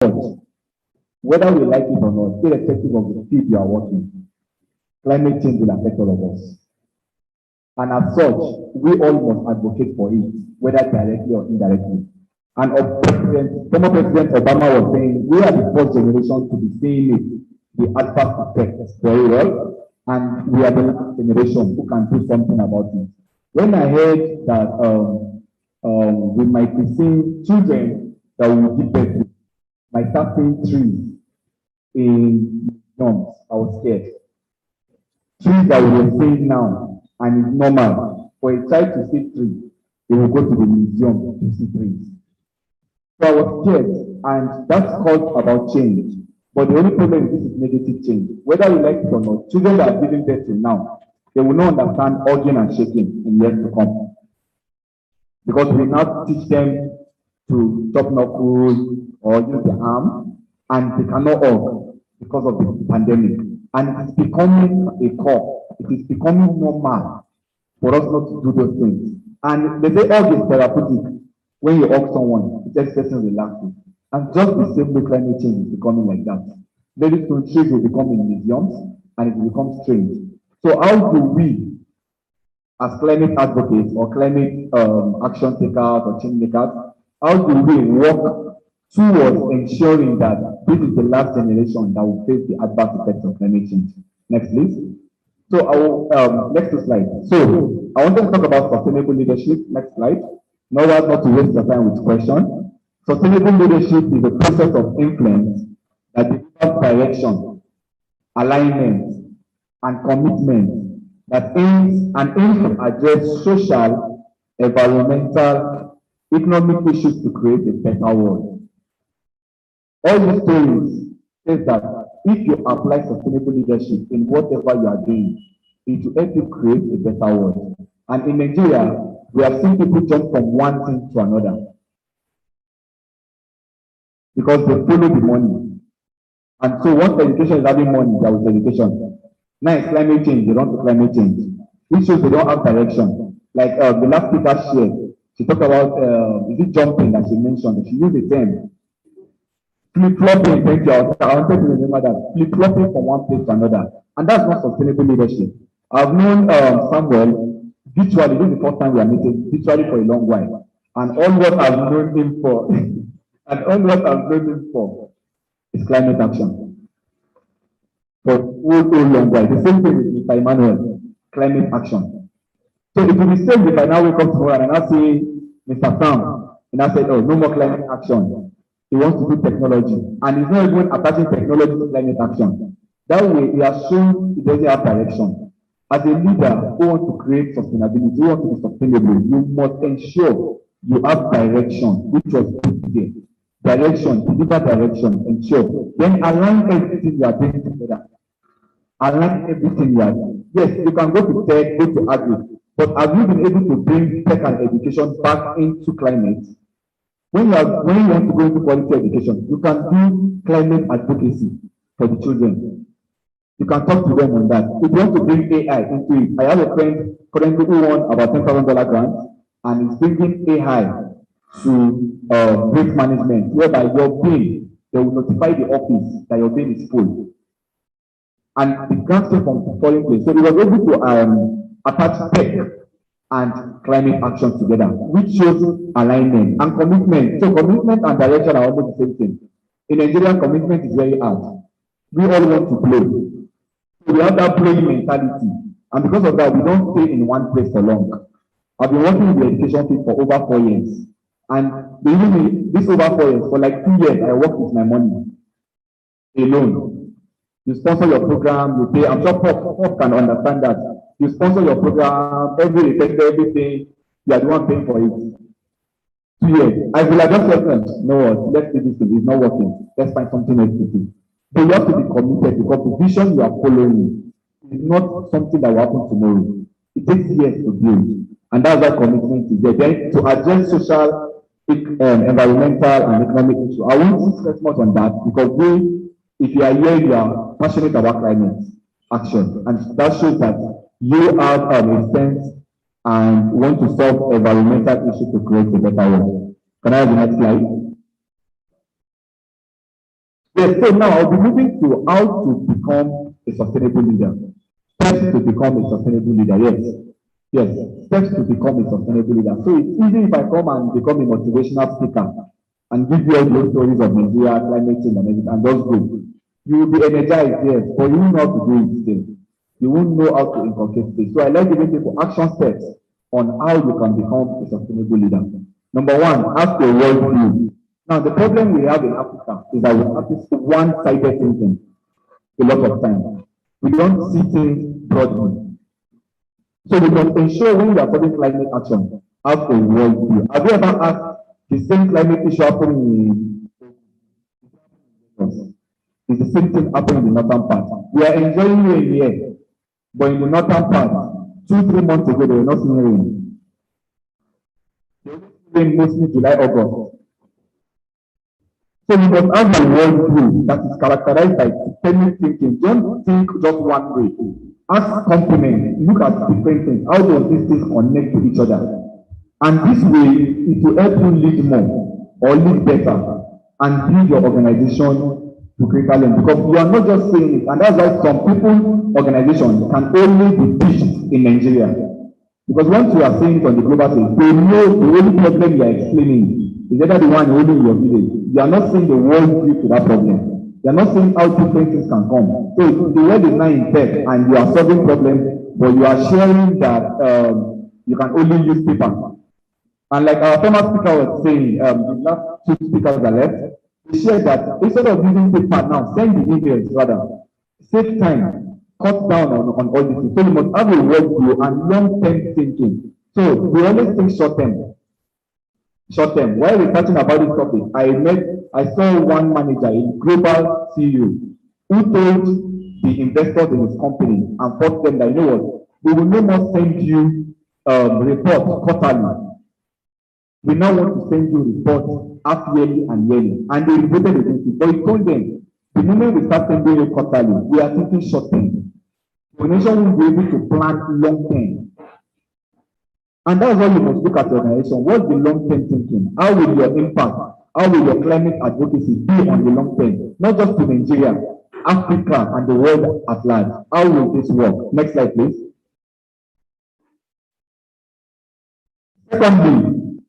such, whether we like it or not, irrespective of the field you are working, climate change will affect all of us. And as such, we all must advocate for it, whether directly or indirectly. And former President Obama was saying, we are the first generation to be seeing it, the adverse effects very well, and we are the last generation who can do something about it. When I heard that we might be seeing children that will give birth to, might start seeing trees in norms, I was scared. Trees that we are seeing now, and it's normal for a child to see trees, they will go to the museum to see trees. So I was scared, and that's called about change. But the only problem is this is negative change. Whether we like it or not, children that are giving birth to now, they will not understand hugging and shaking in years to come. Because we now teach them to chop knuckles or use the arm, and they cannot hug because of the pandemic. And it is becoming a core. It is becoming normal for us not to do those things. And they say hug is therapeutic. When you hug someone, it just person relaxing. And just the same way climate change is becoming like that. Very soon trees will become in museums and it will become strange. So how do we, as climate advocates or climate action takers or change makers, how do we work towards ensuring that this is the last generation that will face the adverse effects of climate change? Next, please. So I will, next slide. So I want to talk about sustainable leadership. Next slide. Now, not to waste your time with questions. Sustainable leadership is a process of influence that delivers direction, alignment, and commitment that aims to address social, environmental, economic issues to create a better world. All these stories say that if you apply sustainable leadership in whatever you are doing, it will help you create a better world. And in Nigeria, we have seen people jump from one thing to another because they follow the money. And so once education is having money, there is education. Now it's climate change, they run to climate change. Which shows they don't have direction. Like the last speaker shared, she talked about, is it jumping that she mentioned? She used the term. Flip-flopping, thank you. I wanted to remember that. Flip-flopping from one place to another. And that's not sustainable leadership. I've known Samuel virtually, this is the first time we are meeting, virtually for a long while. And all what I've known him for, is climate action. For a long while. The same thing with Mr. Emmanuel, climate action. So it will be safe if I now wake up tomorrow and I see Mr. Sam, and I say, oh, no more climate action. He wants to do technology. And he's not even attaching technology to climate action. That way, he has shown he doesn't have direction. As a leader who wants to create sustainability, who wants to be sustainable, you must ensure you have direction, which was put there. Direction, deliver direction, ensure. Then align everything you are doing together. Align everything you are doing. Yes, you can go to tech, go to agri, but have you been able to bring tech and education back into climate? When you want to go into quality education, you can do climate advocacy for the children. You can talk to them on that. If you want to bring AI into it, I have a friend currently who won about $10,000 grant and is bringing AI to waste management, whereby your bill, they will notify the office that your bill is full. And the grant came from foreign place. So we were able to attach tech and climate action together, which shows alignment and commitment. So commitment and direction are almost the same thing. In Nigeria, commitment is very hard. We all want to play. So we have that playing mentality. And because of that, we don't stay in one place for long. I've been working in the education field for over 4 years. And believe me, this over 4 years, for like 2 years, I worked with my money alone. You sponsor your program, you pay. I'm sure Pop can understand that. You sponsor your program, everything, you are the one paying for it. 2 years. I will adjust yourself. No, let's do this thing. It's not working. Let's find something else to do. So you have to be committed because the vision you are following is not something that will happen tomorrow. It takes years to build. And that's why commitment is there. Then to address social, environmental, and economic issues. I won't stress much on that because if you are here, you are passionate about climate action. And that shows that you have a sense and want to solve environmental issues to create a better world. Can I have the next slide? Yes, so now I'll be moving to how to become a sustainable leader. Steps to become a sustainable leader. Yes. Yes. Steps to become a sustainable leader. So it's easy if I come and become a motivational speaker and give you all those stories of Nigeria, climate change and everything, and just go. You will be energized, yes, but you won't know how to do it still. You won't know how to inculcate this. So I like giving people action steps on how you can become a sustainable leader. Number one, ask a world view. Now, the problem we have in Africa is that we have this one-sided thinking a lot of times. We don't see things broadly. So we must ensure when we are taking climate action, have a world view. Have you ever asked the same climate issue happening in it's the same thing happening in the northern part. We are enjoying rain here, but in the northern part, 2-3 months ago, they were not seeing rain. They were rain mostly July, August. So we must have a world view that is characterized by systemic thinking. Don't think just one way. Ask complement, look at different things. How does these things connect to each other? And this way, it will help you lead more or lead better and build your organization to greater length. Because you are not just saying it, and that's why some people, organizations can only be pitched in Nigeria. Because once you are saying it on the global stage, they know the only problem you are explaining is either the one only in your village. You are not seeing the world view to that problem. You are not seeing how different things can come. So the world is now in tech and you are solving problems, but you are sharing that you can only use paper. And like our former speaker was saying, the last 2 speakers are left, he shared that instead of using paper now, send the emails rather. Save time, cut down on all this. So you must have a world view and long-term thinking. So we always think short-term. Short-term. While we're talking about this topic, I saw one manager, a global CEO, who told the investors in his company and forced them that, you know what, we will no more send you reports quarterly. We now want to send you reports half yearly and yearly. And they voted against it. But he told them, the moment we start sending you quarterly, we are thinking short-term. The organization will be able to plan long-term. And that's why you must look at your organization. What's the long-term thinking? How will your impact, how will your climate advocacy be on the long term? Not just to Nigeria, Africa, and the world at large. How will this work? Next slide, please. Secondly,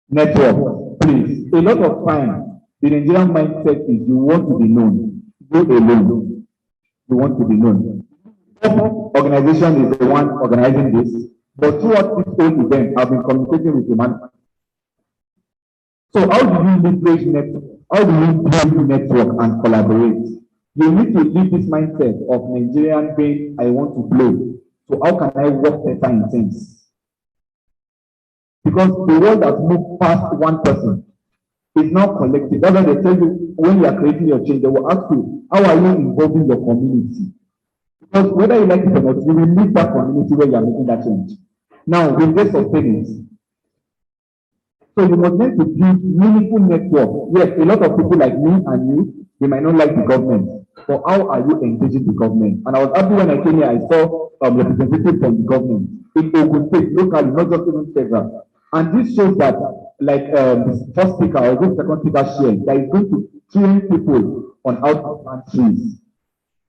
network. Please. A lot of time, the Nigerian mindset is you want to be known. Go alone. You want to be known. Organization is the one organizing this, but throughout this whole event, I've been communicating with the man. So how do you leverage network? How do you build network and collaborate? You need to leave this mindset of Nigerian being, I want to blow. So how can I work better in things? Because the world has moved past one person. It's now collective. That's why they tell you when you are creating your change, they will ask you, how are you involving your community? Because whether you like it or not, you will leave that community where you are making that change. Now, will they sustain it? So you must need to build meaningful network. Yes, a lot of people like me and you, they might not like the government. But how are you engaging the government? And I was happy when I came here, I saw representatives from the government in Ogun State, locally, not just even federal. And this shows that, like the first speaker or the second speaker shared, that is going to train people on how to plant trees.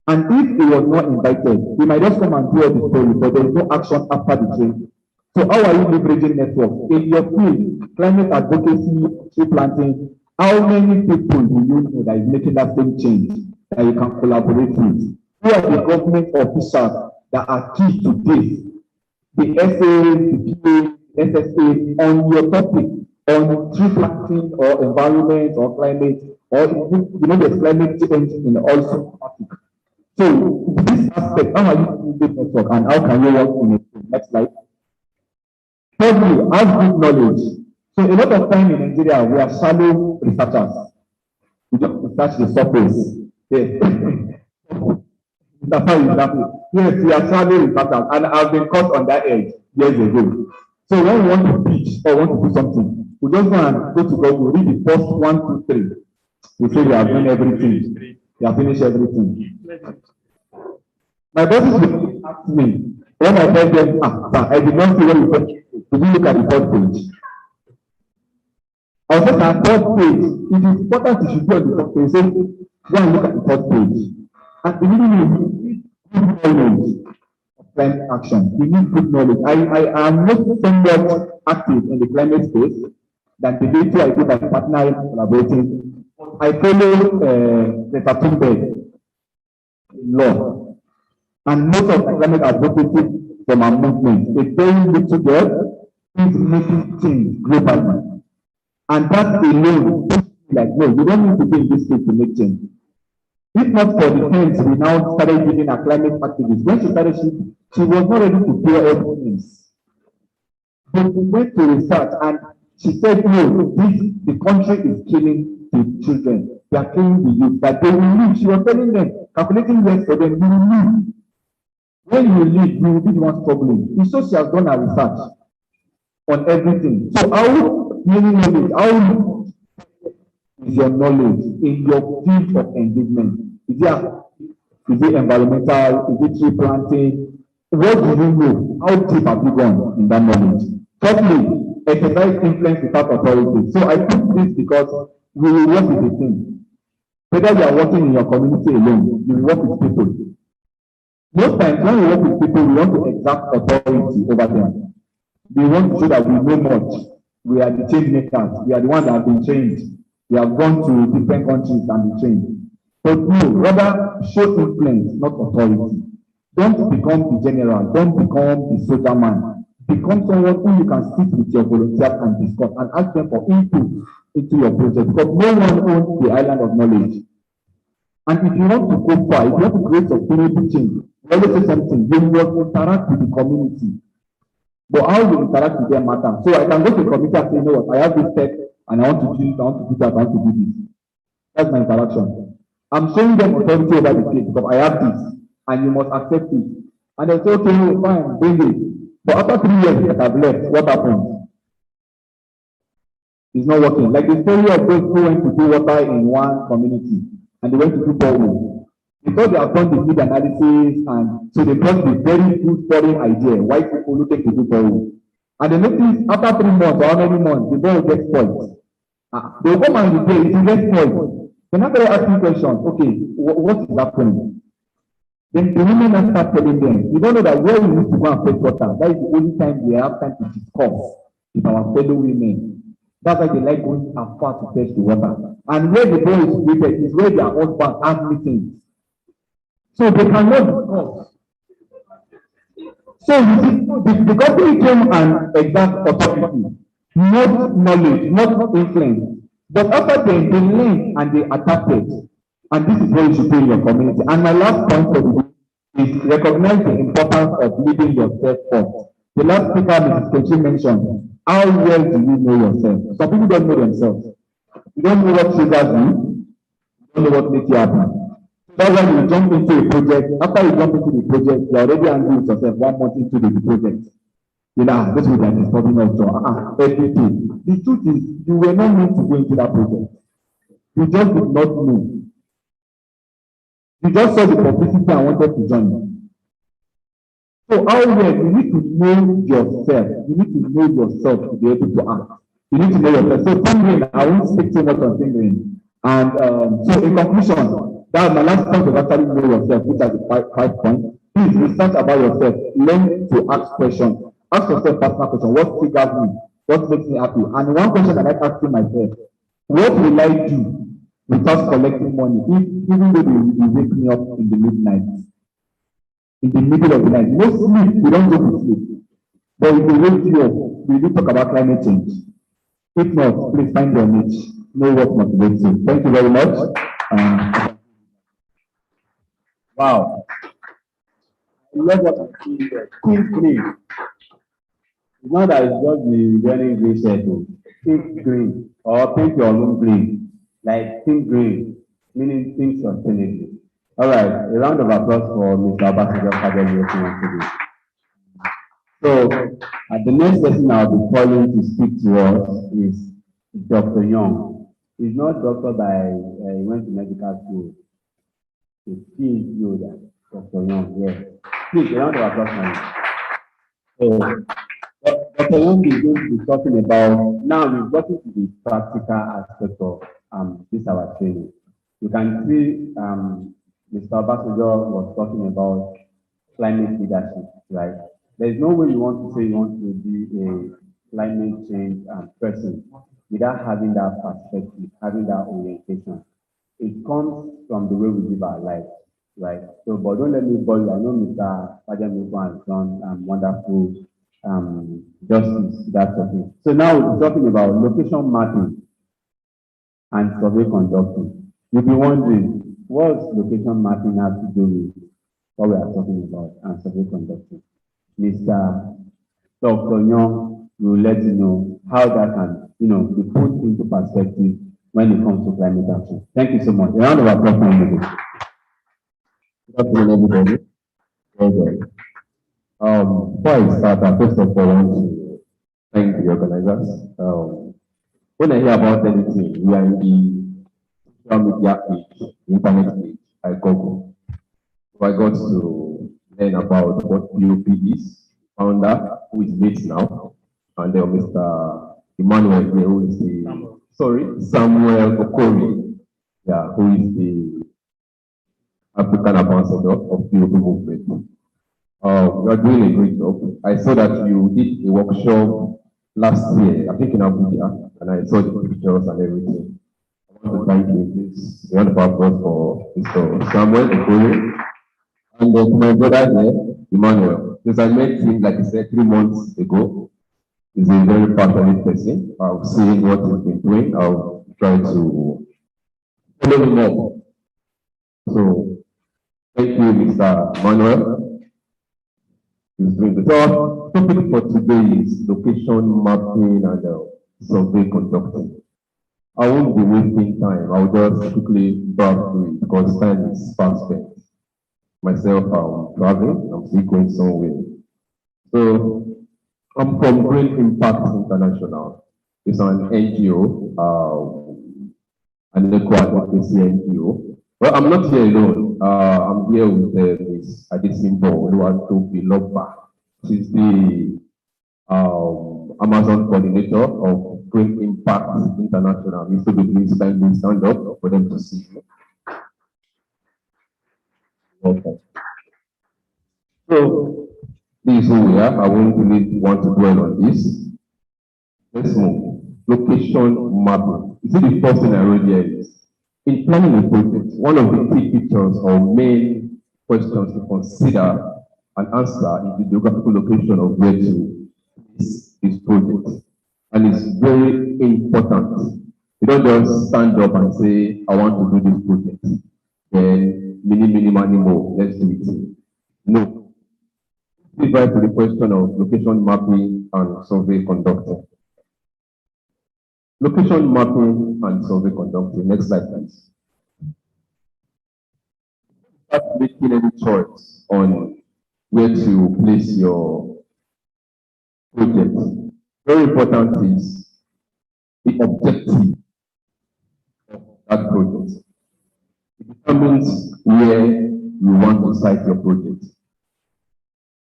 And if he was not invited, he might just come and do all the story, but there is no action after the training. So how are you leveraging network? In your field, climate advocacy, tree planting, how many people do you know that is making that same change that you can collaborate with? Who are the government officials that are key to this? The SAs, the PA, SSA, on your topic, on tree planting or environment or climate, or there's climate change in also Africa. So this aspect, how are you using the network and how can you work in it? Next slide. Thirdly, have good knowledge. So a lot of time in Nigeria, we are shallow researchers. We just research the surface. Yes. That's how exactly. Yes, we are shallow researchers, and I've been caught on that edge years ago. So when we want to teach or want to do something, we just go and go to Google, read the first 1, 2, 3. We say we have done everything. We have finished everything. My bosses will ask me, when I tell them, sir, I did not see what you said. Did you look at the first page? On the third page, it is important you should go on the first page. So go and look at the first page. And you need good knowledge of climate action. You need good knowledge. I am not somewhat active in the climate space than the data I do by partnering and collaborating. I follow the Thunberg law, and most of the climate advocacy from our movement, a very little girl is making change globally. And that alone, like, no, you don't need to be in this state to make change. If not for the things we now started giving our climate activists, when she started, she was not ready to pay all things. But we went to research and she said, no, the country is killing the children. They are killing the youth. That they will leave. She was telling them, calculating years for them, you will leave. When you leave, you will be the one struggling. It's so she has done her research on everything. So how many knowledge, how is your knowledge in your field of engagement? Is it environmental? Is it tree planting? What do you know? How deep have you gone in that knowledge? Thirdly, exercise influence without authority. So I put this because we will work with a team. Whether you are working in your community alone, you will work with people. Most times when we work with people, we want to exert authority over them. We want to show that we know much. We are the change makers. We are the ones that have been trained. We have gone to different countries and been trained. But no, rather show influence, not authority. Don't become the general. Don't become the soldier man. Become someone who you can sit with your volunteers and discuss and ask them for input into your project. Because no one owns the island of knowledge. And if you want to go far, if you want to create sustainable change, you always say something. You must interact with the community. But how you interact with them matters. So I can go to the community and say, you know what, I have this tech and I want to do this, I want to do that, I want to do this. That's my interaction. I'm showing them authority over the place because I have this and you must accept it. And they say, okay, no, fine, bring it. But after 3 years that I've left, what happens? It's not working. Like the story of those who went to do water in one community and they went to do borehole. Because they have done the need analysis and so they brought the very good foreign idea, why people looking to do borehole. And they notice after 3 months or how many months, the borehole gets spoiled. They will come and repair it, it gets spoiled. Then after they asking questions, okay, what is happening? Then the women now start telling them, you don't know that where we need to go and fetch water, that is the only time we have time to discuss with our fellow women. That's why they like going afar to fetch the water. And where the boy is related is where their husbands have meetings. So they cannot discuss. So you see, the company came and exact authority, not knowledge, not influence. But after they learned and they adapted, and this is what you should do in your community. And my last point for the is recognize the importance of leading yourself first. The last speaker, Mrs. Kechi, mentioned, how well do you know yourself? Some people don't know themselves. You don't know what triggers you. You don't know what makes you happy. That's why you jump into a project. After you jump into the project, you're already angry with yourself 1 month into the project. You know, this is like disturbing us everything. The truth is, you were not meant to go into that project. You just did not know. You just saw the publicity and wanted to join. So how well you need to know yourself. You need to know yourself to be able to act. You need to know yourself. So tingling, I won't speak too much on tingling. And so in conclusion, that my last point was actually know yourself, which are the five points. Please research about yourself. Learn to ask questions. Ask yourself personal questions. What triggers me? What makes me happy? And one question I like asking myself, what will I do without collecting money, even though they wake me up in the midnight, in the middle of the night? No sleep, we don't go to sleep. But if they wake you up, we will talk about climate change. If not, please find your niche. Know what motivates you. Thank you very much. Wow. I love what I'm seeing there. Think green. It's not that it's just the very green circle. Think green or think your own green. Like think green, meaning think sustainably. All right, a round of applause for Mr. Abasojo. So, the next person I'll be calling to speak to us is Dr. Young. He's not doctor by, he went to medical school. He's PhD that Dr. Young, yes. Please, a round of applause for him. So, Dr. Wong is going to be talking about, now we've gotten to the practical aspect of this our training. You can see Mr. Obasanjo was talking about climate leadership, right? There's no way you want to say you want to be a climate change person without having that perspective, having that orientation. It comes from the way we live our lives, right? So, but don't let me bore you. I know Mr. Fajamipo has done wonderful justice to that topic. So now we're talking about location mapping and survey conducting. You'll be wondering, what's location mapping have to do with what we are talking about and survey conducting? Mr. Dr. Young will let you know how that can, be put into perspective when it comes to climate action. Thank you so much. A round of applause for you. Good afternoon, everybody. Okay. Before I start, I first of all want to thank the organizers. When I hear about anything, we are in the social media age, the internet age, I Google. So I got to learn about what POP is, founder, who is late now, and then Mr. Emmanuel, who is the, Samuel Okori, who is the African ambassador of POP movement. You are doing a great job. I saw that you did a workshop last year, I think in Abuja, and I saw the pictures and everything. I want to thank you, please. A round of applause for Mr. Samuel Okoro. And to my brother here, Emmanuel. Since I met him, like I said, 3 months ago, he's a very passionate person. I've seen what he's been doing. I'll try to follow him up. So, thank you, Mr. Emmanuel. So, topic for today is location mapping and survey conducting. I won't be wasting time. I'll just quickly browse through it because time is fast spent. Myself, I'm traveling, I'm still going somewhere. So, I'm from Green Impact International. It's an NGO, an eco advocacy NGO. Well, I'm not here alone. I'm here with Ms. Adesimbo Oluwatobiloba. She's the Amazon coordinator of Green Impact International. Mr. Please kindly stand up for them to see you. Okay. So, this is who we are. I won't really want to dwell on this. Let's move. Location mapping. You see, the first thing I wrote here is, in planning a project, one of the key features or main questions to consider and answer is the geographical location of where to place this project. And it's very important. You don't just stand up and say, I want to do this project. Then, many more, let's do it. No. Please back to the question of location mapping and survey conducting. Location mapping and survey conducting. Next slide, please. Start making any choice on where to place your project. Very important is the objective of that project. It determines where you want to site your project.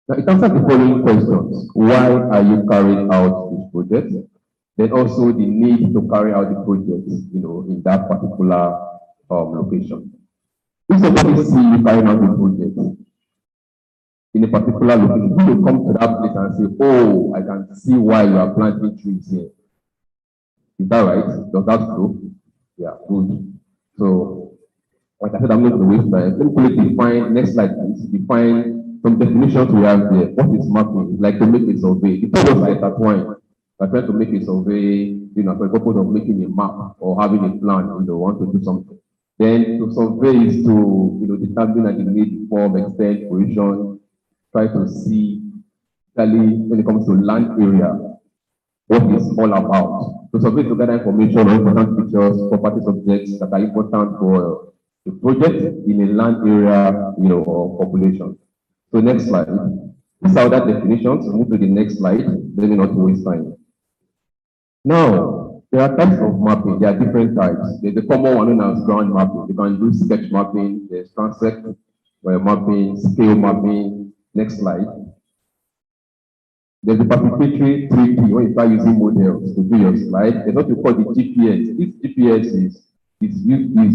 Now, it answers the following questions. Why are you carrying out this project? Then also the need to carry out the project, in that particular location. If somebody sees you carrying out the project in a particular location, you will come to that place and say, oh, I can see why you are planting trees here. Is that right? Does that true? Yeah, good. So, like I said, I'm not going to waste time. Let me quickly define, next slide, please. Define some definitions we have there. What is mapping? It's like to make a survey. The purpose is intertwined. We're trying to make a survey, for the purpose of making a map or having a plan, want to do something. Then to survey is to, determine and delimit form, extent, position, try to see, especially when it comes to land area, what it's all about. To survey to gather information on important features, property subjects that are important for the project in a land area, or population. So next slide. These are that definitions. Move to the next slide. Let me not waste time. Now, there are types of mapping. There are different types. There's the common one known as ground mapping. You can do sketch mapping. There's transect mapping, scale mapping. Next slide. There's the participatory 3D when you start using models to do your slide. There's what we call the GPS. This GPS is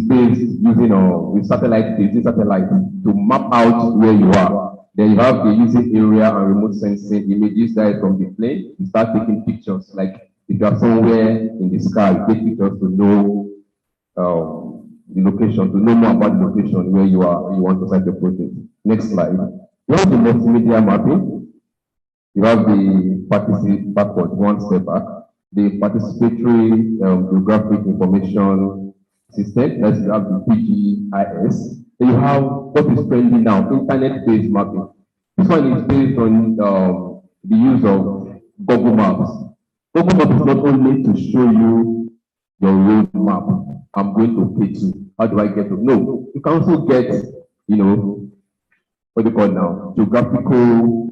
based using with satellite, using satellite to map out where you are. Then you have the using area and remote sensing images that from the plane. You start taking pictures. Like if you are somewhere in the sky, you take pictures to know the location, to know more about the location where you are, you want to site your project. Next slide. You have the multimedia mapping. You have the backward, one step back. The participatory geographic information system. Next, you have the PGIS. Then you have what is trending now, internet-based mapping. This one is based on the use of Google Maps. Google Maps is not only to show you your road map. I'm going to pitch you. How do I get to? No, you can also get, what do you call it now? Geographical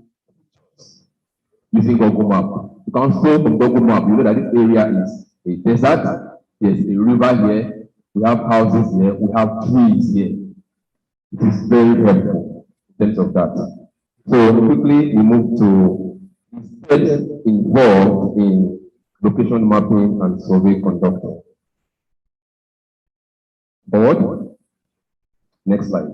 using Google Map. You can also from Google Map, you know that this area is a desert. There's a river here. We have houses here. We have trees here. It is very helpful in terms of that. So quickly we move to steps involved in location mapping and survey conducting. Forward. Next slide.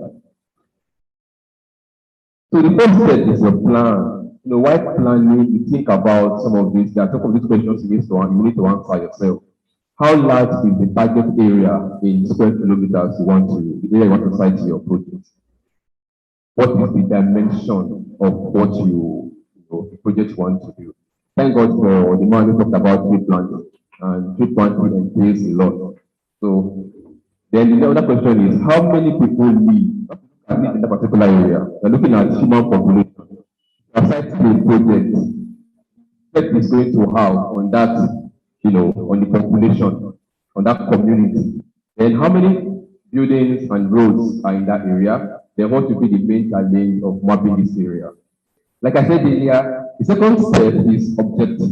So the first step is a plan. While planning, you think about some of these. There are some of these questions you need to answer yourself. How large is the target area in square kilometers the area you want to site your project? What is the dimension of what the project you want to do? Thank God for the man who talked about tree planting, and tree planting entails a lot. So then the other question is, how many people live in that particular area? We're looking at human population. Aside the project, what is going to have on that, on the population, on that community. Then how many buildings and roads are in that area? Then what will be the main challenge of mapping this area? Like I said earlier, the second step is objective.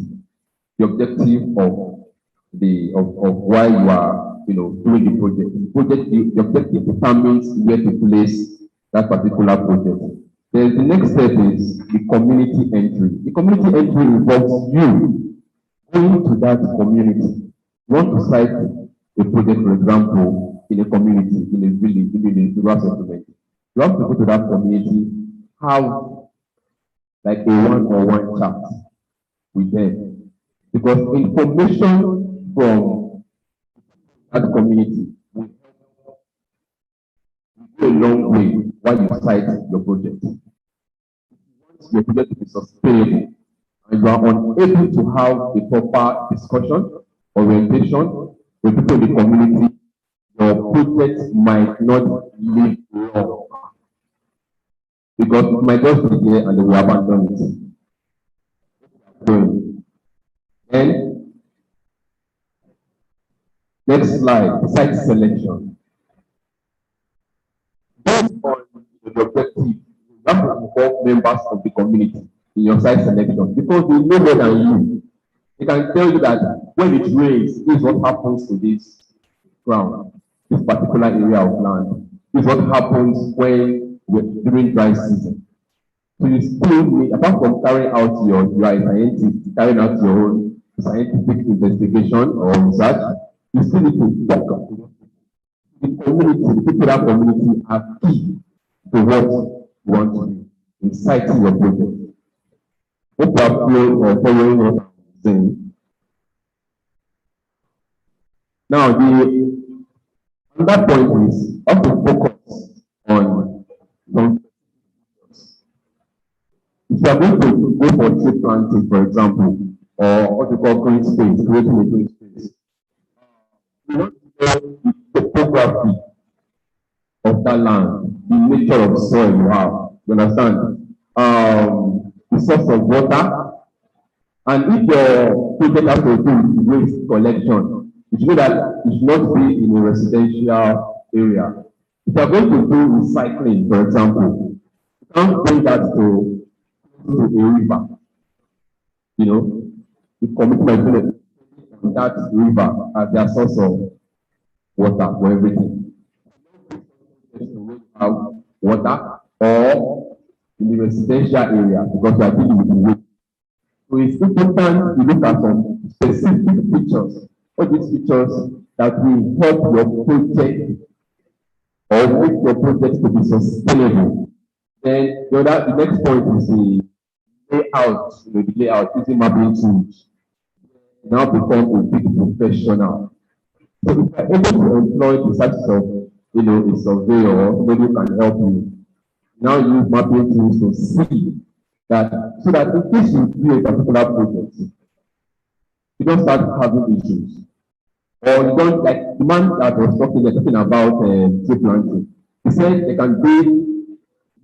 The objective of why you are, doing the project. The objective determines where to place that particular project. Then the next step is the community entry. The community entry involves you going to that community. You want to cite a project, for example, in a community, in a village, in a rural settlement. You have to go to that community, have like a one-on-one chat with them. Because information from that community will go a long way while you cite your project. Your project to be sustainable and you are unable to have a proper discussion, orientation with people in the community, your project might not live long because it might just be there and they will abandon it. Then, next slide, site selection. Based on the objective, you have to involve members of the community in your site selection because they know more than you. They can tell you that when it rains, this is what happens to this ground, this particular area of land. This is what happens during dry season. So you still need, apart from carrying out you are a scientist, carrying out your own scientific investigation or research, you still need to talk to the community. The people in that community are key to what you want to do in citing your project. Hope you are following what I'm saying. Now, another point is how to focus on some. If you are going to go for tree planting, for example, or what we call green space, creating a green space, you want to know the topography of that land, the nature of soil you have. You understand? The source of water, and if your project has to do with waste collection, it should know that it should not be in a residential area. If you are going to do recycling, for example, you can't bring that to a river. The community might benefit from that river as their source of water for everything. Have water or in the residential area because we are dealing with the waste. So it's important to look at some specific features, all these features that will help your project or make your project to be sustainable. Then the next point is the layout, the layout using mapping tools. You now become a big professional. So if you're able to employ the services of, a surveyor or somebody who can help you, now use mapping tools to see that, so that in case you do a particular project, you don't start having issues. Or you don't, like the man that was talking about tree planting. He said they can be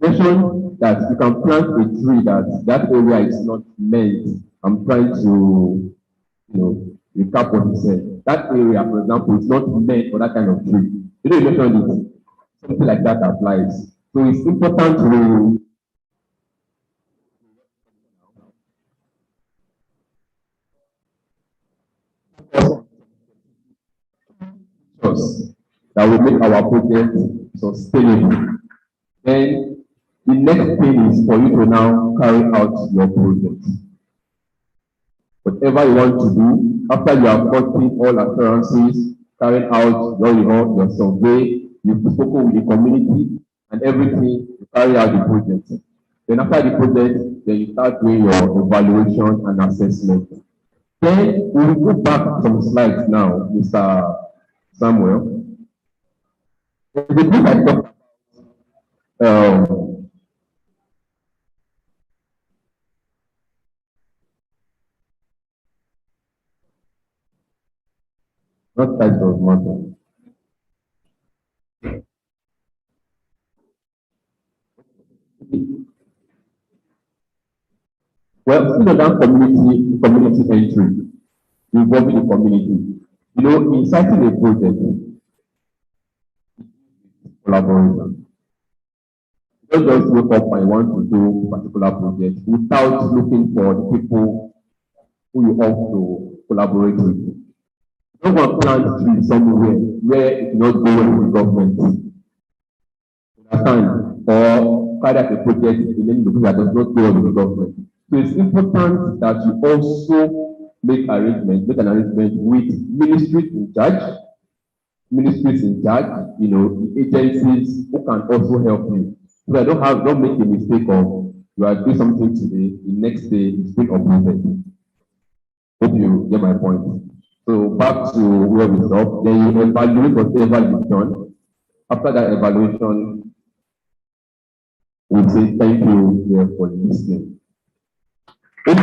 mention that you can plant a tree that area is not meant. I'm trying to, recap what he said. That area, for example, is not meant for that kind of tree. You mentioned it. Something like that applies. So it's important to that will make our project sustainable. Then the next thing is for you to now carry out your project. Whatever you want to do, after you have gotten all assurances, carried out your survey, you've spoken with the community and everything, you carry out the project. Then after the project, then you start doing your evaluation and assessment. Then we will go back to some slides now, Mr. Samuel. The book I talked not types of matter. Well, still that community entry, involving the community. Inciting a project, collaboration. You don't just wake up and want to do a particular project without looking for the people who you ought to collaborate with. You don't want to plant trees somewhere where it not go with the government. Understand? Or carry out a project in any location that does not go with the government. So it's important that you also make an arrangement with ministries in charge, the agencies who can also help you. So that don't make a mistake of you are doing something today, the next day it's being uprooted. Hope you get my point. So back to where we stop, then you evaluate whatever you've done. After that evaluation, we say thank you here for listening. All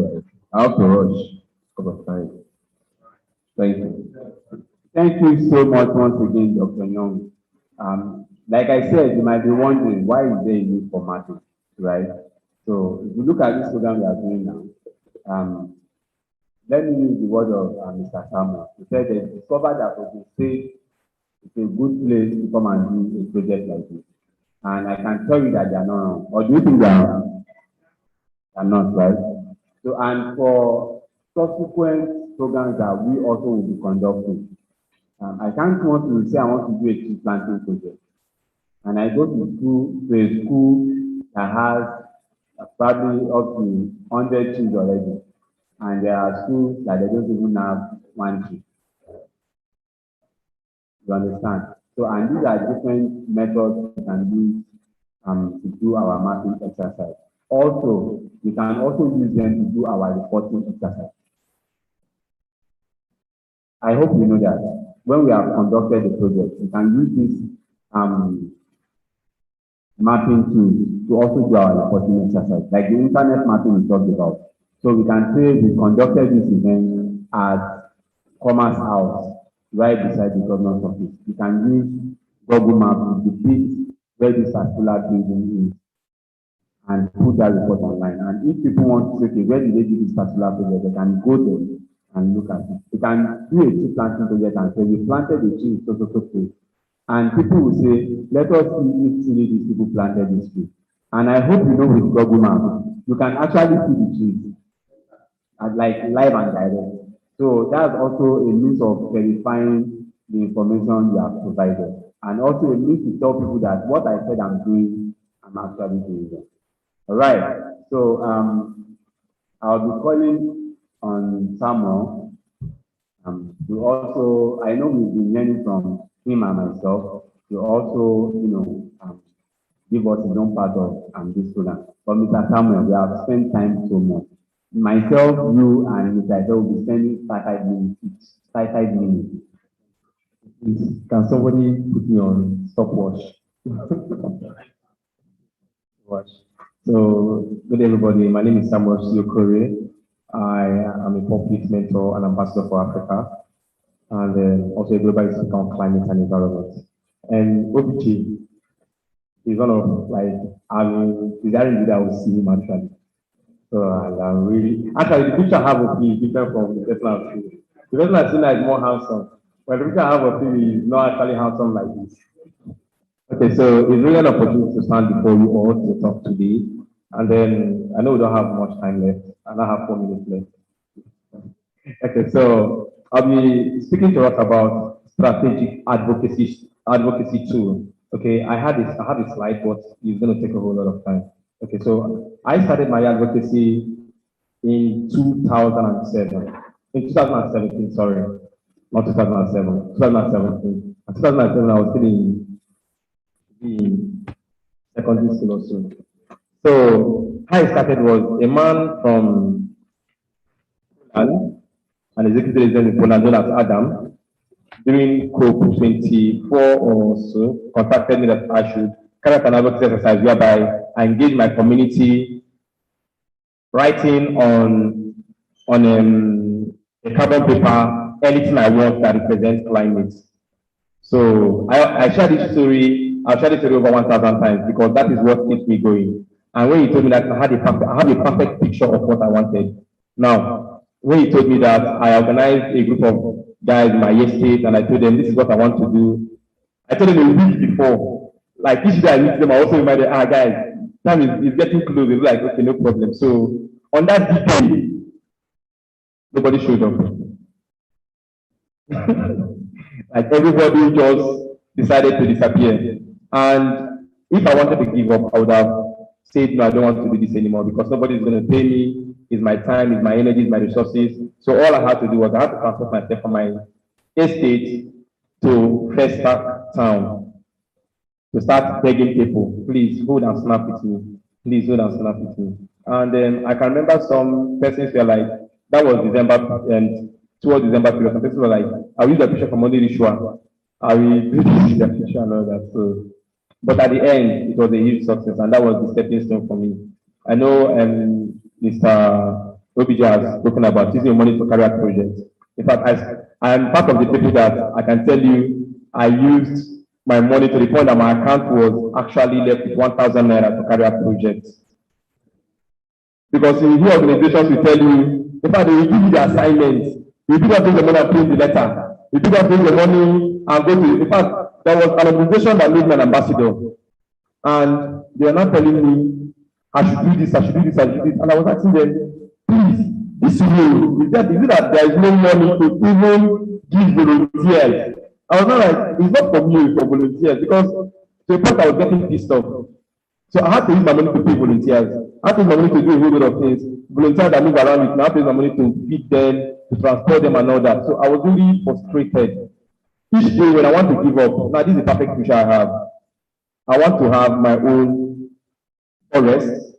right. I have to rush because of time. Thank you. Thank you so much once again, Dr. Young. Like I said, you might be wondering why is there a need for mapping, right? So if you look at this program we are doing now, let me use the word of Mr. Samuel. He said they discovered that Ogun State is a good place to come and do a project like this. And I can tell you that they are not wrong. Or do you think they are wrong? They are not, right? So, and for subsequent programs that we also will be conducting, I can't want to say I want to do a tree planting project. And I go to a school that has probably up to 100 trees already. And there are schools that they don't even have one tree. You understand? So, and these are different methods we can use to do our mapping exercise. Also, we can also use them to do our reporting exercise. I hope you know that when we have conducted the project, we can use this mapping tool to also do our reporting exercise, like the internet mapping we talked about. So we can say we conducted this event at Commerce House, right beside the governor's office. We can use Google Maps to depict where this particular building is and put that report online. And if people want to say, okay, where did they do this particular project, they can go there and look at it. We can do a tree planting project and say, we planted a tree in so place. And people will say, let us see if truly these people planted this tree. And I hope you know with Google Maps, you can actually see the trees, like live and direct. So that's also a means of verifying the information you have provided. And also a means to tell people that what I said I'm doing, I'm actually doing them. All right. So I'll be calling on Samuel. To also, I know we've been learning from him and myself to also, give us his own part of this program. But Mr. Samuel, we have spent time so much. Myself, you, and Mr. Ito will be spending 5 minutes each. 5 minutes. Please, can somebody put me on stopwatch? Watch. So, good everybody. My name is Samuel Siokore. I am a public mentor and ambassador for Africa, and also a global speaker on climate and environment. And OBG is one of desiring that I will see him actually. So I'm really actually the picture I have of me is different from the person I've seen. The person I've seen is more handsome. But the picture I have of him is not actually handsome like this. Okay, so it's really an opportunity to stand before you all to talk today. And then I know we don't have much time left. I now have 4 minutes left. Okay, so I'll be speaking to us about strategic advocacy tool. Okay, I have a slide, but it's going to take a whole lot of time. Okay, so I started my advocacy in 2007. In 2017, sorry, not 2007, 2017. In 2007, I was still in secondary school or so. So how I started was a man from Poland, an executive resident in Poland known as Adam, during COP24 or so, contacted me that I should carry out an advocacy exercise whereby I engage my community writing on a carbon paper anything I want that represents climate. So I shared this story. I've shared this story over 1,000 times because that is what keeps me going. And when he told me that I have a perfect picture of what I wanted. Now, when he told me that I organized a group of guys in my estate and I told them this is what I want to do, I told them a week before. Like each day I meet them, I also reminded them, guys, time is getting close. They were like, okay, no problem. So on that day, nobody showed up. Like everybody just decided to disappear. And if I wanted to give up, I would have said, no, I don't want to do this anymore because nobody is going to pay me. It's my time, it's my energy, it's my resources. So all I had to do was I had to transport myself from my estate to First Town to start begging people, please hold and snap with me. Please hold and snap with me. And then I can remember some persons were like, that was December, and towards December period, some people were like, I will use the picture for Monday ritual. I will do this the picture and all that. So, but at the end, it was a huge success, and that was the stepping stone for me. I know Mr. OBJ has spoken about using money to carry out projects. In fact, I am part of the people that I can tell you I used my money to the point that my account was actually left with 1,000 naira to carry out projects. Because in the organizations will tell you, in fact, they will give you the assignments. You do not take the money and print the letter. You do not take the money and go to. In fact, there was an organization that made me an ambassador, and they are not telling me I should do this, I should do this, I should do this, and I was asking them, please, this rule is it that there is no money to even give volunteers? I was not like, it's not for me, it's for volunteers, because to a point I was getting pissed off. So I had to use my money to pay volunteers. I had to use my money to do a whole lot of things. Volunteers that move around with me, I had to use my money to feed them, to transport them and all that. So I was really frustrated. Each day when I want to give up, now this is the perfect future I have. I want to have my own forest.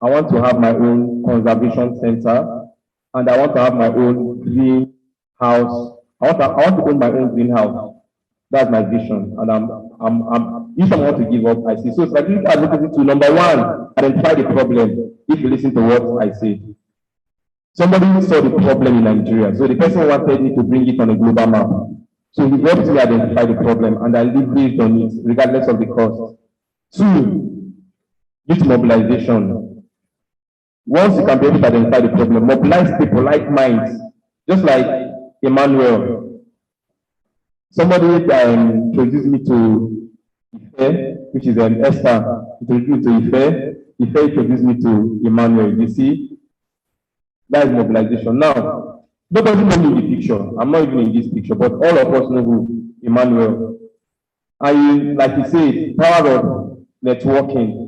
I want to have my own conservation center. And I want to have my own greenhouse. I want to own my own greenhouse. That's my vision. And if I want to give up, I see. So strategic advocacy to number one, identify the problem. If you listen to what I say. Somebody saw the problem in Nigeria. So the person wanted me to bring it on a global map. So he helped me identify the problem and I live based on it, regardless of the cost. Two, youth mobilization. Once you can be able to identify the problem, mobilize people like minds, just like Emmanuel. Somebody introduced me to Ife, which is Esther, introduced me to Ife. Ife introduced me to Emmanuel. You see, that is mobilization. Now, nobody knows me in the picture. I'm not even in this picture, but all of us know who Emmanuel. And like you said, power of networking.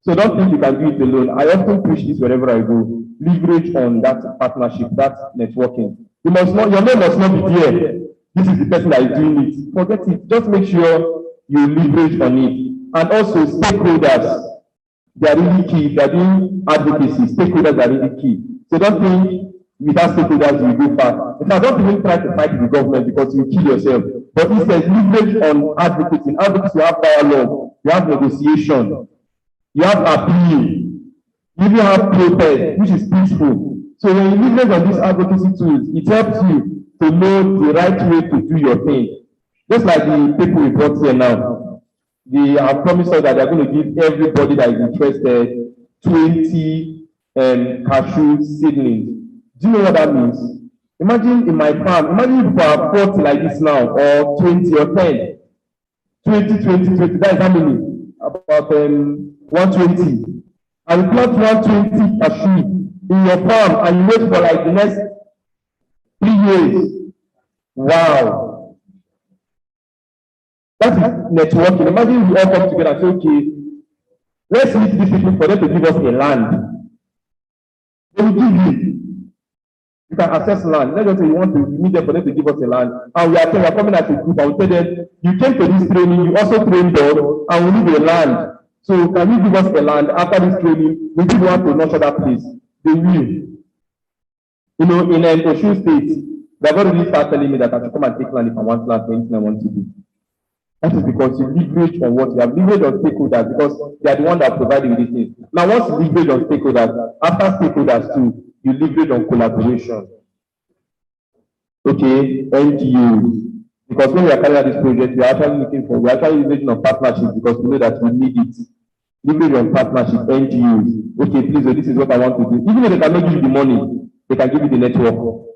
So don't think you can do it alone. I often preach this wherever I go. Leverage on that partnership, that networking. You must not, your name must not be there. This is the person that is doing it. Forget it. Just make sure you leverage on it. And also stakeholders. They are really key. If they are doing advocacy, stakeholders are really key. So don't think without stakeholders you go far. In fact, don't even try to fight the government because you kill yourself. But instead, leverage on advocacy. In advocacy, you have dialogue, you have negotiation, you have appeal, you even have protest, which is peaceful. So when you leverage on these advocacy tools, it helps you to know the right way to do your thing. Just like the people we brought here now. They have promised us that they're going to give everybody that is interested 20 cashew seedlings. Do you know what that means? Imagine in my farm, imagine if I have 40 like this now, or 20 or 10. 20, 20, 20, that is how many? About 120. And you plant 120 cashew in your farm and you wait for like the next 3 years. Wow. That is networking. Imagine we all come together and say, okay, let's meet these people for them to give us a land. They will give you. You can access land. Let's just say you want to meet them for them to give us a land. And we are coming as a group and we tell them, you came to this training, you also trained us, and we need a land. So can you give us a land after this training? We give one to nurture that place. They will. You know, in Osun State, they've already started telling me that I should come and take land if I want land for anything I want to do. That is because you leverage on what you have. Leverage on stakeholders because they are the ones that provide you with these things. Now, once you leverage on stakeholders, after stakeholders too, you leverage on collaboration. Okay, NGOs. Because when we are carrying out this project, we are actually leveraging on partnerships because we know that we need it. Leverage on partnership, NGOs. Okay, please, so this is what I want to do. Even if they cannot give you the money, they can give you the network.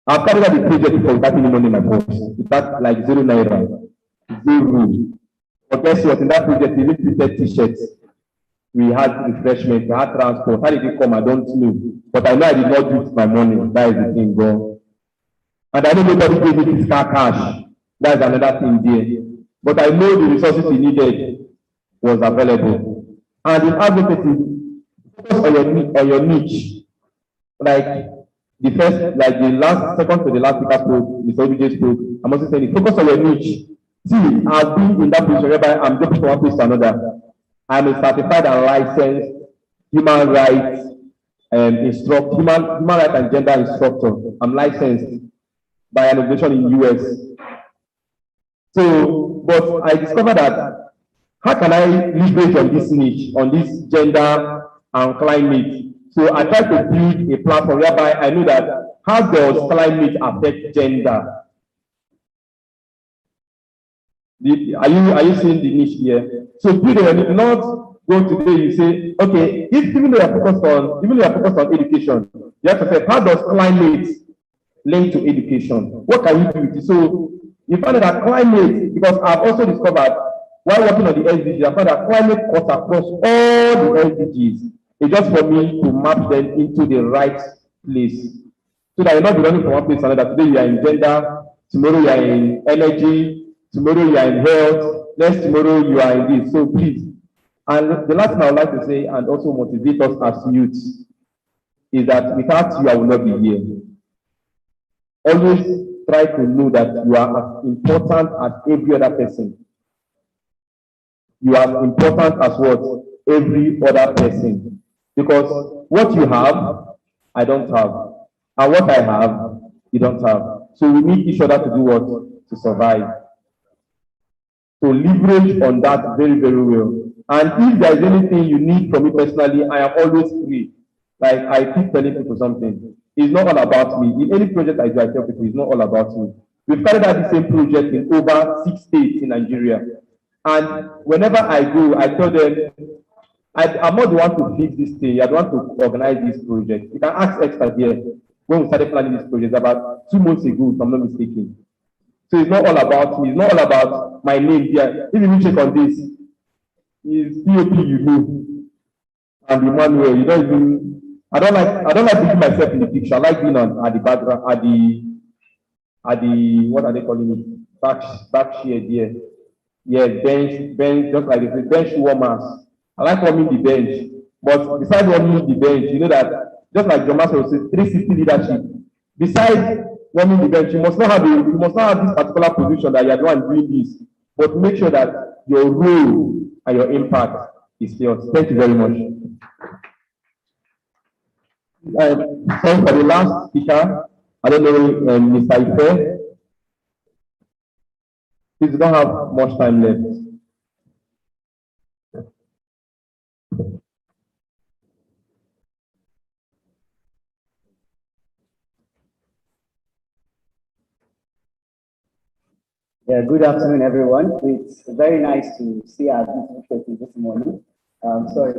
I've carried out the project before without any money in my purse. Without like 0 naira. 0. But guess what? In that project, we even prepared t-shirts. We had refreshment, we had transport. How did it come? I don't know. But I know I did not do it with my money. That is the thing, bro. And I know nobody gave me fiscal cash. That is another thing there. But I know the resources we needed was available. And in advocacy, focus on your niche. Like the first, like the last, second to the last speaker spoke, Mr. OBJ spoke. I'm also saying, focus on your niche. See, I've been in that position whereby I'm jumping from one place to another. I'm a certified and licensed human rights instructor, human rights and gender instructor. I'm licensed by an organization in US. So, but I discovered that how can I leverage on this niche, on this gender and climate? So I try to build a platform whereby I know that how does climate affect gender? Are you seeing the niche here? So period, not go today, you say, okay, even though you're focused on education, you have to say, how does climate link to education? What can you do with it? So you find that climate, because I've also discovered while working on the SDGs, I found that climate cuts across all the SDGs. It's just for me to map them into the right place. So that you're not running from one place to another. Today you are in gender, tomorrow you are in energy, tomorrow you are in health, next tomorrow you are in this. So please. And the last thing I would like to say, and also motivate us as youths, is that without you, I will not be here. Always try to know that you are as important as every other person. You are as important as what? Every other person. Because what you have, I don't have. And what I have, you don't have. So we need each other to do what? To survive. So leverage on that very, very well. And if there is anything you need from me personally, I am always free. Like I keep telling people something. It's not all about me. In any project I do, I tell people it's not all about me. We've carried out the same project in over 6 states in Nigeria. And whenever I go, I tell them, I'm not the one to fix this thing. You're the one to organize this project. You can ask experts here. When we started planning this project about 2 months ago, if I'm not mistaken. So it's not all about me. It's not all about my name here. If you check on this, is POP you know, and Emmanuel. You don't even. I don't like putting myself in the picture. I like being at the background, at the what are they calling it? Back share there. Yeah, bench, just like this, bench warmers. I like warming the bench. But besides warming the bench, you know that just like John Maxwell says, 360 leadership. Besides warming the bench, you must not have this particular position that you are the one doing this, but make sure that your role and your impact is felt. Thank you very much. Sorry for the last speaker. I don't know, Mr. Ife. Please, we don't have much time left. Yeah, good afternoon, everyone. It's very nice to see our beautiful faces this morning. Sorry.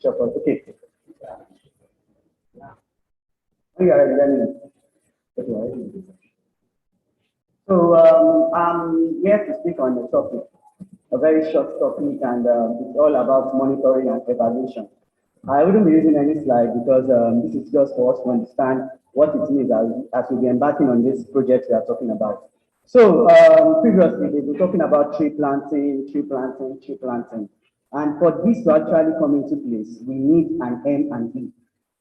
Okay. So I'm here to speak on the topic, a very short topic, and it's all about monitoring and evaluation. I wouldn't be using any slide because this is just for us to understand what it means as we be embarking on this project we are talking about. So previously they were talking about tree planting, tree planting, tree planting. And for this to actually come into place, we need an M and E.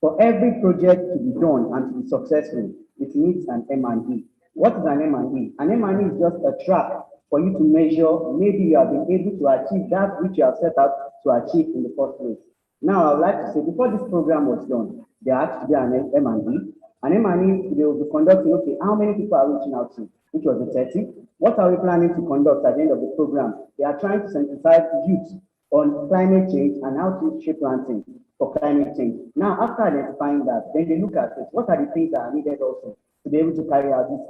For every project to be done and to be successful, it needs an M and E. What is an M and E? An M and E is just a track for you to measure, maybe you have been able to achieve that which you have set out to achieve in the first place. Now, I would like to say, before this program was done, there had to be an M and E. An M and E, they will be conducting, okay, how many people are reaching out to, which was the 30. What are we planning to conduct at the end of the program? They are trying to sensitize youth on climate change and how to tree planting for climate change. Now, after identifying that, then they look at it. What are the things that are needed also to be able to carry out this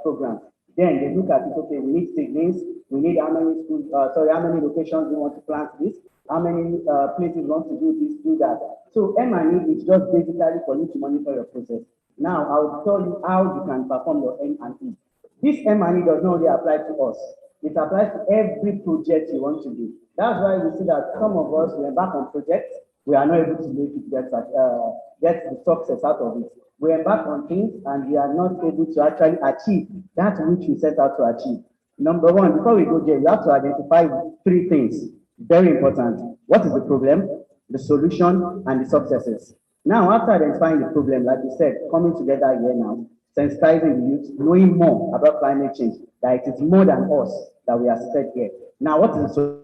program? Then they look at it, okay, we need siblings, we need how many schools, how many locations we want to plant this, how many places we want to do this, do that. So M&E is just basically for you to monitor your process. Now, I'll tell you how you can perform your M&E. This M&E does not only apply to us. It applies to every project you want to do. That's why we see that some of us, we embark on projects, we are not able to make it get the success out of it. We embark on things and we are not able to actually achieve that which we set out to achieve. Number one, before we go there, you have to identify 3 things. Very important. What is the problem, the solution, and the successes? Now, after identifying the problem, like we said, coming together here now, sensitizing the youth, knowing more about climate change, that it is more than us that we are set here. Now, what is the solution?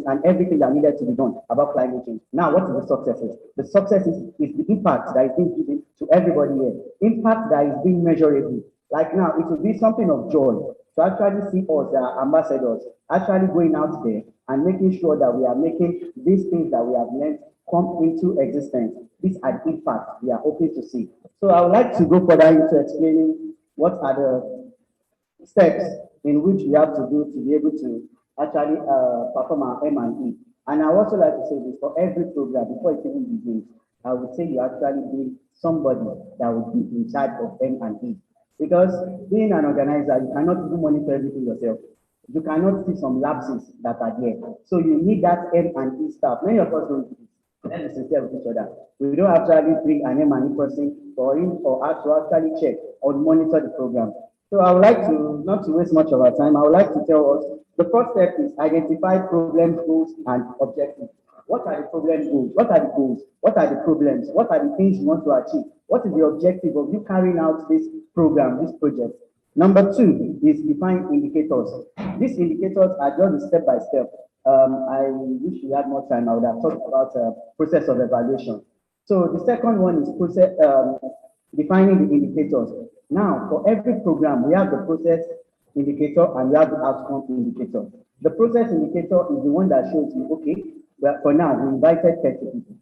And everything that needed to be done about climate change. Now, what is the successes? The success is the impact that is being given to everybody here. Impact that is being measurable. Like now, it will be something of joy to actually see us, ambassadors, actually going out there and making sure that we are making these things that we have learned come into existence. These are the impacts we are hoping to see. So I would like to go further into explaining what are the steps in which we have to do to be able to actually perform our M&E. And I also like to say this for every program, before it even begins, I would say you actually be somebody that would be in charge of M&E. Because being an organizer, you cannot even monitor everything yourself. You cannot see some lapses that are there. So you need that M&E staff. Many of us don't do this. Let's be sincere with each other. We don't actually bring an M&E person for him or us to actually check or monitor the program. So I would like to, not to waste much of our time, I would like to tell us the first step is identify problems, goals, and objectives. What are the problem goals? What are the goals? What are the problems? What are the things you want to achieve? What is the objective of you carrying out this program, this project? Number 2 is define indicators. These indicators are just step by step. I wish we had more time. I would have talked about process of evaluation. So the second one is process, defining the indicators. Now, for every program, we have the process indicator and we have the outcome indicator. The process indicator is the one that shows you, okay, well, for now, we invited 30 people,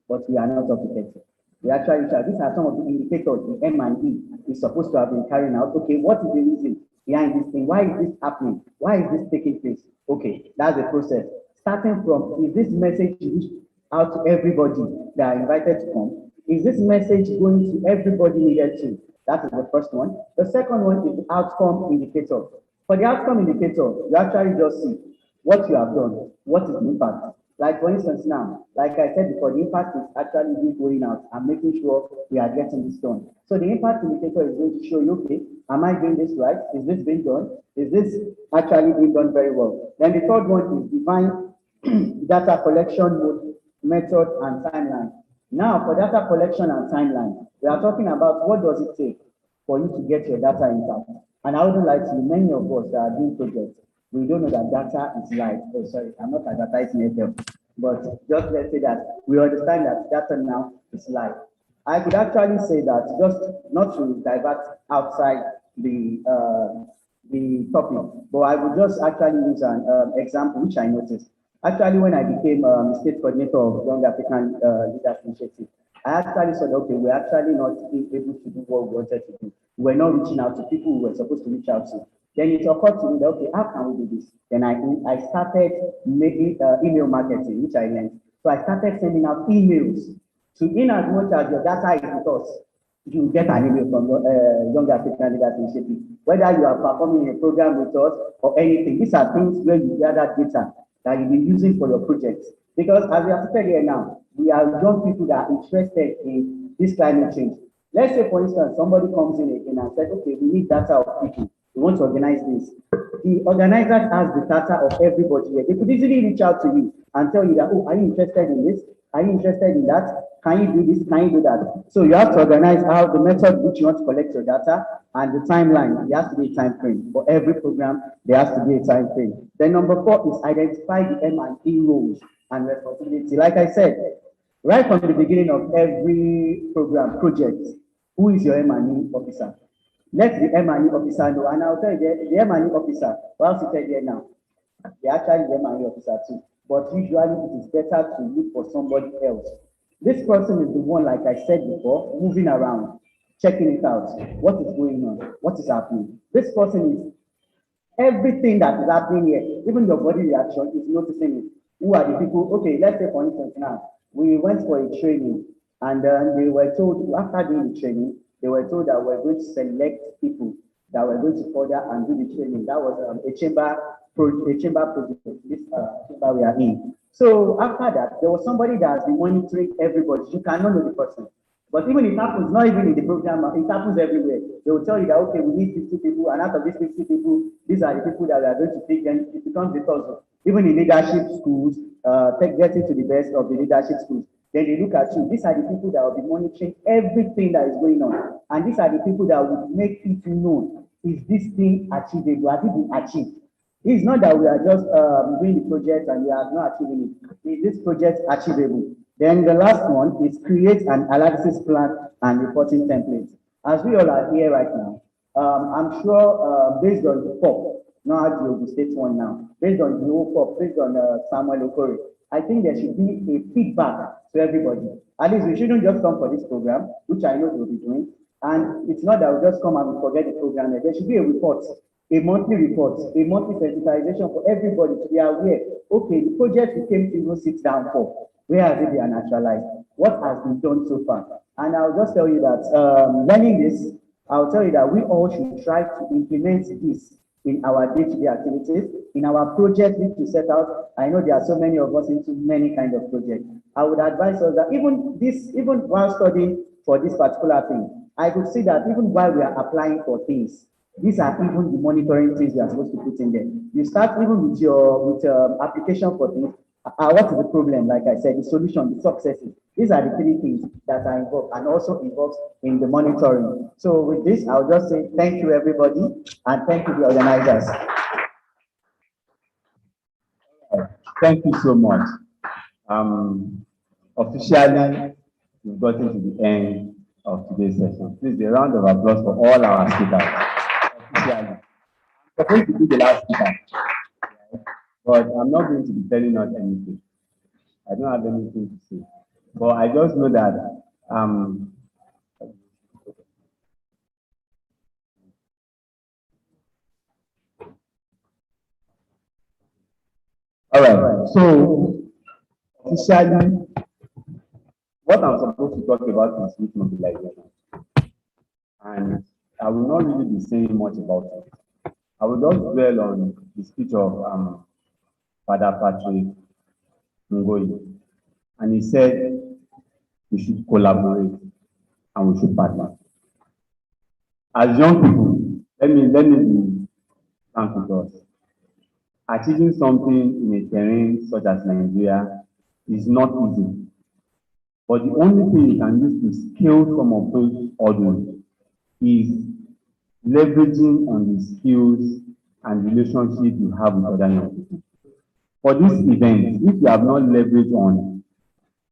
but we are not up to 30. We actually, these are some of the indicators the M&E is supposed to have been carrying out. Okay, what is the reason behind this thing? Why is this happening? Why is this taking place? Okay, that's the process. Starting from, is this message reached out to everybody that are invited to come? Is this message going to everybody needed to? That is the first one. The second one is the outcome indicator. For the outcome indicator, you actually just see what you have done, what is the impact, Like for instance now, like I said before, the impact is actually being going out and making sure we are getting this done. So the impact indicator is going to show you, okay, am I doing this right? Is this being done? Is this actually being done very well? Then the third one is define data collection mode, method, and timeline. Now, for data collection and timeline, we are talking about what does it take for you to get your data intact. And I wouldn't like to, many of us that are doing projects, we don't know that data is live. Oh, sorry, I'm not advertising it, but just let's say that we understand that data now is live. I could actually say that just not to divert outside the topic, but I would just actually use an example which I noticed. Actually, when I became state coordinator of Young African Leaders Initiative, I actually said, okay, we're actually not being able to do what we wanted to do. We're not reaching out to people we were supposed to reach out to. Then it occurred to me that, okay, how can we do this? Then I started making email marketing, which I learned. So I started sending out emails. So in as much as your data is with us, you get an email from your Young African Leaders Initiative. Whether you are performing a program with us or anything, these are things where you gather data that you'll be using for your projects. Because as we are sitting here now, we are young people that are interested in this climate change. Let's say, for instance, somebody comes in again and says, okay, we need data of people. We want to organize this. The organizers has the data of everybody here. They could easily reach out to you and tell you that, oh, are you interested in this? Are you interested in that? Can you do this? Can you do that? So you have to organize how the method which you want to collect your data and the timeline. There has to be a time frame. For every program, there has to be a time frame. Then number 4 is identify the M&E roles and responsibility. Like I said, right from the beginning of every program, project, who is your M&E officer? Let the M&E officer know, and I'll tell you, the M&E officer, well seated here now, they actually the M&E officer too, but usually it is better to look for somebody else. This person is the one, like I said before, moving around, checking it out. What is going on? What is happening? This person is everything that is happening here, even your body reaction is noticing it. Who are the people? Okay, let's say for instance now, we went for a training and they were told, after doing the training, they were told that we're going to select people that were going to further and do the training. That was a chamber project, this chamber we are in. So after that, there was somebody that has been monitoring everybody. You cannot know the person. But even it happens, not even in the program, it happens everywhere. They will tell you that, okay, we need 50 people, and out of these 50 people, these are the people that we are going to take, and it becomes the puzzle. Even in leadership schools, getting to the best of the leadership schools, then they look at you. These are the people that will be monitoring everything that is going on. And these are the people that will make it known, is this thing achievable? Has it been achieved? It's not that we are just doing the project and we are not achieving it. Is this project achievable? Then the last one is create an analysis plan and reporting template. As we all are here right now, I'm sure based on the POP, not the state one now, based on the whole POP, based on Samuel Okori, I think there should be a feedback to everybody. At least we shouldn't just come for this program, which I know we'll be doing. And it's not that we just come and we forget the program. There should be a report, a monthly report, a monthly sensitization for everybody to be aware. Okay, the project we came to even sit down for, where has it been actualized? What has been done so far? And I'll just tell you that learning this, I'll tell you that we all should try to implement this in our day-to-day activities, in our project which we set out. I know there are so many of us into many kind of projects. I would advise us that even while studying for this particular thing, I could see that even while we are applying for things, these are even the monitoring things we are supposed to put in there. You start even with your application for things. What is the problem? Like I said, the solution, the successes. These are the 3 things that are involved and also involved in the monitoring. So with this, I'll just say thank you, everybody, and thank you, the organizers. Thank you so much. Officially, we've gotten to the end of today's session. Please, a round of applause for all our speakers. Officially. We're going to be the last speaker, but I'm not going to be telling us anything. I don't have anything to say. But I just know that all right. So officially, what I'm supposed to talk about is youth mobilization. And I will not really be saying much about it. I will just dwell on the speech of Father Patrick Ngoyi, and he said we should collaborate and we should partner. As young people, let me be frank with us. Achieving something in a terrain such as Nigeria is not easy. But the only thing you can use to scale some of those hurdles is leveraging on the skills and relationship you have with other young people. For this event, if you have not leveraged on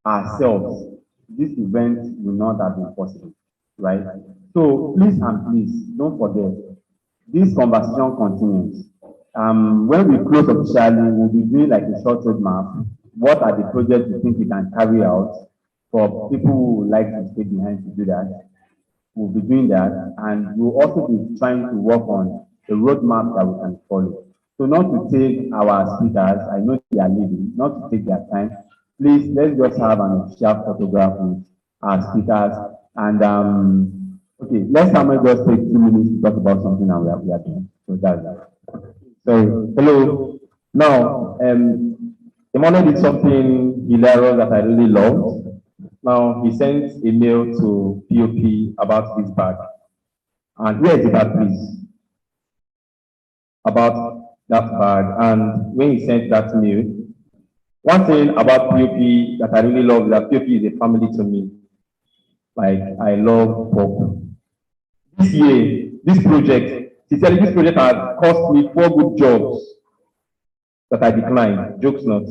ourselves, this event will not have been possible, right? So please and please don't forget, this conversation continues. When we close officially, we'll be doing like a short roadmap. What are the projects you think we can carry out for people who would like to stay behind to do that? We'll be doing that, and we'll also be trying to work on a roadmap that we can follow. So not to take our speakers, I know they are leaving, not to take their time. Please, let's just have an official photograph with our speakers. And okay, let's just take 2 minutes to talk about something and we are done. So that's that. So hello. Now, Emmanuel did something hilarious that I really loved. Now, he sent a mail to POP about this bag. And where is the bag, please? About that bag. And when he sent that mail, one thing about POP that I really love is that POP is a family to me. Like, I love Pop. This year, this project has cost me 4 good jobs that I declined. Jokes not.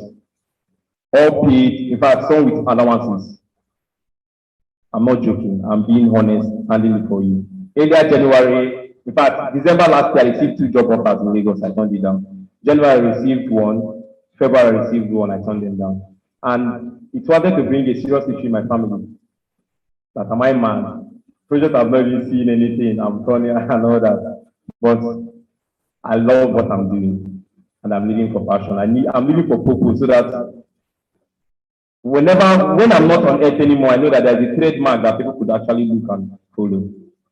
All paid, in fact, some with allowances. I'm not joking. I'm being honest, handing it for you. Earlier January, in fact, December last year, I received 2 job offers in Lagos. I turned it down. January, I received 1. February, I received 1. I turned them down. And it wanted to bring a serious issue in my family. That am I mad? Project I've not even seen anything. I'm turning and all that. But I love what I'm doing, and I'm living for passion. I'm living for purpose, so that when I'm not on earth anymore, I know that there's a trademark that people could actually look and follow.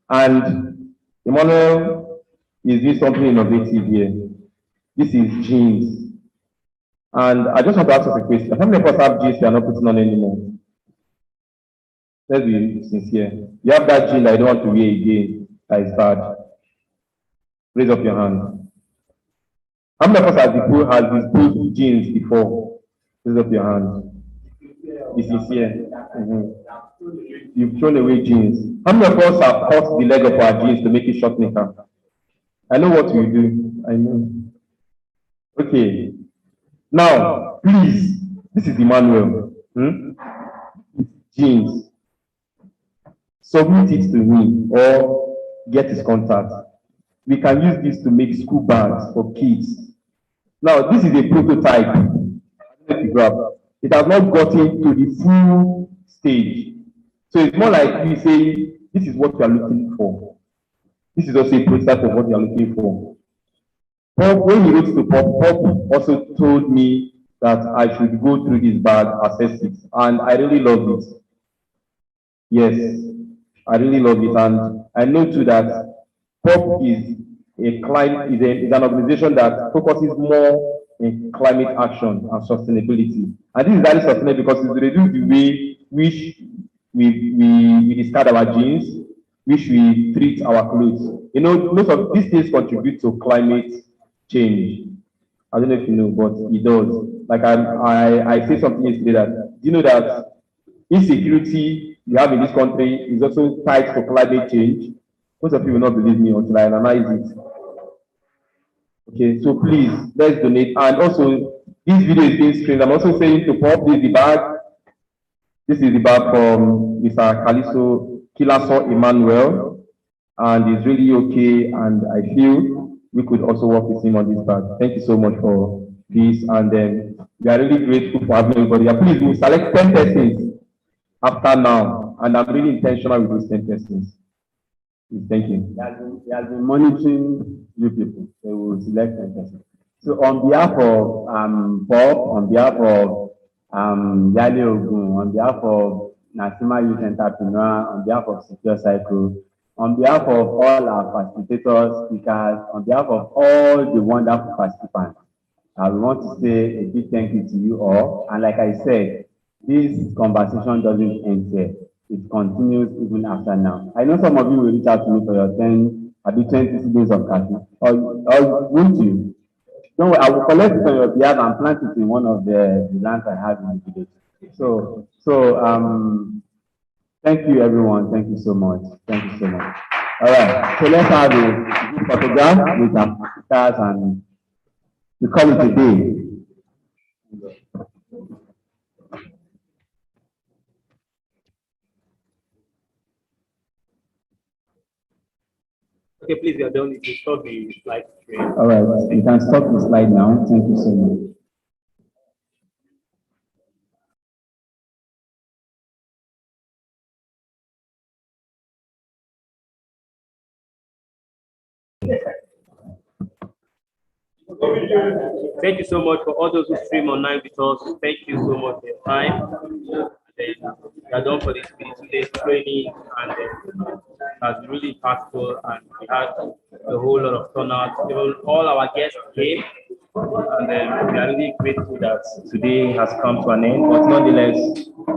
And Emmanuel is doing something innovative here. This is jeans. And I just want to ask us a question. How many of us have jeans we are not putting on anymore? Let's be sincere. You have that jean that you don't want to wear again, that is bad. Raise up your hand. How many of us has disposed jeans before? Raise up your hand. Be sincere. You've thrown away jeans. How many of us have cut the leg of our jeans to make it short knicker? I know what you do. I know. Okay. Now, please, this is Emmanuel. Jeans. Submit it to me or get his contact. We can use this to make school bags for kids. Now, this is a prototype. It has not gotten to the full stage. So it's more like you say, this is what you are looking for. This is also a prototype of what you are looking for. Pop, when he wrote to Pop also told me that I should go through this bag, assess it, and I really love it. Yes, I really love it, and I know too that Pop is an organization that focuses more in climate action and sustainability. And this is very sustainable because it reduces the way which we discard our jeans, which we treat our clothes. You know, most of these things contribute to climate change. I don't know if you know, but it does. Like I say something yesterday that, do you know that insecurity we have in this country is also tied to climate change? Most of you will not believe me until I analyze it. Okay, so please, let's donate. And also, this video is being streamed. I'm also saying to Pop, this is the bag. This is the bag from Mr. Kilaso Emmanuel. And it's really okay. And I feel we could also work with him on this bag. Thank you so much for this. And then we are really grateful for having everybody here. Please, we'll select 10 persons after now. And I'm really intentional with those 10 persons. Thank you. He has been monitoring you people. They will select 10 persons. So on behalf of Bob, on behalf of Yale Ogun, on behalf of Nasima Youth Entrepreneur, on behalf of Secure Cycle, on behalf of all our facilitators, speakers, on behalf of all the wonderful participants, I want to say a big thank you to you all. And like I said, this conversation doesn't end here. It continues even after now. I know some of you will reach out to me for your 10, maybe 20 days of coffee. Or won't you? Don't worry, I will collect it on your behalf and plant it in one of the lands I have in the village. Thank you everyone. Thank you so much. Thank you so much. All right, so let's have a good photograph with our stars and we call it a day. Okay, please, we are done. You can stop the slide stream. All right, you can stop the slide now. Thank you so much. Thank you so much for all those who stream online with us. Thank you so much for your time. And then we are done for this 2 days training, and it has been really impactful. And we had a whole lot of turnout. Even all our guests came, and then we are really grateful that today has come to an end. But nonetheless,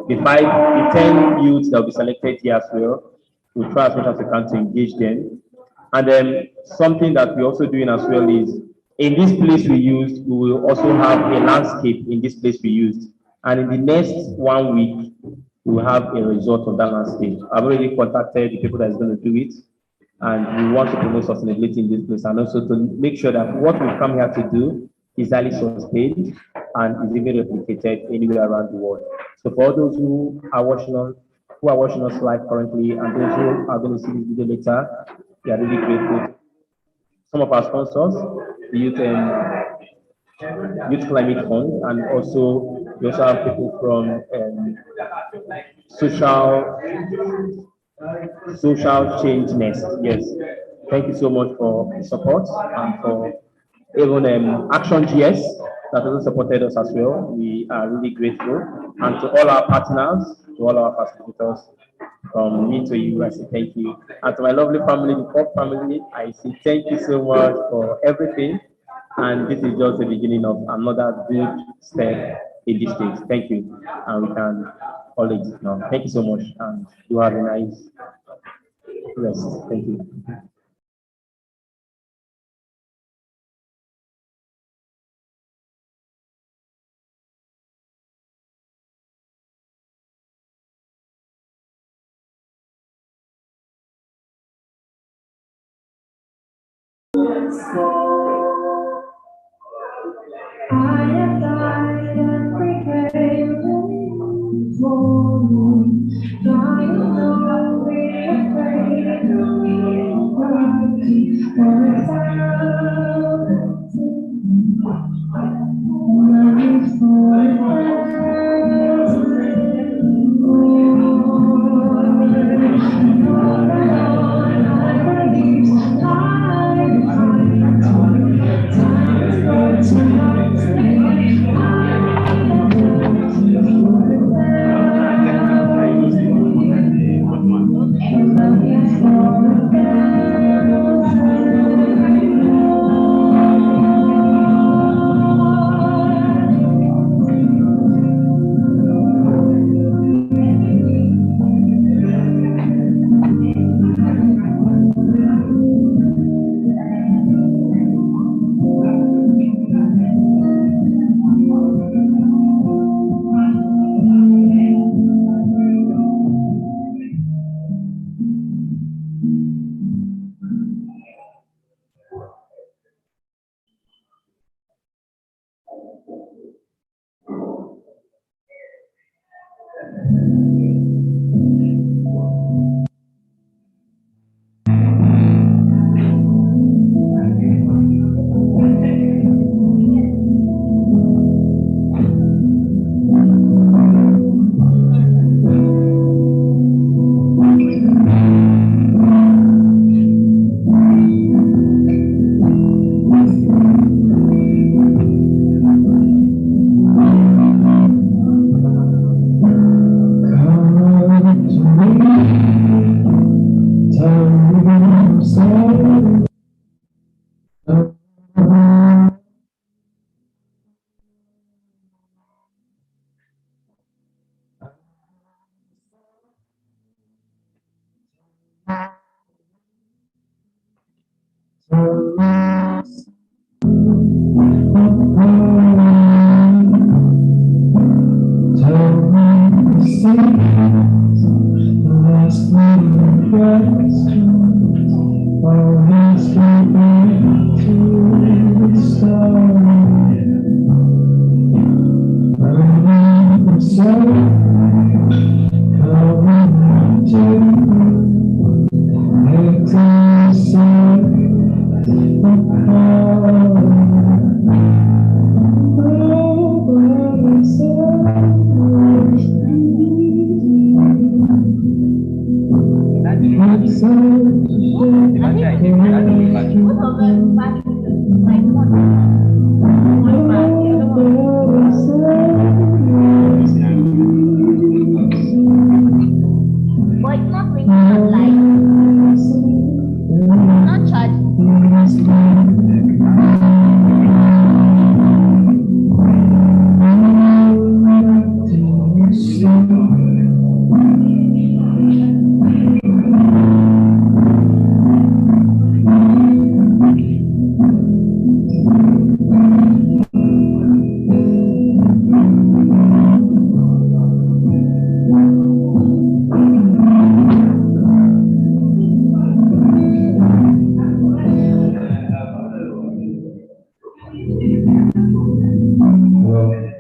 the 10 youths that will be selected here as well, we'll try as much as we can to engage them. And then something that we're also doing as well is in this place we used, we will also have a landscape in this place we used. And in the next 1 week, we will have a result of that landscape. I've already contacted the people that is going to do it. And we want to promote sustainability in this place and also to make sure that what we come here to do is highly sustained and is even replicated anywhere around the world. So for all those who are watching us live currently and those who are going to see this video later, we are really grateful. Some of our sponsors, the Youth Climate Fund, and also we also have people from Social Change Nest. Yes, thank you so much for the support and for even Action GS that also supported us as well. We are really grateful, and to all our partners, to all our facilitators. From me to you, I say thank you. And to my lovely family, the Pop family, I say thank you so much for everything. And this is just the beginning of another good step in this stage. Thank you. And we can call it now. Thank you so much. And you have a nice rest. Thank you. Time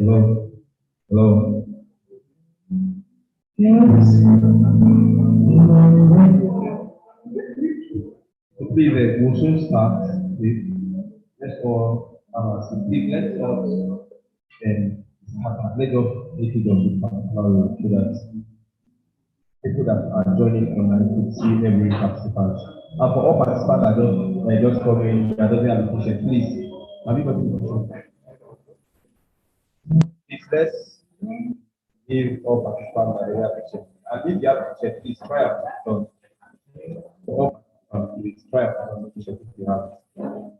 Hello. Hello. Yes. So please, we'll soon start with, let's all please let's all let us make it of this particular role so that people that are joining online could see every participant. And for all participants that just coming, that doesn't have a question, please, have you got a question? Please let's give all participants that they have a question. And if you have a question, please try out done. For all participants, please try out the question if you have.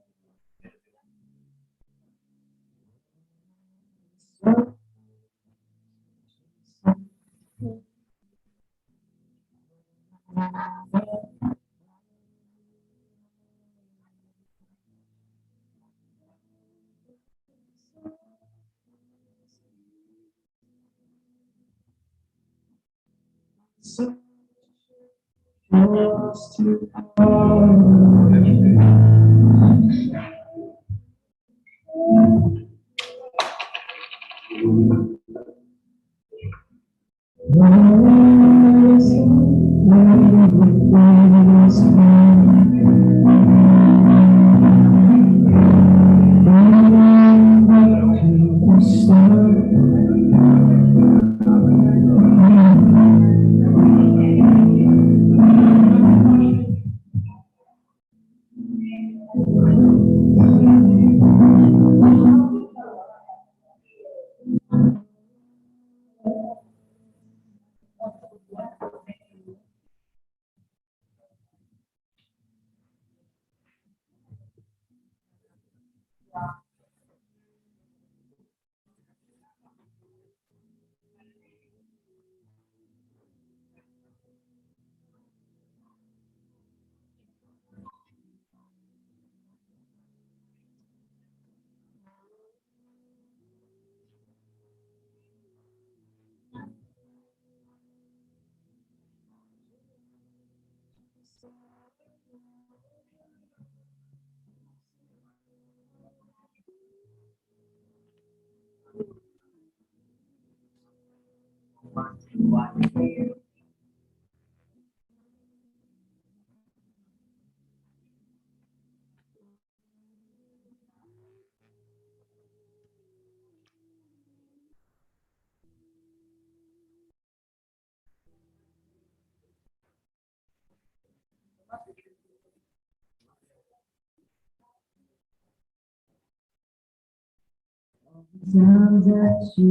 Times that you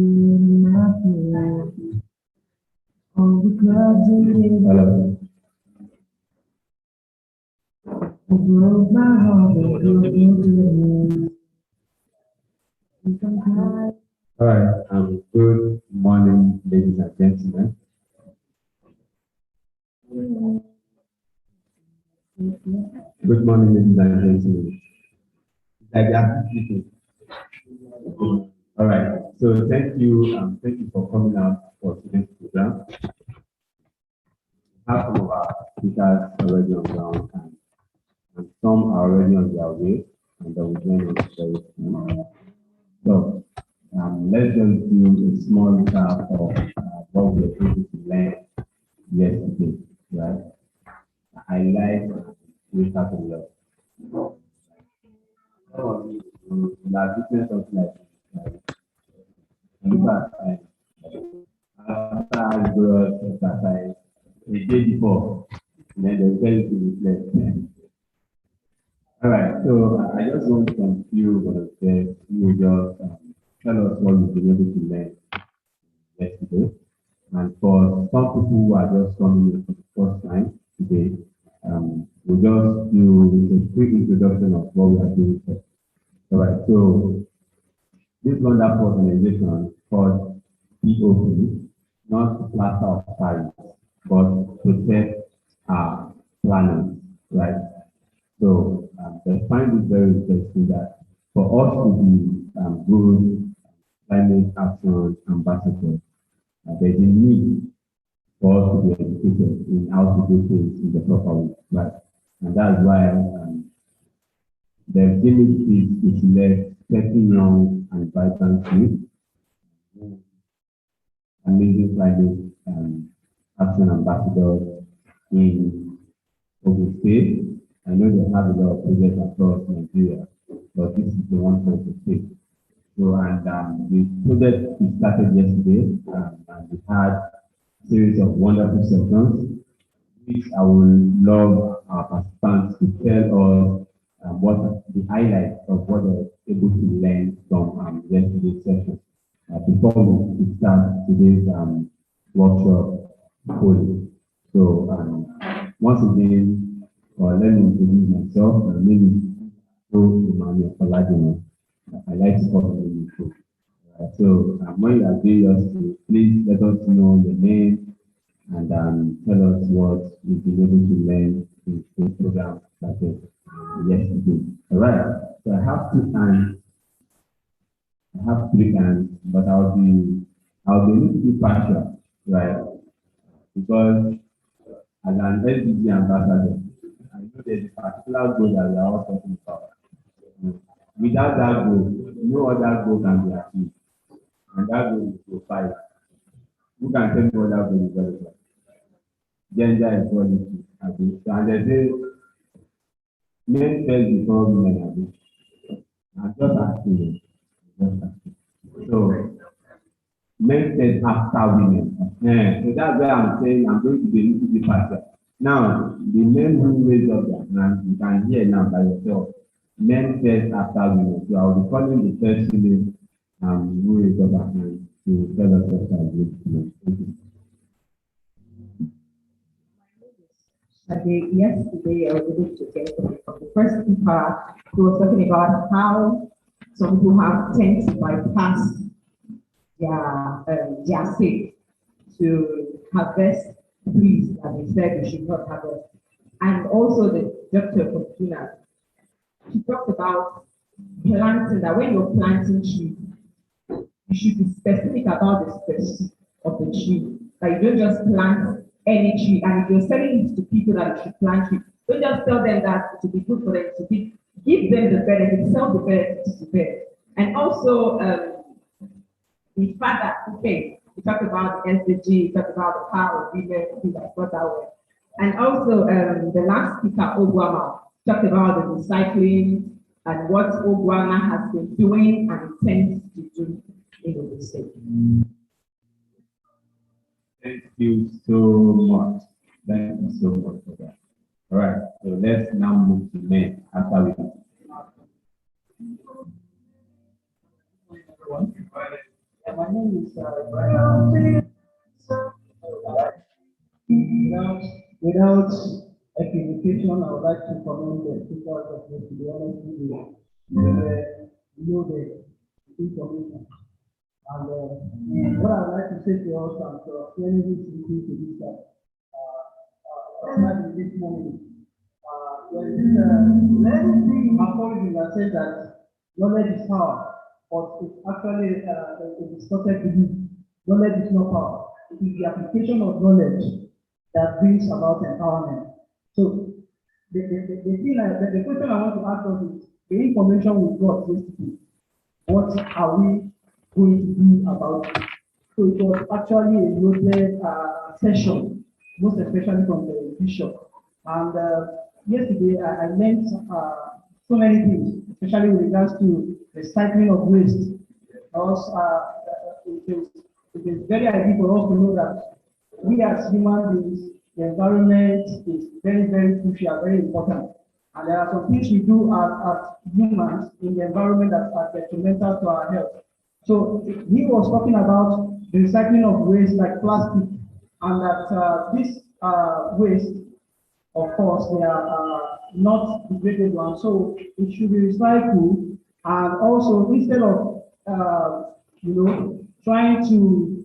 not here, all the clubs in Hello. it broke my heart, but you can cry. All right. Good morning, ladies and gentlemen. Good morning, ladies and gentlemen. Like we are speaking. All right. So thank you for coming out for today's program. Half of our speakers already on ground, and some are already on their way, and they will join us very soon. So let's just do a small recap of what we were able to learn yesterday, right? I like recap a lot. That business of like in fact, after I grew up exercise a day before, and then they tell you to reflect. All right, so I just want some few volunteers who just tell us what you've been able to learn yesterday. And for some people who are just coming in for the first time today, we'll just do a quick introduction of what we are doing first. All right, so this wonderful organization called POP, not Plaza of Paris, but Protect Our Planet, right? So they find it very interesting that for us to be good climate action ambassadors, there's a need for us to be educated in how to do things in the proper way, right? And that's why the village is led 30 young and vibrant youth amazing climate action ambassadors in Ogun State. I know they have a lot of projects across Nigeria, but this is the one for the state. So, and the project started yesterday, and we had a series of wonderful sessions, which I would love our participants to tell us what the highlights of what they're able to learn from yesterday's session. Before we start today's workshop fully. So, once again, let me introduce myself. My name is Emmanuel Paladino. I like to call me Nico. So, when you are doing please let us know your name and tell us what you've been able to learn in the program started yesterday. All right. So, I have three hands, but I'll be a little bit partial, right? Because as an SDG ambassador, I know there's a particular goal that we are all talking about. Without that goal, no other goal can be achieved. And that goal is to fight. Who can tell me what that goal is very well? Gender equality. And they say men first before women are good. I'm just asking you. So men first after women. So that's why I'm saying I'm going to be a little bit partial. Now, the men who raise up their hands, you can hear now by yourself. Men first after women. So I'll be calling the first women who raise up their hands to tell us what are good. Yesterday, I was able to get from the first speaker who was talking about how some people have tend to bypass their state to harvest trees that they said they should not harvest. And also the doctor from Kina, she talked about planting, that when you're planting trees, you should be specific about the species of the tree. Like you don't just plant any tree, and if you're selling it to people that you should plant trees, don't just tell them that to be good for them to be, give them the benefit, sell the benefits to them. And also the fact that, okay, we talked about SDG, we talked about the power of women, things like that way. And also the last speaker, Ogwama, talked about the recycling and what Ogwama has been doing and intends to do in the state. Thank you so much. Thank you so much for that. All right, so let's now move to men after we. My name is without equivocation, I would like to commend the speakers of this, to be honest with you. Know the information. And what I would like to say to us and to any who is listening to this, in this moment, there is apology that says that knowledge is power. But it's actually a distorted belief. Knowledge is not power. It is the application of knowledge that brings about empowerment. So the question I want to ask us is the information we got yesterday. What are we going to do about it? So it was actually a loaded session, most especially from the bishop. And yesterday I learned so many things, especially with regards to recycling of waste. Also, it is very ideal for us to know that we as human beings, the environment is very, very crucial, very important. And there are some things we do as humans in the environment that are detrimental to our health. So he was talking about the recycling of waste like plastic, and that this waste, of course, they are not degradable, and so it should be recycled. And also, instead of trying to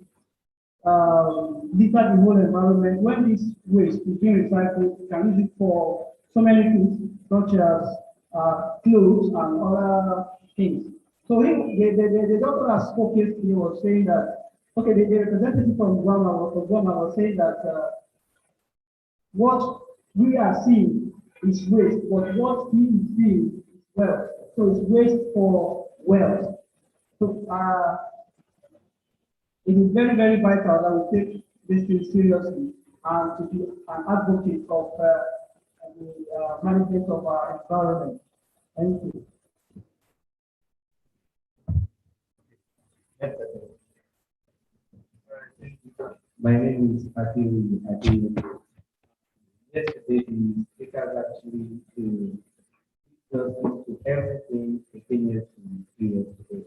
litter the whole environment, when this waste is being recycled, you can use it for so many things, such as clothes and other things. So the doctor has spoken yesterday was saying that, okay, the representative from Ghana was saying that what we are seeing is waste, but what he is seeing is wealth. So it's waste for wealth. So It is very, very vital that we take this thing seriously and to be an advocate of the management of our environment. Thank you. My name is Adi. Yesterday, the speakers actually to everything pertaining to yesterday.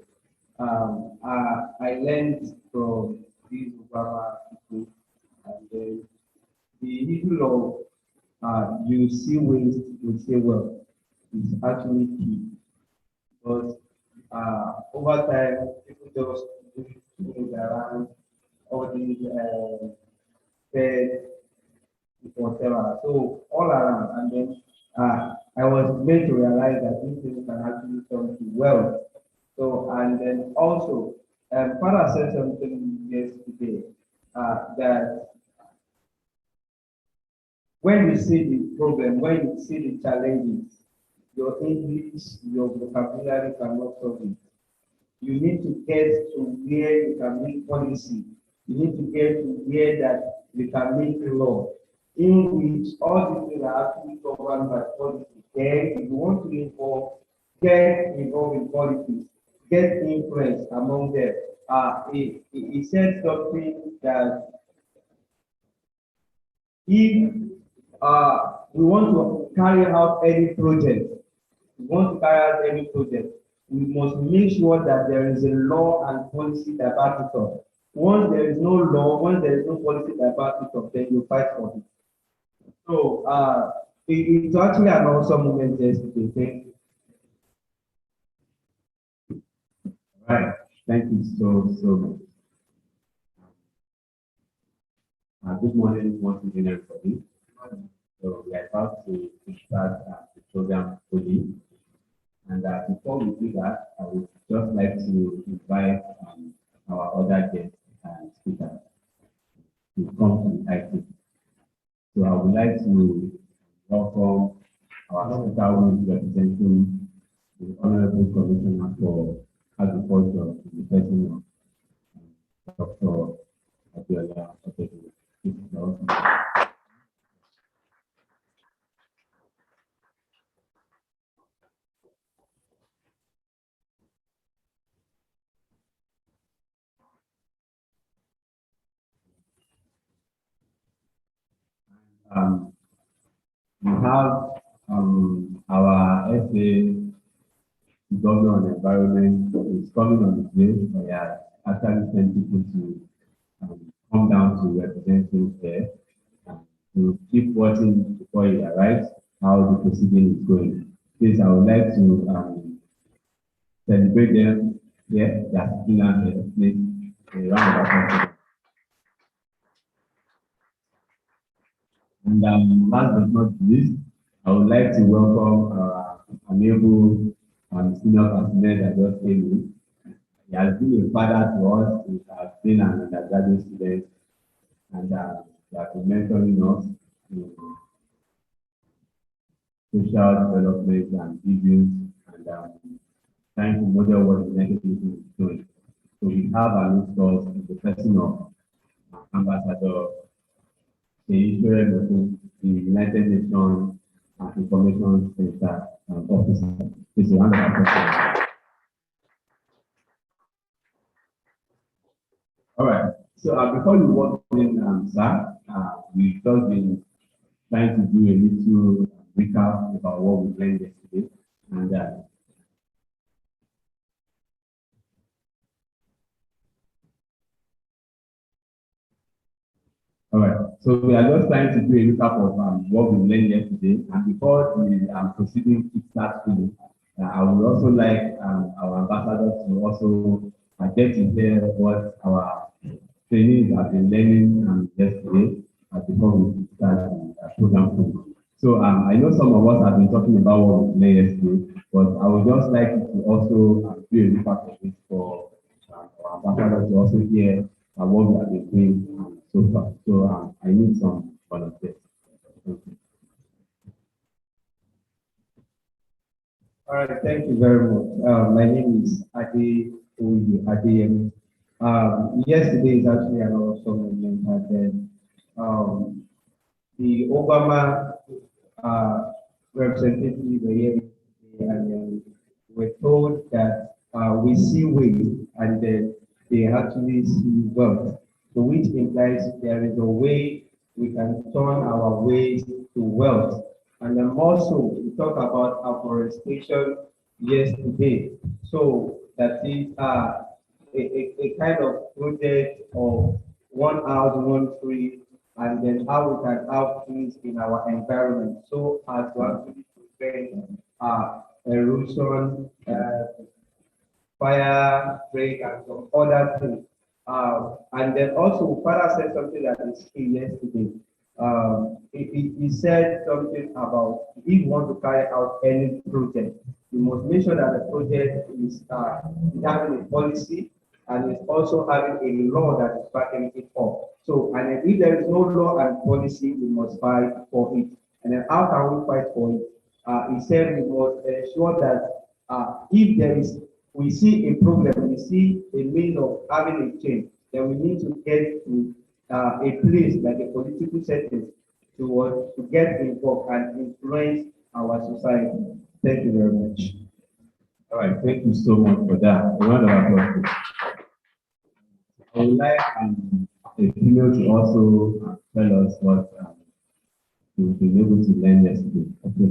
I learned from these Obama people, and then the issue of you see waste, you say well, is actually key because over time people just do things around all these bed whatever. So all around, and then I was made to realize that these things can actually turn to wealth. So and then also, Father said something yesterday that when you see the problem, when you see the challenges, your English, your vocabulary cannot solve it. You need to get to where you can make policy. You need to get to where that you can make law, in which all these things are actually governed by policy. Then, if you want to get involved in politics, get influence among them. He said something that if we want to carry out any project, we must make sure that there is a law and policy that back it up. Once there is no law, once there is no policy that back it up, then you fight for it. So it's actually an awesome moment yesterday. Thank you. Right. Thank you so much. Good morning once again, everybody. So we are about to start the program fully. And before we do that, I would just like to invite our other guests and speakers to come to the item. So I would like to welcome our speaker who is representing the Honorable Commissioner for Agriculture in the person of Dr. Abiola Otedo. We have our SA Governor on Environment is coming on the way. We are actually sent people to come down to represent him here and to keep watching before he arrives how the proceeding is going. Please, I would like to celebrate them here. They are sitting down here. Please, a round of applause. And last but not least, I would like to welcome our amiable senior personnel that just came in. He has been a father to us. He has been an undergraduate student, and he has been mentoring us in social development and issues, and trying to model what the United Nations is doing. So we have our new source in the person of Ambassador the United Nations Information Center officer. This is one of our. All right. So before you walk in, sir, we've just been trying to do a little recap about what we learned yesterday, and all right, so we are just trying to do a recap of what we learned yesterday, and before the proceeding starts fully, I would also like our ambassador to also get to hear what our trainees have been learning yesterday before we start the program fully. So I know some of us have been talking about what we learned yesterday, but I would just like to also do a recap of it for our ambassador to also hear what we have been doing so far. So I need some volunteers. All right, thank you very much. My name is Ade Adeyemi. Yesterday is actually an awesome moment, and then the Obama representative were here yesterday, and then we're told that we see ways, and then they actually see wealth. So which implies there is a way we can turn our ways to wealth. And then also we talk about afforestation yesterday. So that is a kind of project of one house, one tree, and then how we can have trees in our environment so as to actually prevent erosion, fire break, and some other things. And then also, Father said something that is key yesterday. He said something about if you want to carry out any project, you must make sure that the project is having a policy and is also having a law that is backing it up. So, and then if there is no law and policy, we must fight for it. And then how can we fight for it? He said we must ensure that if there is, we see a problem, we see a means of having a change, then we need to get to a place like a political setting to get involved and influence our society. Thank you very much. All right, thank you so much for that. A round of applause. I would like a female to also tell us what you've been able to learn yesterday. Okay.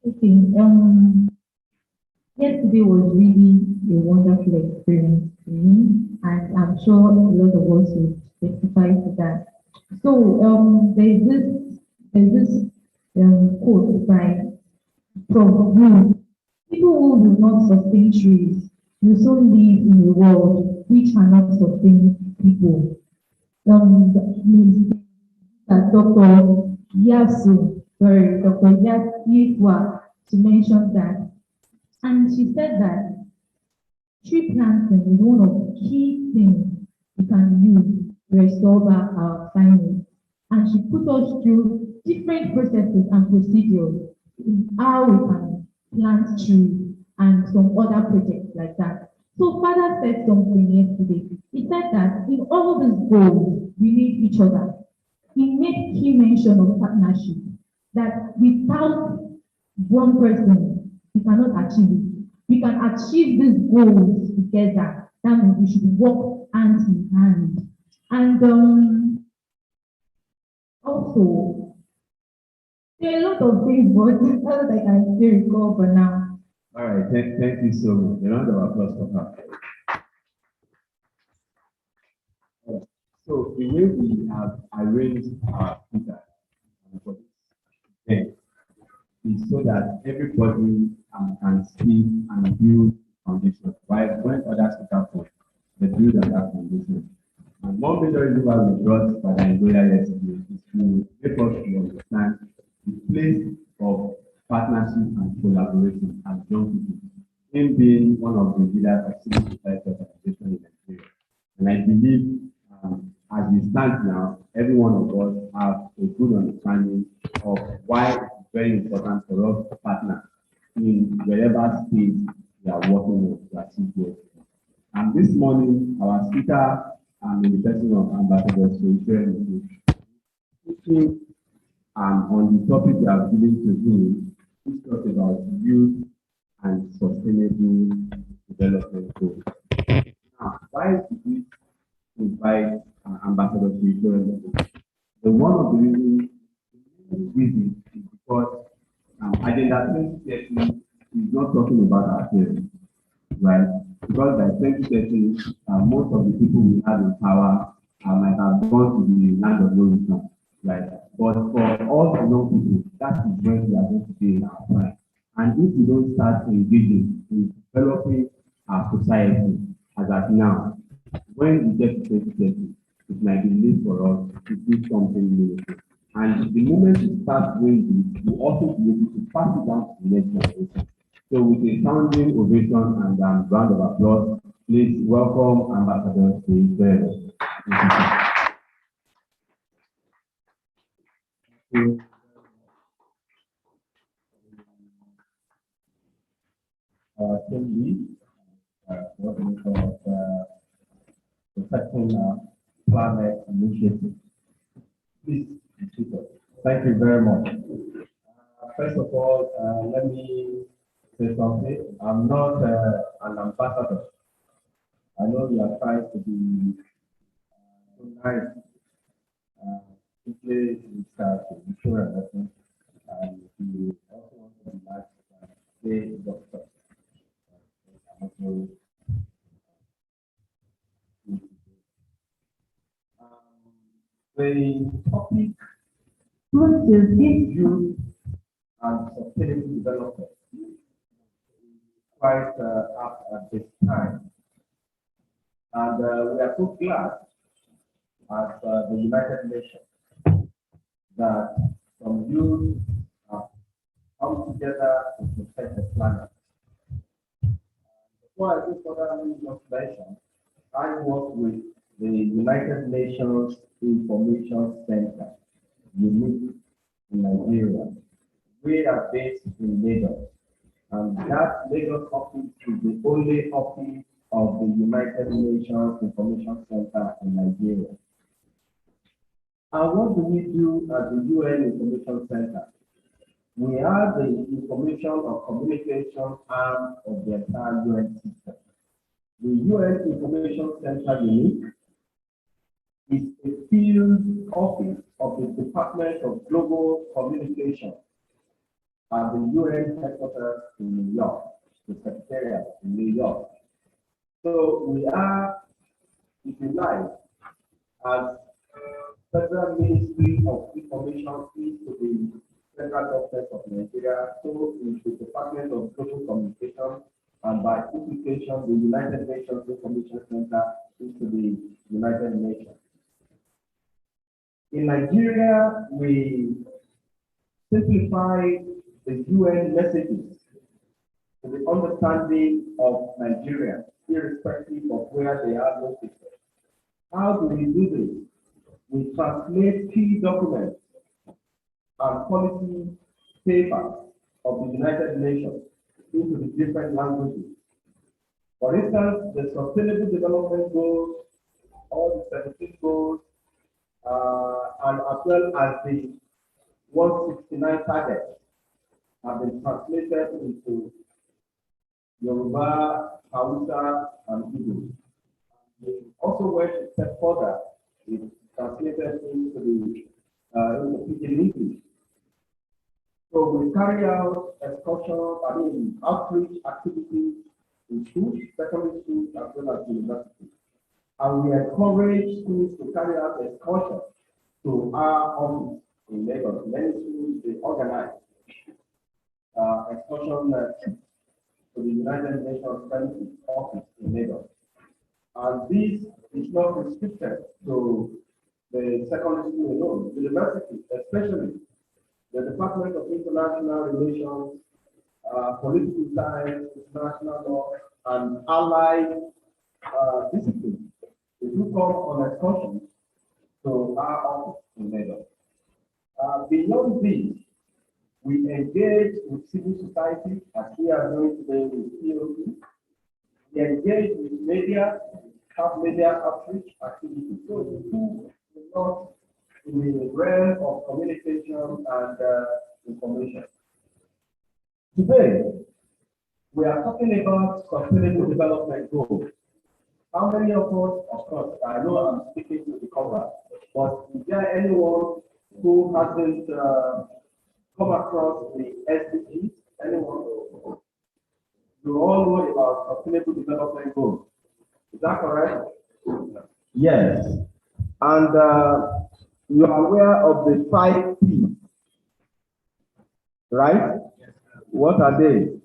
Okay. Yesterday was really a wonderful experience for me, and I'm sure a lot of us will testify to that. So there's this quote by Prof. Wu. People who do not sustain trees will soon live in a world which cannot sustain people. Dr. Yasua, she mentioned that. And she said that tree planting is one of the key things we can use to restore back our climate. And she put us through different processes and procedures in how we can plant trees and some other projects like that. So Father said something yesterday. He said that in all these goals, we need each other. He made key mention of partnership, that without one person, we cannot achieve it. We can achieve these goals together. That means we should work hand in hand. And also, there are a lot of things, but not that I can still recall for now. All right, thank you so much. A round of applause for her. So the way we have arranged our speaker for this event is so that everybody can speak and build foundation. While when others speak for they build on that foundation. And one major reason why we brought Father Ngoya yesterday is to make us to understand the place of partnership and collaboration as young people. Him being one of the leaders of civil society organization in Nigeria. And I believe as we stand now, every one of us have a good understanding of why it's very important for us to partner in wherever space we are working with to achieve goals. And this morning, our speaker in the person of Ambassador Soichwe speaking on the topic we have given to him, he talks about youth and sustainable development goals. Now, why did we invite Ambassador Soichwe? The one of the reasons is because Agenda 2030 is not talking about our parents, right? Because by 2030, most of the people we have in power might have gone to the land of no return, right? But for all the young people, that is when we are going to be in our prime. And if we don't start engaging in developing our society as at now, when we get to 2030, it might be late for us to do something meaningful. And the moment we start doing this, we also be able to pass it down to the next generation. So with a sounding ovation and round of applause, please welcome Ambassador Soichwe. team lead, coordinator of protecting planet initiative. Please, Chico. Thank you very much. First of all, let me say something. I'm not an ambassador. I know you are trying to be so nice. Simply to ensure everything, and you also want to be nice and say doctor. The topic is youth and sustainable development is quite up at this time. And we are so glad at the United Nations that some youth have come together to protect the planet. Before I do further information, I work with the United Nations Information Center, unique in Nigeria. We are based in Lagos, and that Lagos office is the only office of the United Nations Information Center in Nigeria. And what do we do at the UN Information Center? We are the information or communication arm of the entire UN system. The UN Information Center unique is a field office of the Department of Global Communication at the UN headquarters in New York, the Secretariat in New York. So we are, if you like, as Federal Ministry of Information is to the Federal Government of Nigeria, so is the Department of Global Communication, and by implication, the United Nations Information Center is to the United Nations. In Nigeria, we simplify the UN messages to the understanding of Nigeria, irrespective of where they are located. How do we do this? We translate key documents and policy papers of the United Nations into the different languages. For instance, the Sustainable Development Goals, all the 17 goals, and as well as the 169 targets have been translated into Yoruba, Hausa, and Igbo. We also went a step further. It translated into Pidgin English. So we carry out excursion, outreach activities in schools, secondary schools, as well as universities. And we encourage schools to carry out excursions to our office in Lagos. Many schools, they organize excursion trips to the United Nations Country office in Lagos. And this is not restricted to the secondary school alone, universities, especially the Department of International Relations, Political Science, International Law, and allied disciplines. They do come on excursions to our office in Lagos. Beyond this, we engage with civil society, as we are doing today with POC. We engage with media, have media outreach activities. So we do a lot in the realm of communication and information. Today, we are talking about sustainable development goals. How many of us, of course, I know I'm speaking to the cover, but is there anyone who hasn't come across the SDGs? Anyone? You all know about sustainable development goals. Is that correct? Yes. And you are aware of the 5 P's, right? Yes. What are they?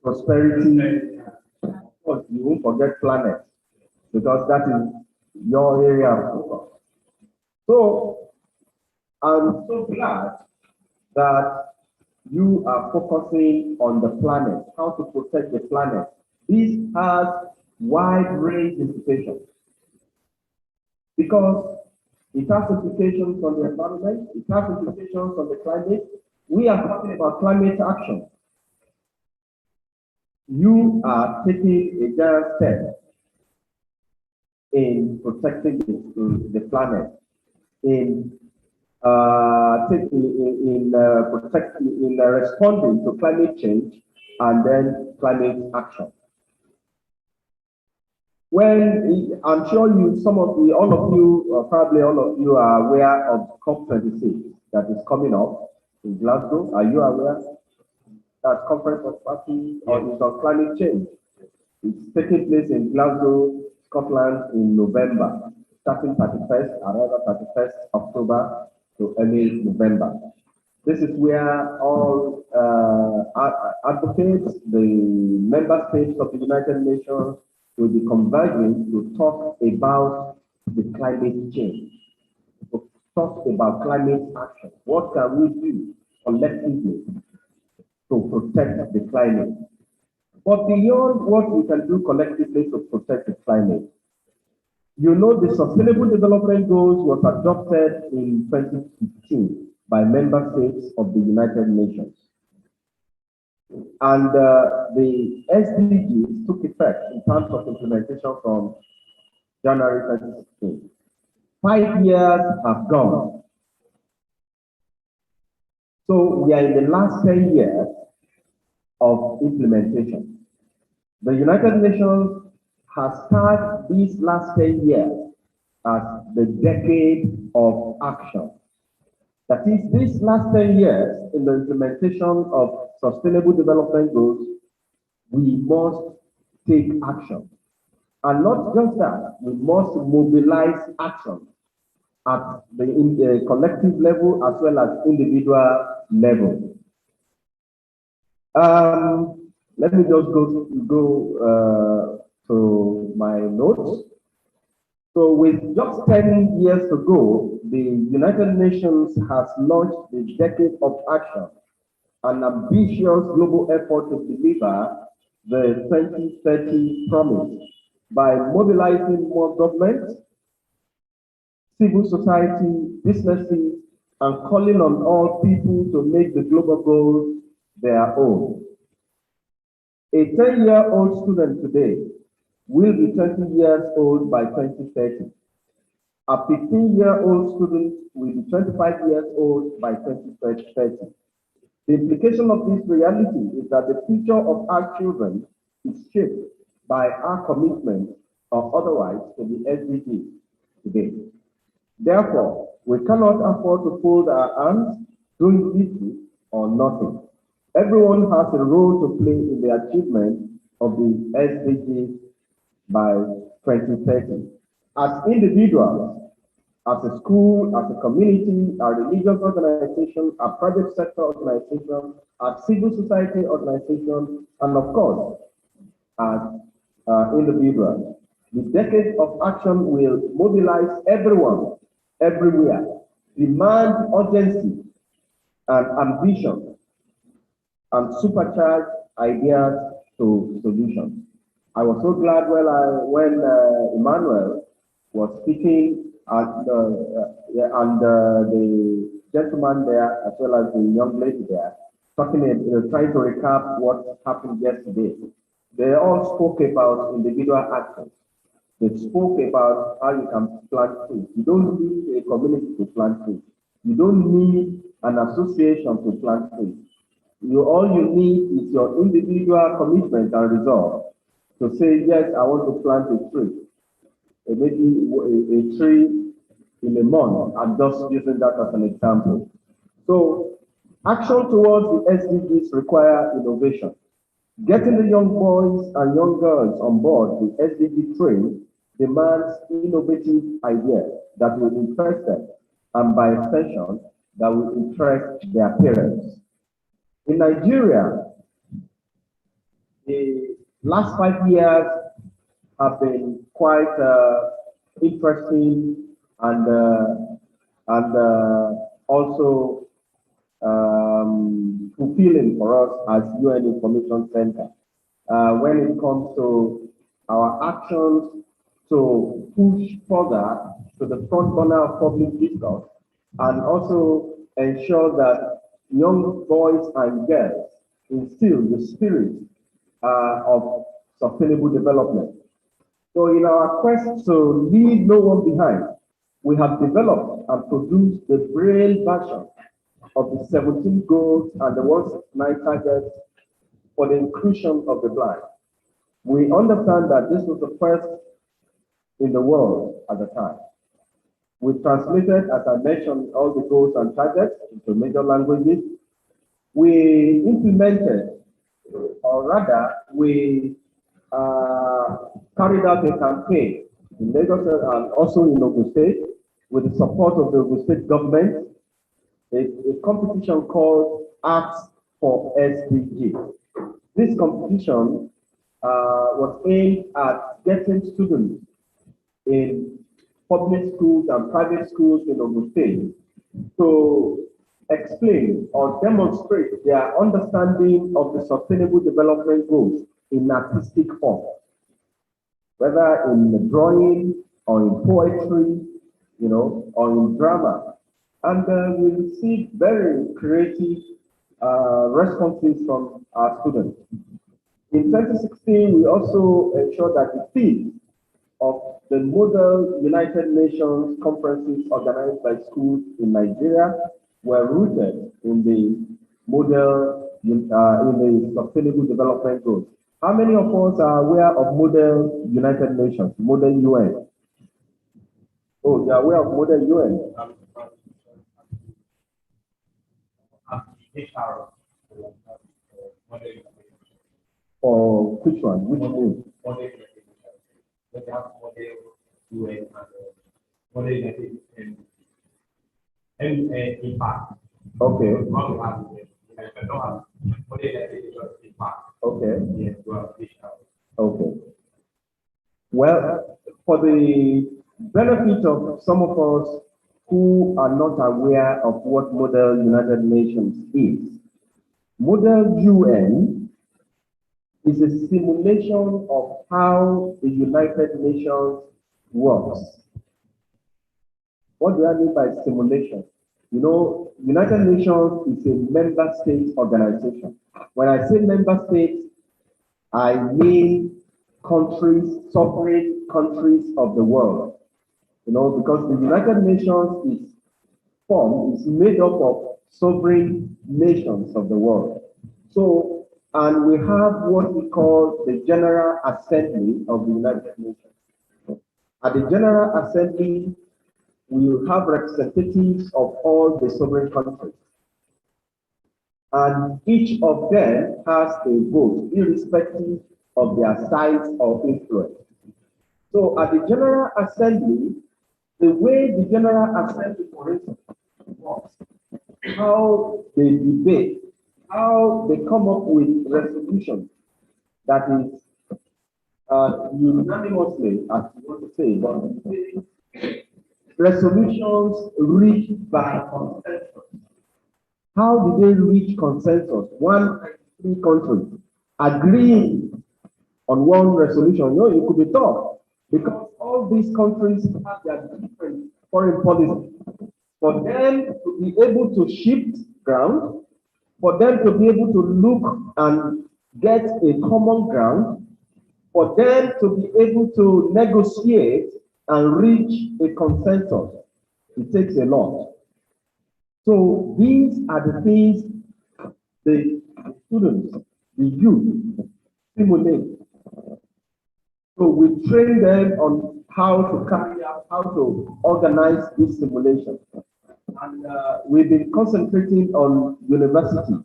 Prosperity. Of course, you won't forget planet, because that is your area of focus. So, I'm so glad that you are focusing on the planet, how to protect the planet. This has wide range implications, because It has implications on the environment. It has implications on the climate. We are talking about climate action. You are taking a giant step in protecting the planet, in responding to climate change and then climate action. When I'm sure probably all of you are aware of COP26 that is coming up in Glasgow. Are you aware? That conference of parties on climate change. It's taking place in Glasgow, Scotland in November, starting 31st October to early November. This is where all advocates, the member states of the United Nations will be converging to talk about the climate change, to talk about climate action. What can we do collectively to protect the climate? But beyond what we can do collectively to protect the climate, you know, the Sustainable Development Goals was adopted in 2015 by member states of the United Nations. And the SDGs took effect in terms of implementation from January 2016. 5 years have gone. So we are in the last 10 years of implementation. The United Nations has started these last 10 years as the decade of action. That is, these last 10 years in the implementation of Sustainable Development Goals, we must take action. And not just that, we must mobilize action at the collective level as well as individual level. Let me just go to my notes. So with just 10 years to go, the United Nations has launched the Decade of Action, an ambitious global effort to deliver the 2030 promise by mobilizing more governments, civil society, businesses, and calling on all people to make the global goals their own. A 10-year-old student today will be 20 years old by 2030. A 15-year-old student will be 25 years old by 2030. The implication of this reality is that the future of our children is shaped by our commitment or otherwise to the SDGs today. Therefore, we cannot afford to fold our arms, doing little or nothing. Everyone has a role to play in the achievement of the SDGs by 2030. As individuals, as a school, as a community, a religious organization, a private sector organization, a civil society organization, and of course, as individuals. The decade of action will mobilize everyone, everywhere, demand urgency and ambition, and supercharge ideas to solutions. I was so glad when Emmanuel was speaking and the gentleman there, as well as the young lady there, trying to recap what happened yesterday. They all spoke about individual actions. They spoke about how you can plant trees. You don't need a community to plant trees. You don't need an association to plant trees. All you need is your individual commitment and resolve to say, yes, I want to plant a tree. Maybe a tree in a month. I'm just using that as an example. So action towards the SDGs require innovation. Getting the young boys and young girls on board the SDG train demands innovative ideas that will interest them, and by extension, that will interest their parents. In Nigeria, the last 5 years have been quite interesting and also fulfilling for us as UN Information Center. When it comes to our actions to push further to the front burner of public discourse and also ensure that young boys and girls instill the spirit of sustainable development. So in our quest to leave no one behind, we have developed and produced the braille version of the 17 goals and the 169 targets for the inclusion of the blind. We understand that this was the first in the world at the time. We translated, as I mentioned, all the goals and targets into major languages. We implemented, or rather, we carried out a campaign in Lagos and also in Ogun State with the support of the Ogun State government, a competition called Arts for SDG. This competition was aimed at getting students in public schools and private schools in Ogun State to explain or demonstrate their understanding of the sustainable development goals in artistic form, whether in drawing or in poetry, or in drama. And we received very creative responses from our students. In 2016, we also ensured that the theme of the Model United Nations conferences organized by schools in Nigeria were rooted in the model, in the Sustainable Development Goals. How many of us are aware of Model United Nations, Model UN? Oh, you are aware of Model UN? Or which one? Which one? Okay. Okay. Okay. Well, for the benefit of some of us who are not aware of what Model United Nations is, Model UN is a simulation of how the United Nations works. What do I mean by simulation? United Nations is a member state organization. When I say member states, I mean countries, sovereign countries of the world. Because the United Nations is made up of sovereign nations of the world. So, and we have what we call the General Assembly of the United Nations. At the General Assembly, we will have representatives of all the sovereign countries. And each of them has a vote, irrespective of their size or influence. So at the General Assembly, the way the General Assembly, for instance, works, how they debate, how they come up with resolutions that is unanimously, as you want to say, but resolutions reached by consensus. How do they reach consensus? 193 countries agreeing on one resolution. It could be tough because all these countries have their different foreign policies. For them to be able to shift ground, for them to be able to look and get a common ground, for them to be able to negotiate and reach a consensus, it takes a lot. So these are the things the students, the youth, simulate. So we train them on how to carry out, how to organize this simulation. And we've been concentrating on university.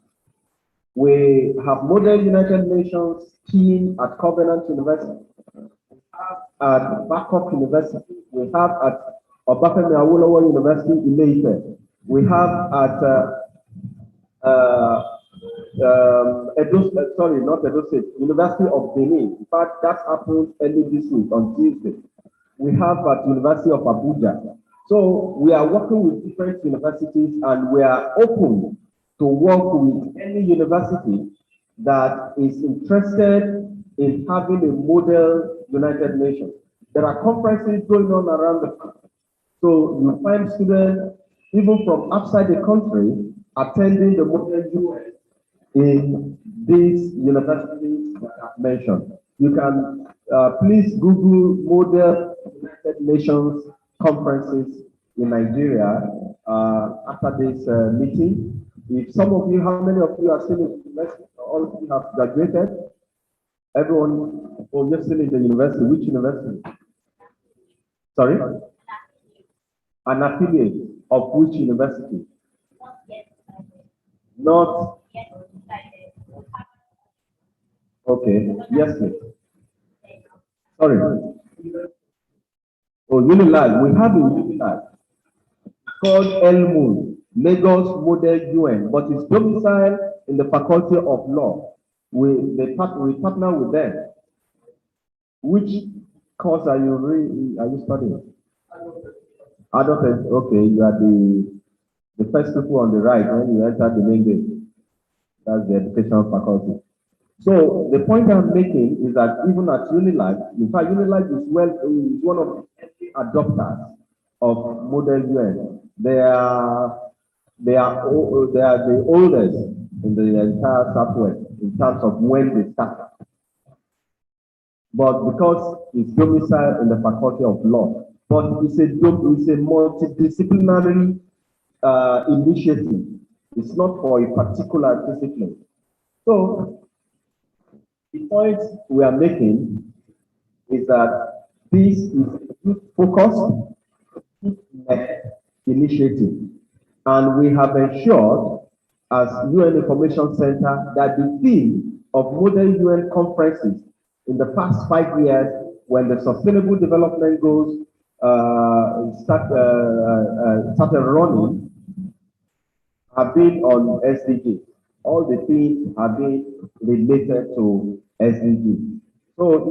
We have Model United Nations team at Covenant University. We have at Backup University. We have at Obafemi Awolowo University in Ileife. We have at University of Benin. In fact, that happened early this week on Tuesday. We have at University of Abuja. So we are working with different universities and we are open to work with any university that is interested in having a model United Nations. There are conferences going on around the country. So you find students, even from outside the country, attending the model UN in these universities that I've mentioned. You can please Google model United Nations conferences in Nigeria after this meeting. If some of you, how many of you are still in university? All of you have graduated? Everyone, oh, you're still in the university. Which university? Sorry? An affiliate of which university? Not. Okay, yes, please. Sorry. Oh, Unilag. We have a Unilag called Elmo, Lagos Model UN, but it's domiciled in the Faculty of Law. We partner with them. Which course are you studying? Adult, okay, you are the first people on the right when you enter the main gate. That's the education faculty. So the point I'm making is that even at Unilag, in fact, Unilag is one of the adopters of model UN. They are the oldest in the entire Southwest in terms of when they started. But because it's domiciled in the Faculty of Law, but it's a multidisciplinary initiative. It's not for a particular discipline. So the point we are making is that this is a focused initiative, and we have ensured as UN Information Center that the theme of model UN conferences in the past 5 years, when the Sustainable Development Goals started running, have been on SDGs. All the themes have been related to SDGs. So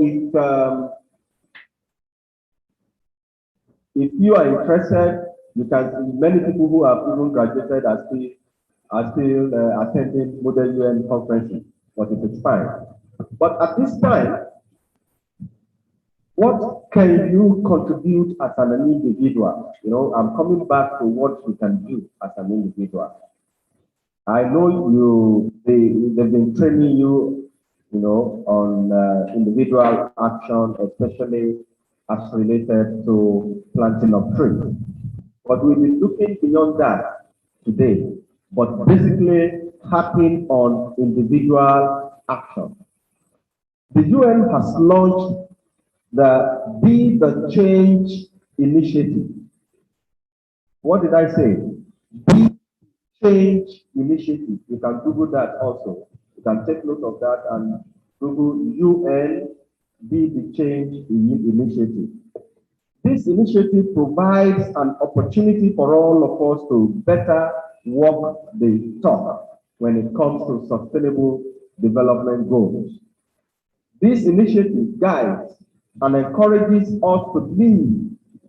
if you are interested, you can see many people who have even graduated are still attending model UN conferences, but it is fine. But at this time, what can you contribute as an individual? You know, I'm coming back to what you can do as an individual. I know they've been training you, on individual action, especially as related to planting of trees. But we'll be looking beyond that today, but basically harping on individual action. The UN has launched the Be the Change initiative. What did I say? Be Change initiative. You can Google that also. You can take note of that and Google UN Be the Change initiative. This initiative provides an opportunity for all of us to better walk the talk when it comes to sustainable development goals. This initiative guides and encourages us to be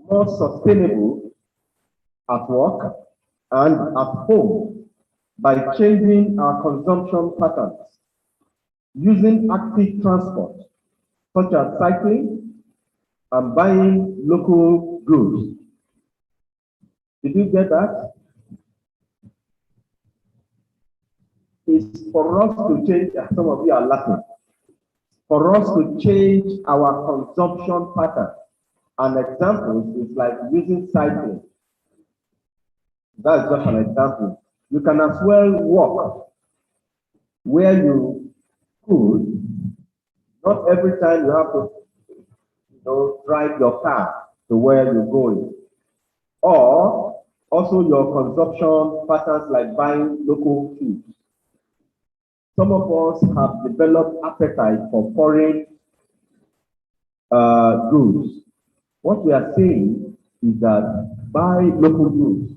more sustainable at work and at home by changing our consumption patterns, using active transport, such as cycling and buying local goods. Did you get that? It's for us to change, some of you are laughing, for us to change our consumption pattern. An example is like using cycling. That's just an example. You can as well walk where you could. Not every time you have to drive your car to where you're going. Or also your consumption patterns like buying local food. Some of us have developed appetite for foreign goods. What we are saying is that buy local goods.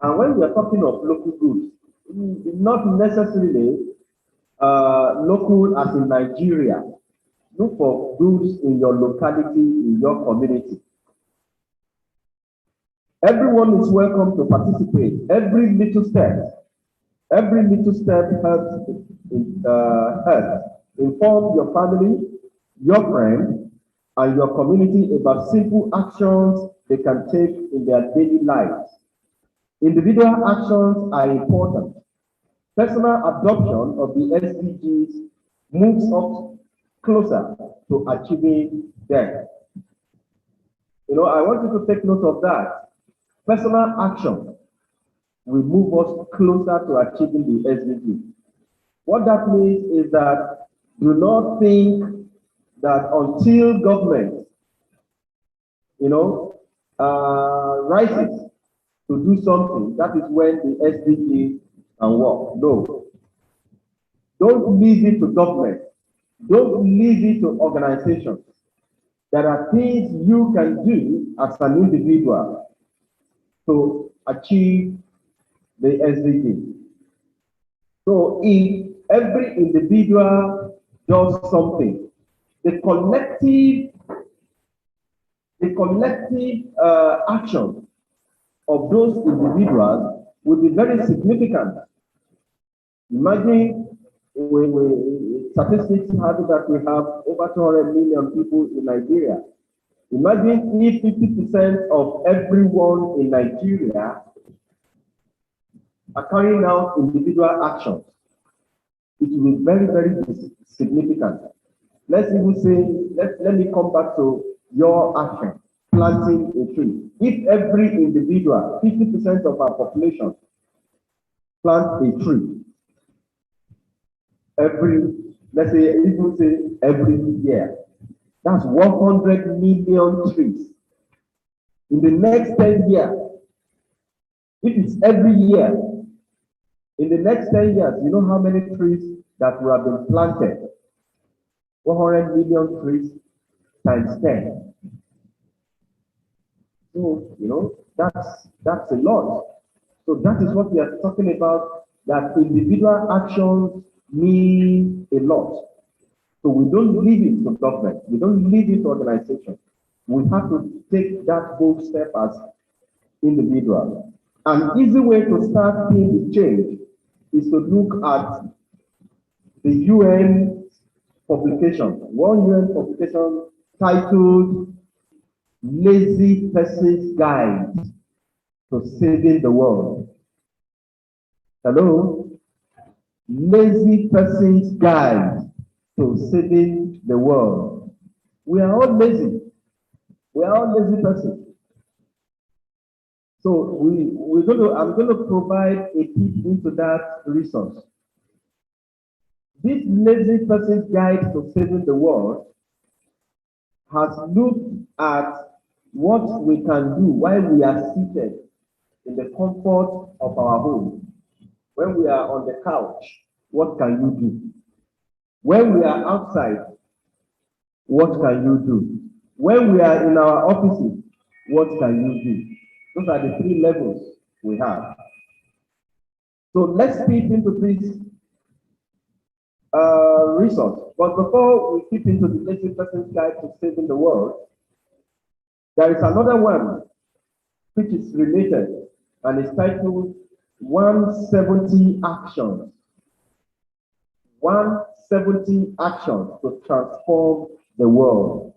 And when we are talking of local goods, not necessarily local as in Nigeria. Look for goods in your locality, in your community. Everyone is welcome to participate. Every little step helps. Inform your family, your friends, and your community about simple actions they can take in their daily lives. Individual actions are important. Personal adoption of the SDGs moves us closer to achieving them. You know, I want you to take note of that. Personal action will move us closer to achieving the SDG. What that means is that do not think that until government, rises to do something, that is when the SDG can work. No. Don't leave it to government. Don't leave it to organizations. There are things you can do as an individual to achieve the SDG. So if every individual does something, the collective action of those individuals will be very significant. Imagine statistics have it that we have over 200 million people in Nigeria. Imagine if 50% of everyone in Nigeria are carrying out individual actions. It will be very, very significant. Let's even say, let me come back to your action, planting a tree. If every individual, 50% of our population, plant a tree, let's say, even say every year, that's 100 million trees. In the next 10 years, if it's every year, in the next 10 years, you know how many trees that will have been planted? 100 million trees times 10. So, that's a lot. So that is what we are talking about, that individual actions mean a lot. So we don't leave it to government. We don't leave it to organizations. We have to take that bold step as individuals. An easy way to start seeing the change is to look at the UN publication, one UN publication titled Lazy Person's Guide to Saving the World. Hello? Lazy Person's Guide to Saving the World. We are all lazy. We are all lazy persons. So I'm going to provide a tip into that resource. This Lazy Person's Guide to Saving the World has looked at what we can do while we are seated in the comfort of our home. When we are on the couch, what can you do? When we are outside, what can you do? When we are in our offices, what can you do? Those are the three levels we have. So let's peep into this resource. But before we keep into the Lazy Person's Guide to Saving the World, there is another one which is related and is titled 170 Actions. 170 Actions to Transform the World.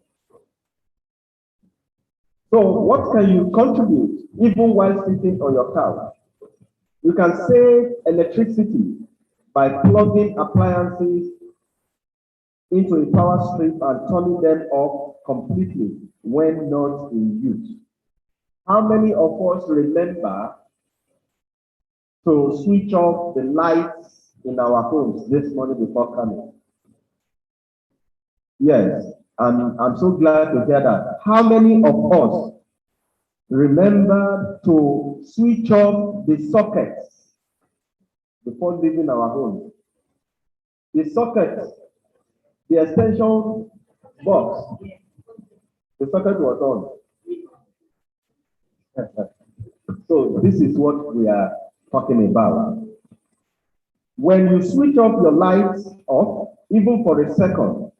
So what can you contribute even while sitting on your couch? You can save electricity by plugging appliances into a power strip and turning them off completely when not in use. How many of us remember to switch off the lights in our homes this morning before coming? Yes, and I'm so glad to hear that. How many of us remember to switch off the sockets before leaving our home? The sockets, the extension box, the socket was on. So this is what we are talking about. When you switch off your lights off, even for a second,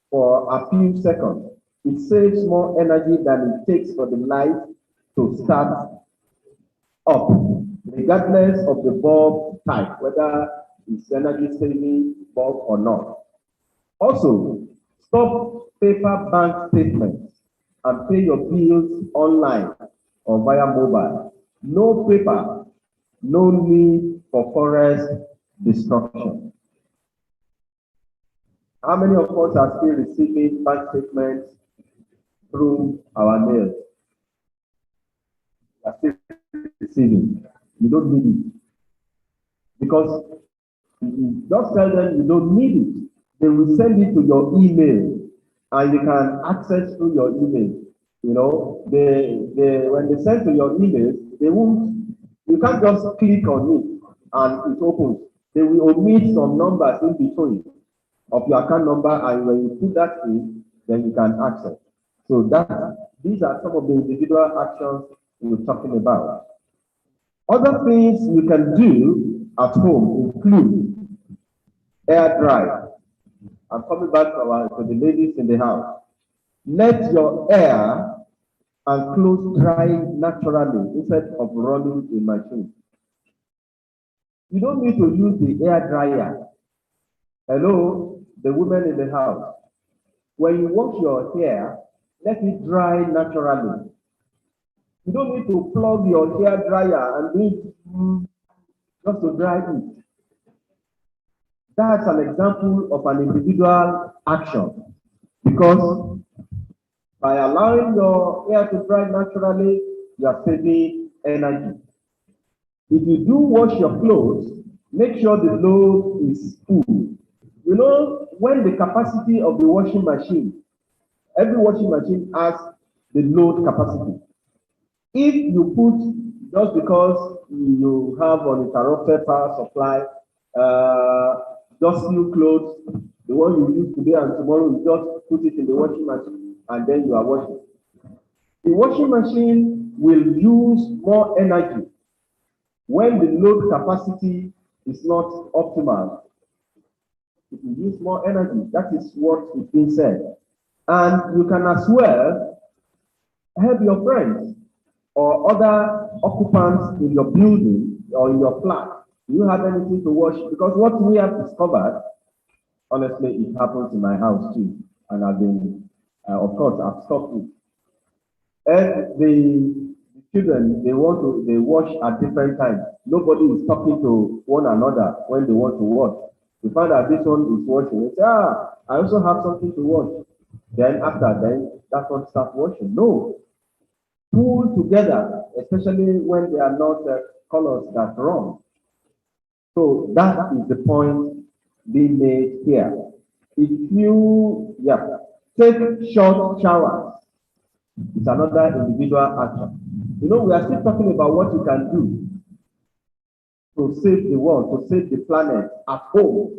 for a few seconds, it saves more energy than it takes for the light to start up, regardless of the bulb type, whether it's energy saving bulb or not. Also, Stop paper bank statements and pay your bills online or via mobile. No paper, no need for forest destruction. How many of us are still receiving bank statements through our mail? You are still receiving. You don't need it. Because you just tell them you don't need it. They will send it to your email and you can access through your email. You know, when they send to your email, they won't, you can't just click on it and it opens. They will omit some numbers in between of your account number, and when you put that in, then you can access. So these are some of the individual actions we're talking about. Other things you can do at home include air dry. I'm coming back to the ladies in the house. Let your air and clothes dry naturally instead of running a machine. You don't need to use the air dryer. Hello, the women in the house. When you wash your hair, let it dry naturally. You don't need to plug your hair dryer and do it just to dry it. That's an example of an individual action, because by allowing your hair to dry naturally, you are saving energy. If you do wash your clothes, make sure the load is full. You know, when the capacity of the washing machine, every washing machine has the load capacity. If you put, just because you have uninterrupted power supply, just few clothes, the one you use today and tomorrow, you just put it in the washing machine and then you are washing. The washing machine will use more energy when the load capacity is not optimal. It will use more energy. That is what is being said. And you can as well help your friends or other occupants in your building or in your flat. Do you have anything to wash? Because what we have discovered, honestly, it happens in my house too. And I've been, of course, I've stopped it. And the children, they wash at different times. Nobody is talking to one another when they want to wash. You find that this one is washing. They say, I also have something to wash. Then after that one starts washing. No. Pull together, especially when they are not colors that wrong. So that is the point being made here. If you take short showers, it's another individual action. You know, we are still talking about what you can do to save the world, to save the planet at home.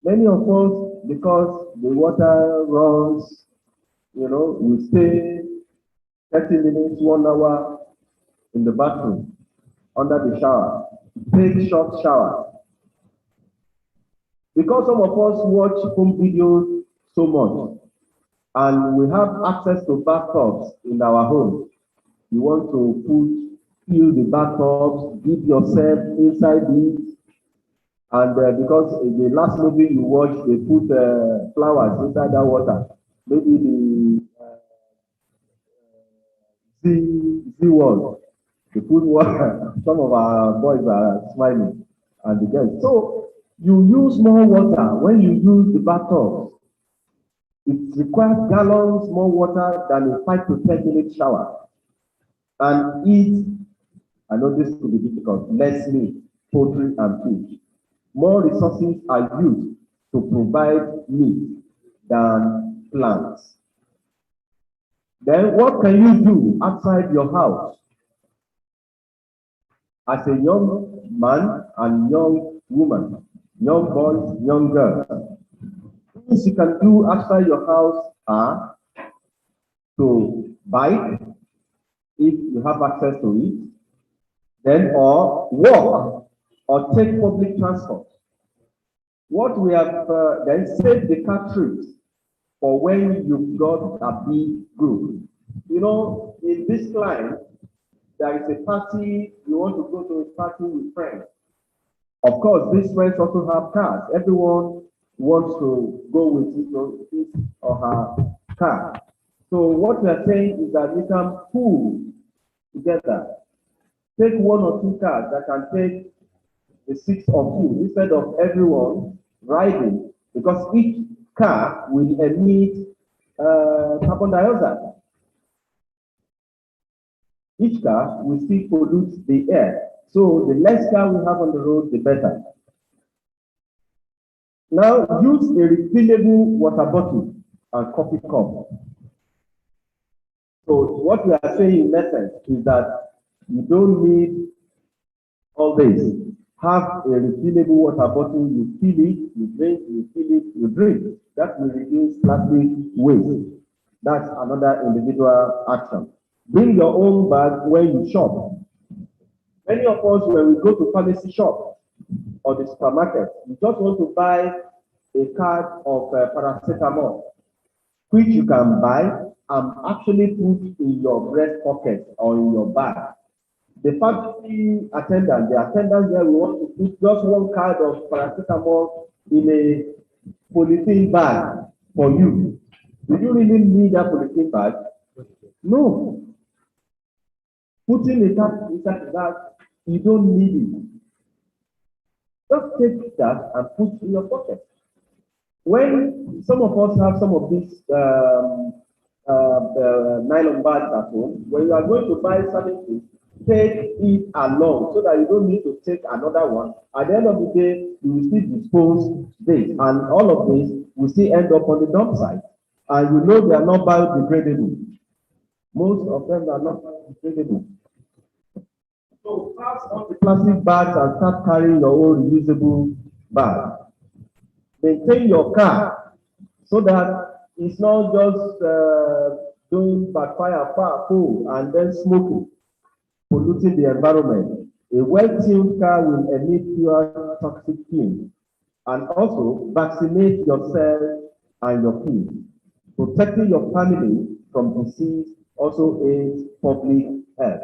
Many of us, because the water runs, you know, we stay 30 minutes, 1 hour in the bathroom, under the shower. Take short showers. Because some of us watch home videos so much, and we have access to bathtubs in our home. You want to fill the bathtubs, dip yourself inside it, and because in the last movie you watched, they put flowers inside that water. Maybe the Z world. They put water. Some of our boys are smiling, and the girls. So you use more water when you use the bathtub. It requires gallons more water than a 5 to 10 minute shower. And eat, I know this could be difficult, less meat, poultry, and fish. More resources are used to provide meat than plants. Then what can you do outside your house? As a young man and young woman, young boys, young girls, things you can do outside your house are to bike, if you have access to it, then or walk or take public transport. What we have then save the car trips for when you've got a big group. You know, in this climate, there is a party, you want to go to a party with friends. Of course, these friends also have cars. Everyone wants to go with his or her car. So what we are saying is that we can pool together, take one or two cars that can take the six of you instead of everyone riding, because each car will emit carbon dioxide. Each car will still pollute the air. So the less car we have on the road, the better. Now use a refillable water bottle and coffee cup. So what we are saying in essence is that you don't need all this. Have a refillable water bottle, you fill it, you drink, you fill it, you drink. That will reduce plastic waste. That's another individual action. Bring your own bag when you shop. Many of us, when we go to pharmacy shop or the supermarket, we just want to buy a card of paracetamol, which you can buy and actually put in your breast pocket or in your bag. The pharmacy attendant, the attendant there will want to put just one card of paracetamol in a polythene bag for you. Do you really need that polythene bag? No. Putting a card inside that, you don't need it. Just take that and put in your pocket. When some of us have some of these nylon bags at home, when you are going to buy something, take it along so that you don't need to take another one. At the end of the day, you will still dispose this, and all of this will still end up on the dump site. And you know they are not biodegradable. Most of them are not biodegradable. So pass on the plastic bags and start carrying your own reusable bag. Maintain your car so that it's not just doing backfire, and then smoking, polluting the environment. A well-tuned car will emit fewer toxic fumes. And also vaccinate yourself and your kids. Protecting your family from disease also aids public health.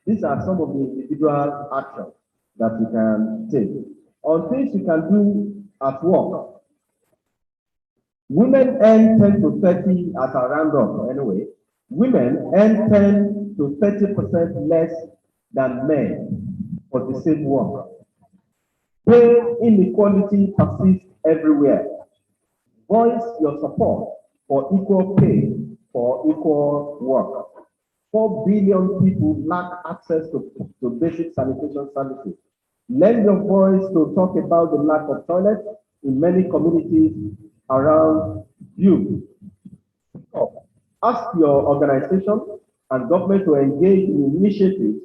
These are some of the individual actions that you can take. On things you can do at work. Women earn 10 to 30 as a roundup anyway. Women earn 10 to 30% less than men for the same work. Pay inequality persists everywhere. Voice your support for equal pay for equal work. 4 billion people lack access to basic sanitation services. Lend your voice to talk about the lack of toilets in many communities around you. Ask your organization and government to engage in initiatives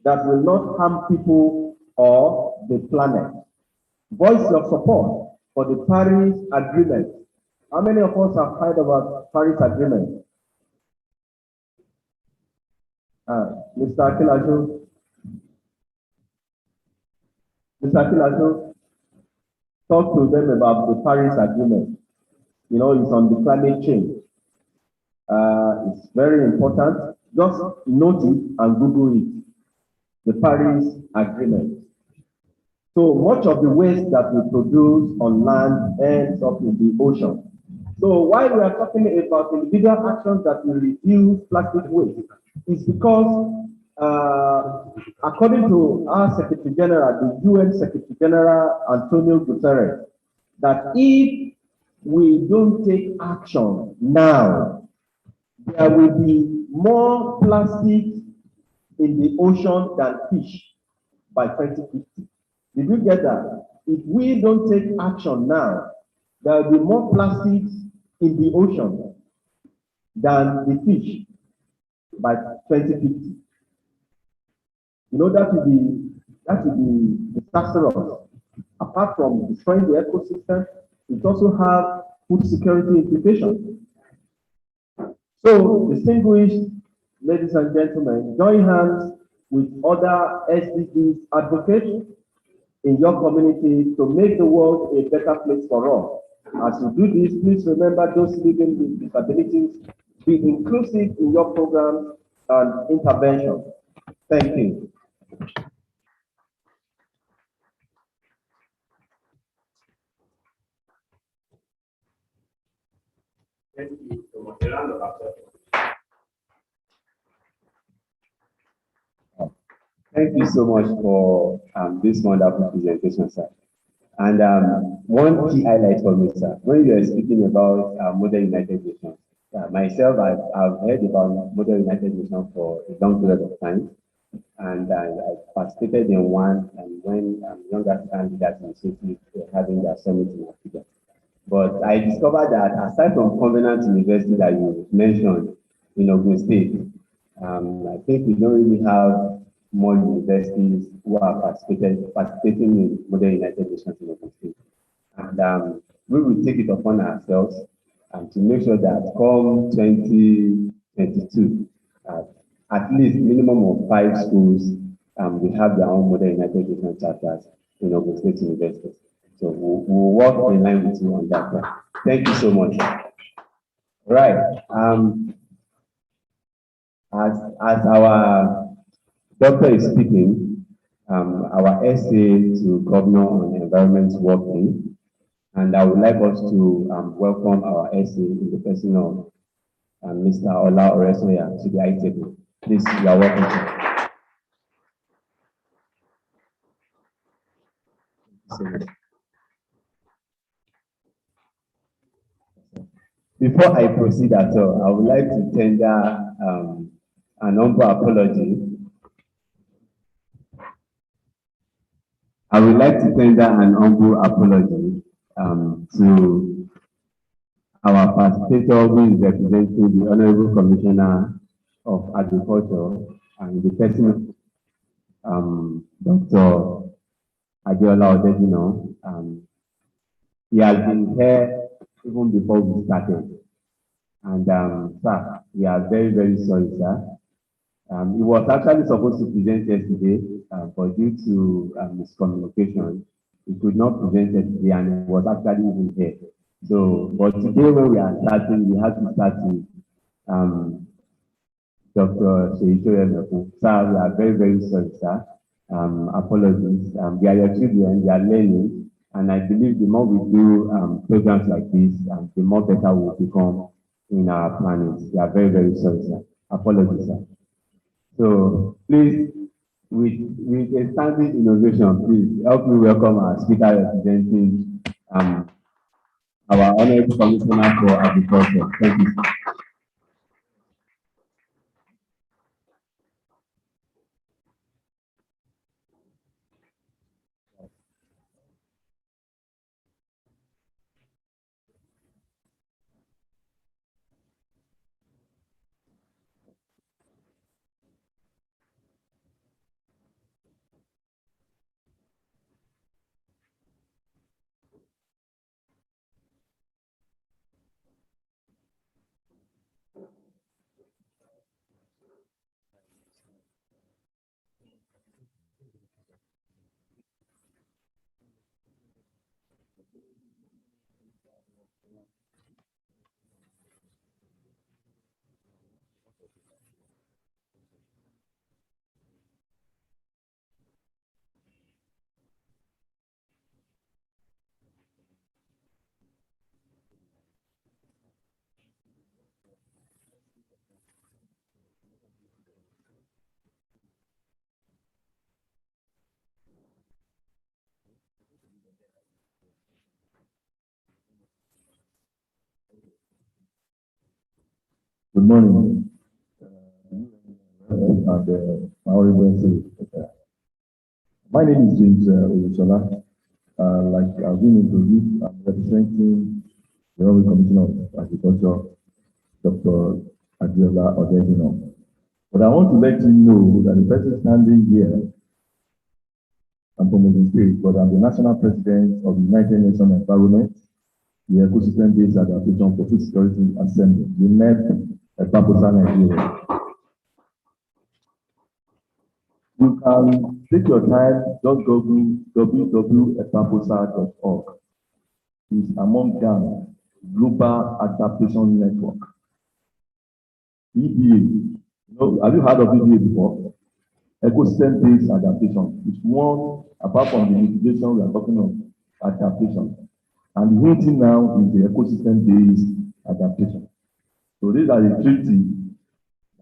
that will not harm people or the planet. Voice your support for the Paris Agreement. How many of us have heard about Paris Agreement? Mr. Akilajo. Mr. Akilajo, talk to them about the Paris Agreement. You know, it's on the climate change. It's very important. Just note it and Google it. The Paris Agreement. So much of the waste that we produce on land ends up in the ocean. So while we are talking about individual actions that will reduce plastic waste, it's because according to our Secretary General, the UN Secretary General Antonio Guterres, that if we don't take action now, there will be more plastic in the ocean than fish by 2050. Did you get that? If we don't take action now, there will be more plastics in the ocean than the fish by 2050. You know, that will be disastrous. Apart from destroying the ecosystem, it also has food security implications. So, distinguished ladies and gentlemen, join hands with other SDGs advocates in your community to make the world a better place for all. As you do this, please remember those living with disabilities. Be inclusive in your programs and interventions. Thank you. Thank you so much. A round of applause. Thank you so much for this wonderful presentation, sir. And one key highlight for me, sir, when you are speaking about Model United Nations, myself, I've heard about Model United Nations for a long period of time, and I participated in one, and when Young African Leaders Initiative were having their summit in Africa. But I discovered that aside from Covenant University that you mentioned in Ogun State, I think we don't really have more universities who are participating in Model United Nations in Ogun State. And we will take it upon ourselves to make sure that come 2022, at least minimum of 5 schools will have their own Model United Nations chapters in Ogun State University. So we'll work in line with you on that. Thank you so much. Right. As our doctor is speaking, our essay to Governor on Environment Working, and I would like us to welcome our essay in the person of Mr. Ola Oresoya to the high table. Please, you are welcome. Before I proceed at all, I would like to tender an humble apology. I would like to tender an humble apology to our participator who is representing the Honorable Commissioner of Agriculture and the person of Dr. Adiola Odedino. He has been here even before we started. And sir, we are very, very sorry, sir. He was actually supposed to present yesterday, but due to miscommunication, he could not present yesterday and he was actually even here. So, but today when we are starting, we have to start with Dr. Seicho. Sir, we are very, very sorry, sir. Apologies. We are your children, we are learning. And I believe the more we do programs like this, the more better we will become in our planning. We are very, very sorry, sir. Apologies, sir. So please, with a standing innovation, please help me welcome our speaker representing our Honorable Commissioner for Agriculture. Thank you. Good morning. My name is James Oyusola. Like I've been introduced, I'm representing the Honorable Commissioner of Agriculture, Dr. Adiola Odedino. But I want to let you know that the person standing here, I'm from Ogun State, but I'm the National President of the United Nations Environment, the Ecosystem-Based Adaptation for Food Security Assembly, the NEP Paposa, Nigeria. You can take your time, just Google www.epaposa.org. It's among them, Global Adaptation Network. EBA. Have you heard of EBA before? Ecosystem-based adaptation. It's one, apart from the mitigation, we are talking of adaptation. And the whole thing now is the ecosystem-based adaptation. So these are the treaty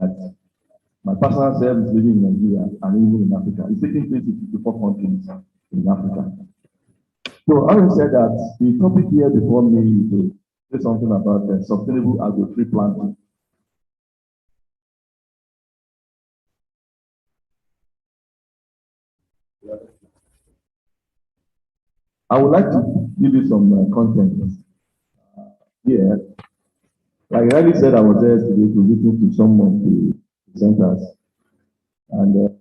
that my personal self is living in Nigeria and even in Africa. It's taking place in 54 countries in Africa. So having said that, the topic here before me is to say something about sustainable agro-tree planting. I would like to give you some content here. Like I already said, I was there today to listen to some of the presenters. And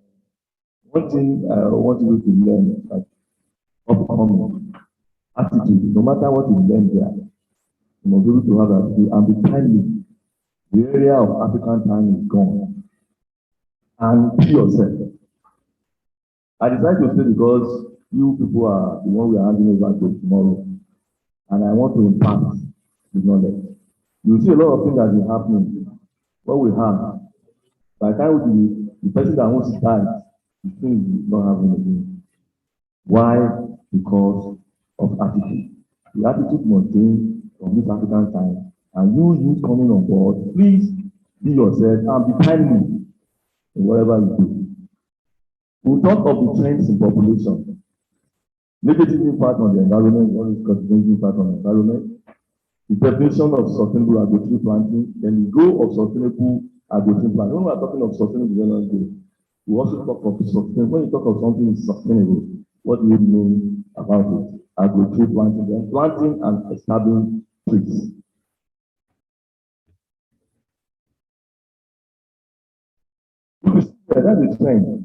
one thing I want you to learn, like upcoming attitude, no matter what you learn there, you must be able to have attitude and be timely. The area of African time is gone. And be yourself. I decided to stay because you people are the one we are handing over to tomorrow. And I want to impart the knowledge. You see a lot of things that is happening. What we have, by the time the person that wants to die, the thing is not having again. Why? Because of attitude. The attitude must change from this African time. And you coming on board, please be yourself and be timely in whatever you do. We'll talk of the trends in population. Negative impact on the environment, what is consequential impact on the environment, the definition of sustainable agro-tree planting, then the goal of sustainable agro-tree planting. When we are talking of sustainable development goal, we also talk of sustainable. When you talk of something is sustainable, what do you mean about it? Agro-tree planting, then planting and establishing trees. That's the trend.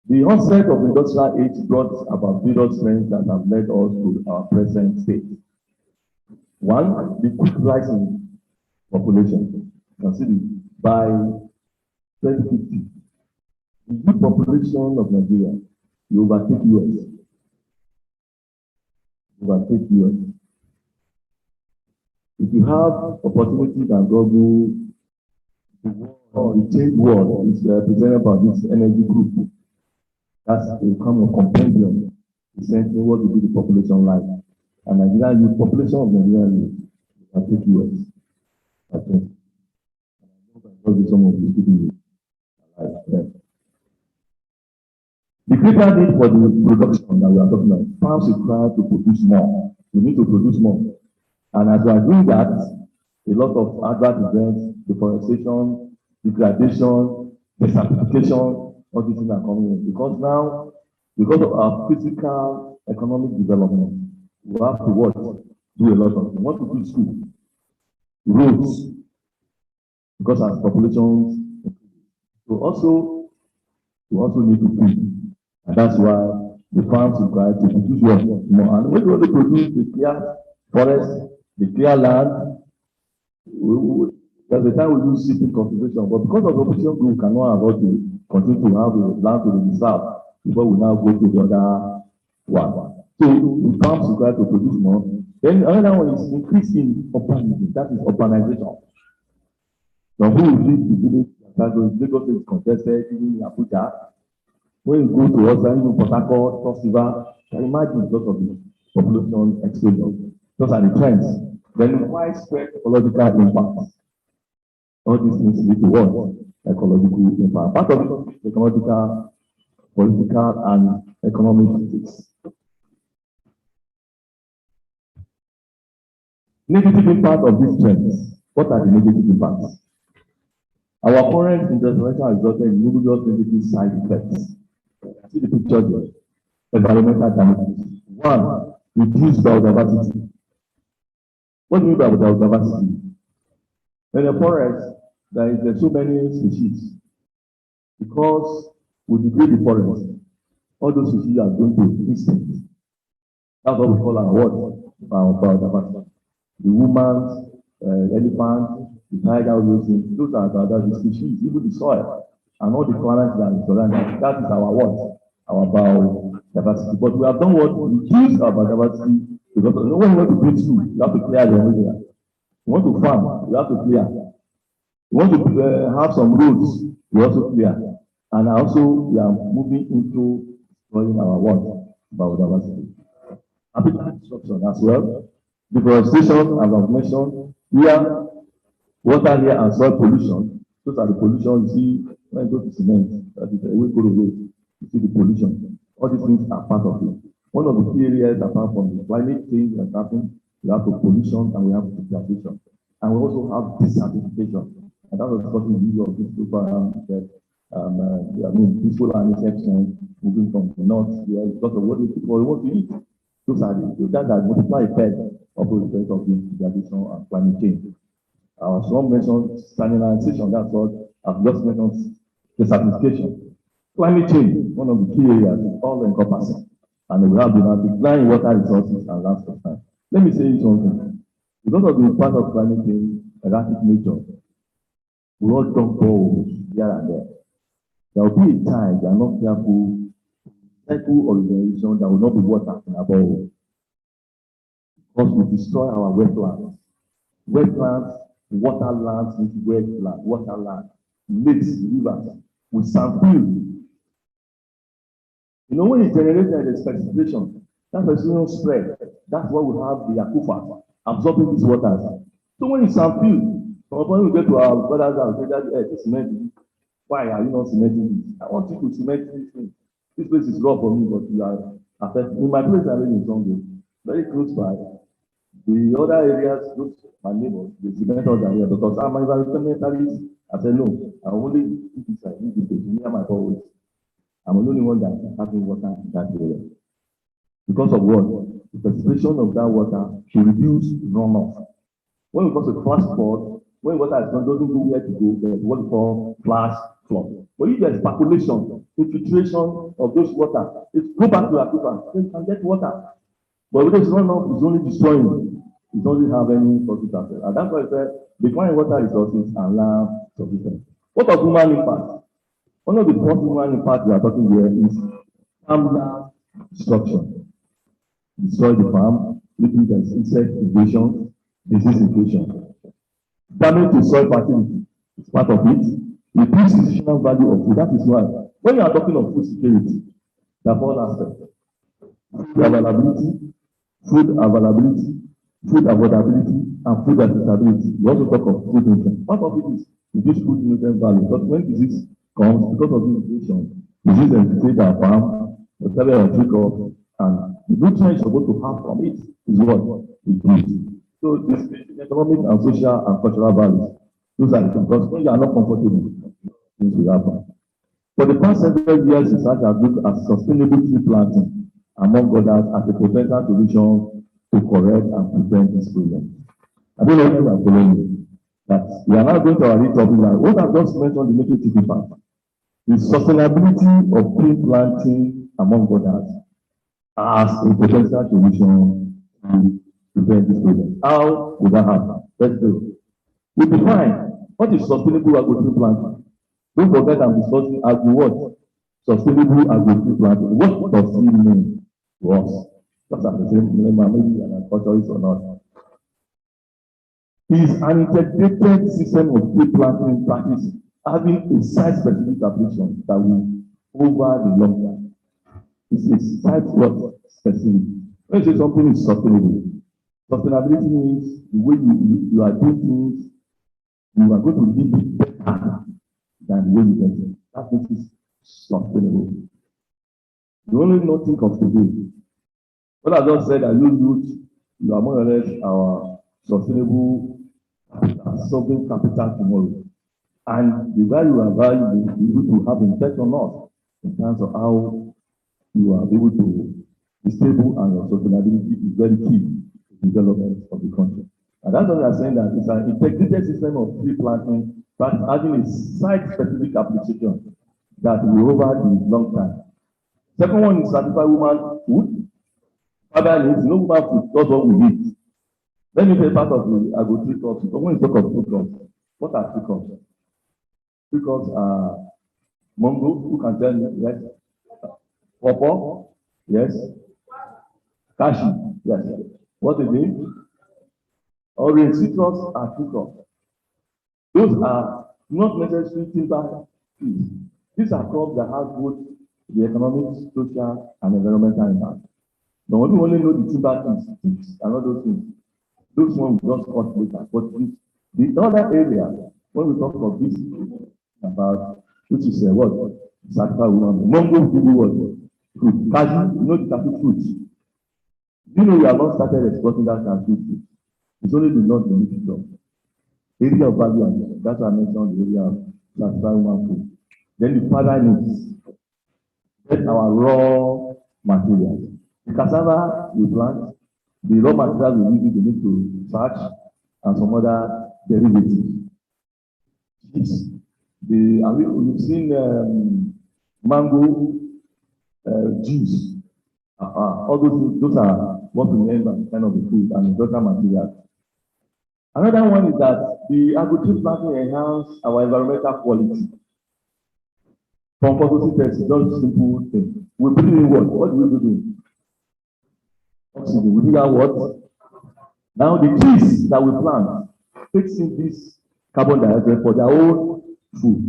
The onset of industrial age brought about various trends that have led us to our present state. One, the quick rise in population. Consider by 2050, the youth population of Nigeria will overtake US. Overtake US. If you have opportunities and Google, the change world is presented by this energy group. That's a kind of compendium, essentially what will be the population like. And Nigerian youth, population of Nigerian youth, will take US. I think. Some of these people like the greater need for the production that we are talking about, farms require to produce more. We need to produce more. And as we are doing that, a lot of adverse events, deforestation, degradation, desertification, all these things are coming in. Because now, because of our physical economic development, we have to work, do a lot of things. We want to do school, roads, because our populations. So also, we also need to feed. And that's why the farms require to produce more. And when we want to produce the clear forest, the clear land, there's a time we use shipping cultivation, but because of the population growth, we cannot afford to continue to have the land to the south before we now go to the other one. So the farms require to produce more. Then another one is increasing urbanism, that is urbanization. Now who will live the village? Lagos is contested, even in Abuja. When you go to us, even Port Harcourt, Cross River, you can imagine because of the population explosion. Those are the trends. Then widespread ecological impact. All these things lead to what? Ecological impact. Part of it is ecological, political, and economic ethics. Negative impact of these trends. What are the negative impacts? Our current intervention has resulted in numerous negative side effects. See the picture here. Environmental damages. One, reduced biodiversity. What do you mean by biodiversity? In the forest, there is so many species. Because we degrade the forest, all those species are going to extinct. That's what we call our what? Our biodiversity. The woman's elephant, the tiger, those are the species, even the soil, and all the planets that surround us. That is our what? Our biodiversity. But we have done what? Reduce our biodiversity because when you want to build school, you have to clear the area. You want to farm, you have to clear. You want to have some roads, you also clear. And also, we are moving into destroying our what? Biodiversity. Habitat destruction as well. Deforestation, as I've mentioned, here Water here and soil pollution, those are the pollution you see when you go to cement, that is away go away, you see the pollution. All these things are part of it. One of the key areas apart from the climate change that's happening, we have the pollution and we have degradation. And we also have desertification. And that was what we use of this super that peaceful and exception moving from the north here because of what the people want to eat. Those are the multiply effect of the effect of the degradation and climate change. Someone mentioned standardization, that's what I've just mentioned, desertification. Climate change, one of the key areas, is all encompassing. And we have the decline in water resources and land supply. Let me say something. Because of the impact of climate change, erratic nature, we all dump boreholes here and there. There will be a time they are not careful, cycle or regeneration, there will not be water in our borehole. Because we destroy our wetlands. Wetlands, waterlands, wetland, waterland, lakes, rivers, with sandfield. You know, when it's generated as precipitation, that precipitation spread. That's why we have the aquifer absorbing these waters. So when it's sandfield, when we get to our brothers and say that cement, why are you not cementing this? I want you to cement this thing. This place is rough for me, but you are affected. In my place, I live in Zongo, very close by. The other areas, those my neighbors, the cementers are here because I'm an environmentalist. I said no, I only do this. I need to near my forwards. I'm the only one that is having water in that area. Because of what? The precipitation of that water should reduce runoff. When we go to flash flood, when water is not doesn't go where to go, there's what we call flash flood. But if there's percolation, infiltration of those water, it go back to aquifer, then you can get water. But if it's runoff, it's only destroying. It doesn't have any positive effect. And that's why I said declining water resources and land sufficient. What of human impact? One of the first human impact we are talking here is farmland destruction. Destroy the farm, leading to insect invasion, disease inflation. Damage to soil fertility is part of it. Reduce nutritional value of food. That is why when you are talking of food security, there are four aspects. Food availability, food affordability, and food accessibility. We also talk of food nutrients. Part of it is reduce food nutrient value. Because when disease comes, because of the inflation, disease infiltrates our farm, whatever we take off, and the nutrients supposed to have from it is what? Reduced. So this economic and social and cultural values, those are the things. Because when you are not comfortable, things will happen. For the past several years, research has looked at sustainable tree planting, among others, as a potential solution to correct and prevent this problem. I don't know if you are following me. That we are now going to our lead topic now. What I've just mentioned, the major key part, the sustainability of tree planting, among others, as a potential solution to prevent this problem. How would that happen? Let's do. We define what is sustainable agro-tree planting. Don't forget I'm discussing agro what? Sustainable agro-tree planting. What does it mean to us? Just at the same level, maybe an agriculturist or not. Is an integrated system of tree planting practice having a site-specific application that will over the long term. It's a site-what specific. When you say something is sustainable, sustainability means the way you are doing things, you are going to live it better than the way you get it. That makes it sustainable. You only not think of today. What I just said, that you are more or less our sustainable capital, solving capital tomorrow. And the value and value will be able to have impact on us in terms of how you are able to be stable, and your sustainability is very key to the development of the country. And that's why we are saying that it's an integrated system of tree planting, but having a site-specific application that will over the long time. Second one is certified woman food. Father needs no woman food, that's what we eat. Let me say part of the agro-tree crops. But when you talk of food crops, what are tree crops? Tree crops are mango, who can tell me? Yes. Pawpaw, yes. Cashew, yes. What is it? Orange, citrus are tree crops. Those are not necessarily timber trees. These are crops that have both the economic, social, and environmental impact. But when we only know the timber trees, sticks, and all those things, those ones we just cut later. But The other area, when we talk of this, about, which is what? Certified woman. Mango give you what? Fruit. Cashew, you know the cashew fruit. You know you have not started exporting that cashew fruit. It's only the North benefit of. Area of value and that's why I mentioned the area of certified woman food. Then the further needs. Get our raw materials. The cassava we plant, the raw materials we need to starch and some other derivatives. Yes. We've seen mango juice. All those are what we remember kind of the food and industrial materials. Another one is that the agricultural planting enhance our environmental quality. From photosynthesis, just simple thing. We put in what? What do we do? Oxygen. We do that what? Now the trees that we plant takes in this carbon dioxide for their own food.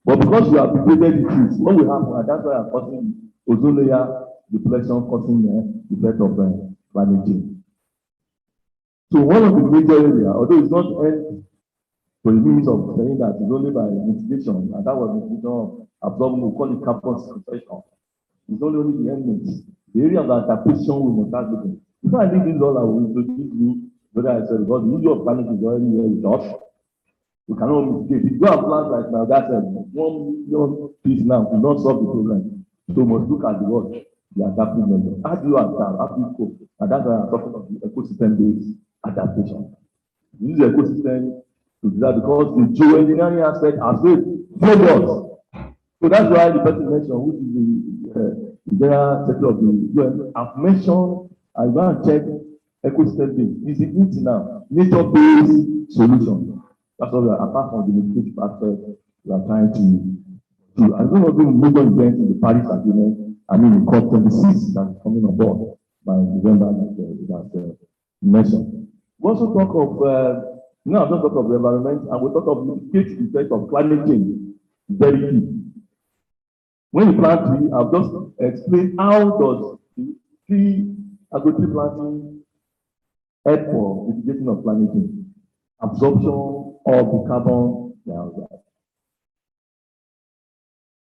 But because we have degraded the trees, what will happen? And that's why I'm causing ozone layer depletion, causing the effect of climate change. So one of the major areas, although it's not for the means of saying that it's only by mitigation, and that was mitigation of absorbing, we call it carbon sequestration. It's not only the elements. The area of adaptation we must start looking. Before I leave this all, I will introduce you, whether I said, because the issue of climate is already here with us. We cannot mitigate. If you go and plant like my dad said, 1 million trees now will not solve the problem. So we must look at the world, the adaptive measure. How do you adapt? How do you cope? And that's why I'm talking of the ecosystem-based adaptation. We use the ecosystem to do that because the geoengineering aspect has failed. So that's why the person mentioned, which is the general sector of the UN, I've mentioned, I go and check ecosystem-based. Is it now nature-based solution? That's what we are, apart from the mitigative aspect, we are trying to do. I don't know if we major events in the Paris Agreement, I mean, the COP26 that is coming on board by November that mentioned. We also talk of, now don't talk of the environment, and we talk of mitigate the effect of climate change. Very key. When you plant tree, I've just explained how does the tree agriculture planting help for mitigation of climate change. Absorption of the carbon dioxide.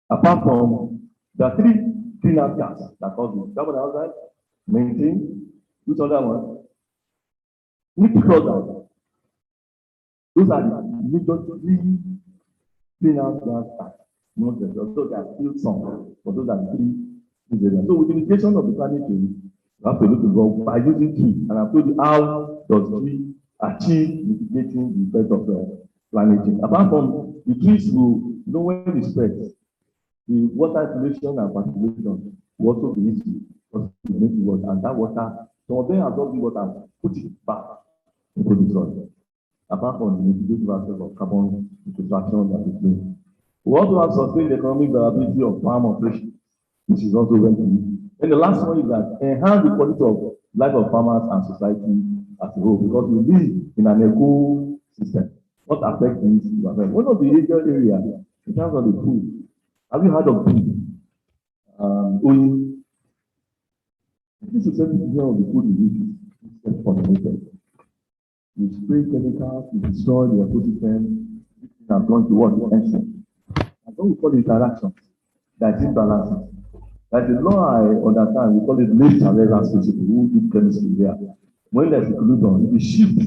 Apart from the 3 greenhouse gases that cause the carbon dioxide, maintain, which other one? Nitric oxide. Those are the major 3 greenhouse gases. Also, there are still some, but those are the 3 areas. So, with the mitigation of the climate change, we have to look at by using trees, and I've told you how does tree achieve mitigating the effect of climate change. Apart from the trees will know when they spread, the water accumulation and fertilization will also be easy because we make the water, and that water, some of them absorb the water and put it back into the soil. Apart from the mitigative aspect of carbon sequestration that is made. We also have sustained the economic viability of farm operations, which is also very key. And the last one is that enhance the quality of life of farmers and society as a whole, because we live in an ecosystem. What affects this environment? One of the major areas in terms of the food. Have you heard of food? Oil. This is 70% of the food we eat is pollinated. We spray chemicals, we destroy the ecosystem, and are going to what we mentioned. And what we call interaction, that is imbalance. Like the law I understand, we call it late tolerance principle. Who do chemistry here? When there's equilibrium, if you shift,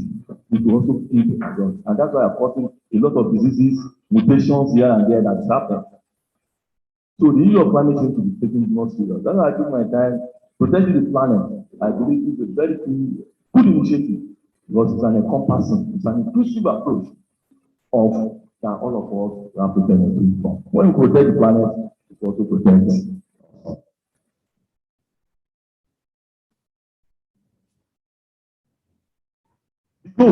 it will also keep adjust. And that's why I'm causing a lot of diseases, mutations here and there that's happening. So the issue of climate change to be taken more serious. That's why I took my time protecting the planet. I believe it's a very good initiative because it's an encompassing, it's an inclusive approach of that all of us are protected from. When we protect the planet, it also protects us. The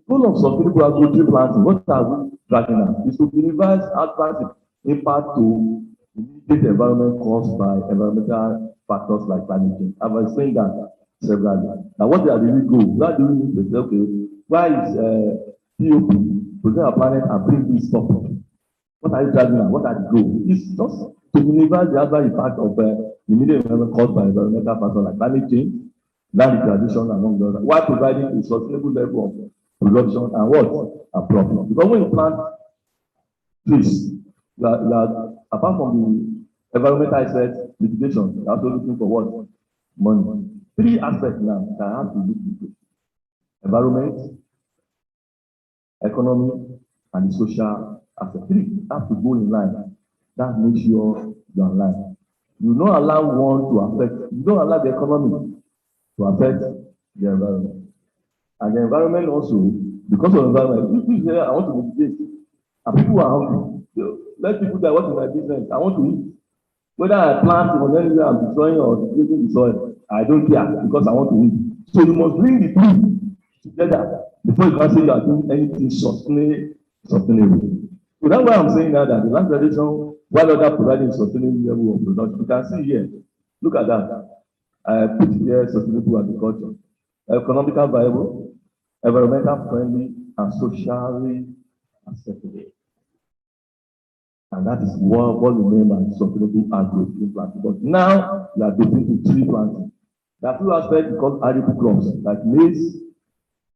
goal of sustainable agriculture planting, what are we tracking at, is to minimize adverse impact to immediate environment caused by environmental factors like climate change. I've explained that several. Now, what are the real goals? What do we say? Okay, why is POP protect our planet and bring this topic? What are you driving at? What are the goals? It's just to minimize the adverse impact of immediate environment caused by environmental factors like climate change, land degradation, among the others, while providing a sustainable level of production, and what? And profit. Because when you plant trees, apart from the environmental aspect, litigation, you're also looking for what? Money. Three aspects now that have to look into: environment, economy, and the social aspect. Three have to go in line. That makes sure you're in line. You don't allow one to affect, you don't allow the economy to affect the environment. And the environment also, because of the environment, people say, I want to mitigate. And people are hungry. Let people that work in my business, I want to eat. Whether I plant or anywhere I'm destroying or depleting the soil, I don't care because I want to eat. So you must bring the two together before you can say you are doing anything sustainable. So that's why I'm saying now that the land tradition, while other providing sustainable level of production, you can see here, look at that. I put here sustainable agriculture, economically viable, environmental friendly, and socially acceptable. And that is what we mean by sustainable agro planting. But now we are getting to tree planting. There are two aspects because arable crops like maize,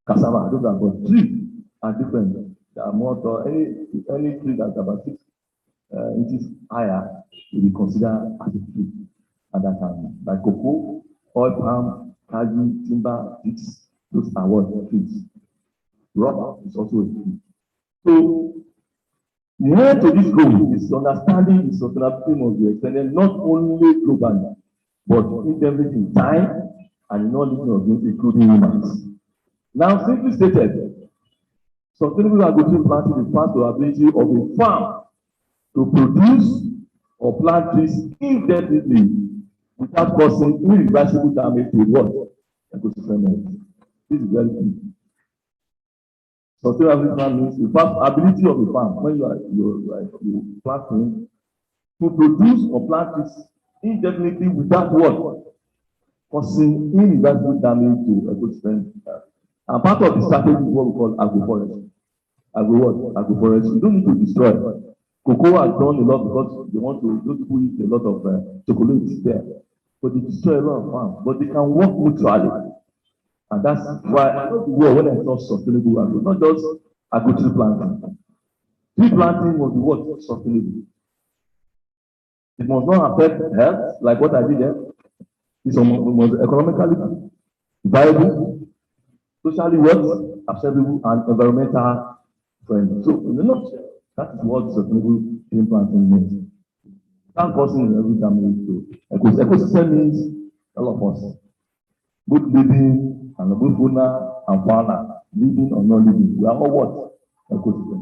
cassava, those are but tree are different. There are more to any tree that's about 6 inches higher will be considered as a tree at that time. Like cocoa, oil palm, cashew, timber, figs, those are what trees. Rubber is also a tree. So the head to this goal is understanding the sustainability must be extended not only globally, but indefinitely in time and knowledge of it, including humans. Now, simply stated, sustainable agriculture planting refers to the ability of a farm to produce or plant trees indefinitely without causing irreversible damage to what? Ecosystem. This is very key. Sustainable farming means the ability of the farm when you planting to produce or plant trees indefinitely without what? Causing irreversible damage to ecosystem. And part of the strategy is what we call agroforestry. Agroforestry. You don't need to destroy. Cocoa has done a lot because they want to, those people eat a lot of chocolate there. But they destroy a lot of farms. But they can work mutually. And that's why I know the word when I talk sustainable agro, not just agricultural planting. Tree planting must be what? Sustainable. It must not affect health, like what I did there. It must be economically viable, socially what? Acceptable, and environmental friendly. So, that is what sustainable tree planting means. That causing every damage to ecosystem means all of us, both living and both fauna and fauna, living or not living. We are all what? Ecosystem.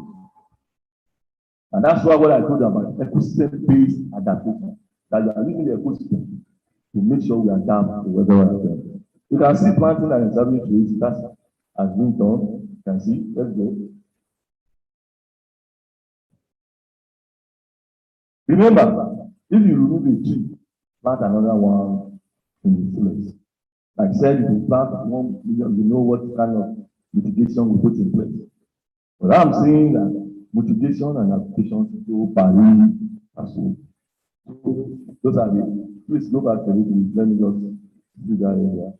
And that's why what I told you about ecosystem-based adaptation. That you are using the ecosystem to make sure we adapt to weather and weather. You can see planting and preserving trees, that has been done. You can see, let's go. Remember, if you remove a tree, plant another one in the place. Like I said, if you plant 1 million, you know what kind of mitigation we put in place. But I'm saying that mitigation and application to vary as well. So those are the, please go back to it. Let me just do that area.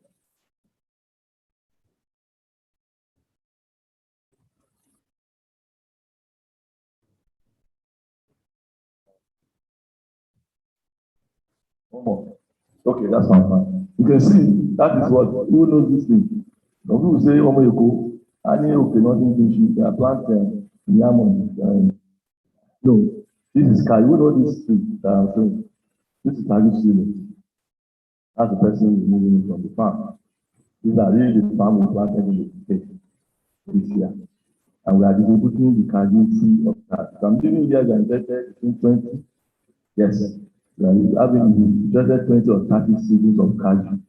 One more. Okay, that's fine. You can see that is what, who knows this thing? Some people say, oh my God, I need okay, nothing to shoot. They are planting yam. No, this is Kai. You know this thing that I'm saying. This is Kai Stealing. That's the person moving from the farm. These are really the farm we planted in the state this year. And we are distributing the Kaju of that. So I'm giving you guys invested in 20. Yes. We are having invested 20 or 30 seedings of Kaju.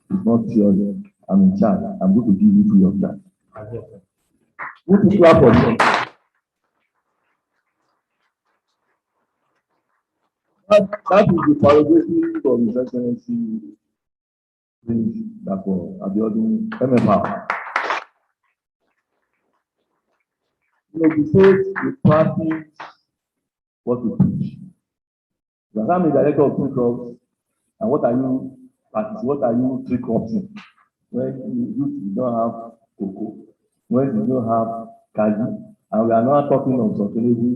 It's not theory. I'm in charge. I'm going to give you free of that. Who to clap for me? That is the parody of His Excellency Prince Dr. Abiodun MFR. You know, the state is practice what we preach. You are the director of tree crops, and what are you practicing? What are you tree cropping when you don't have cocoa? when you don't have Kaji, and we are not talking of sustainable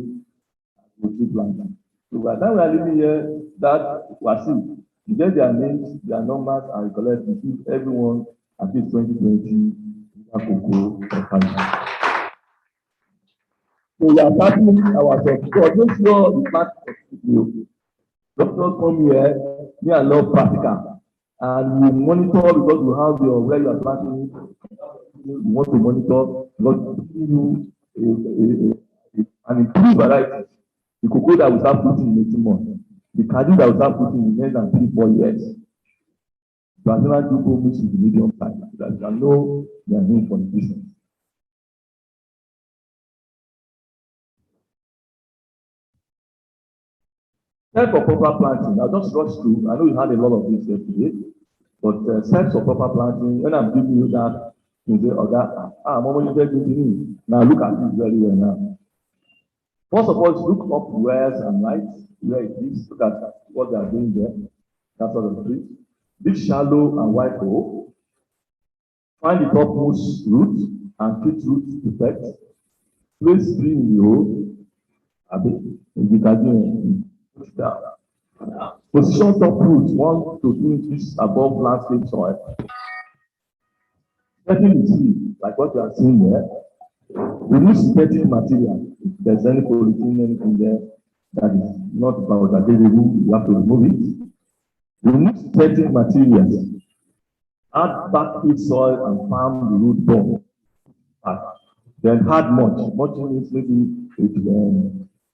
poultry planting. So by the time we are living here, that Wasi, you get their names, their numbers, and you collect, you give everyone at least 2020 cocoa or Kaji. So we are starting ourselves. So make sure you plant you. Doctors come here, me and love practical. And we monitor because you have your where you are planting. You want to monitor because you an improved variety. The cocoa that we start putting in 18 months, the Kaji that we start putting in less than 3-4 years. Brazilian people mix with the medium size so that you can know their need for the business. Steps for proper planting. I'll just rush through. I know you had a lot of this yesterday, but steps for proper planting. When I'm giving you that, you say, "Oh, that I'm almost very good to me." Now look at this very well now. First of all, look up wires and lights where it is. Look at what they are doing there. That's sort of tree. Dig shallow and wide hole. Find the topmost root and treat root effect. Place tree in the hole. Position top roots 1 to 2 inches above landscape soil. Setting the seed, like what you are seeing there. Remove synthetic material. If there's any polythene, anything there that is not biodegradable, you have to remove it. Remove synthetic materials. Add backfill soil and farm the root ball. Then add mulch. Mulching means maybe it's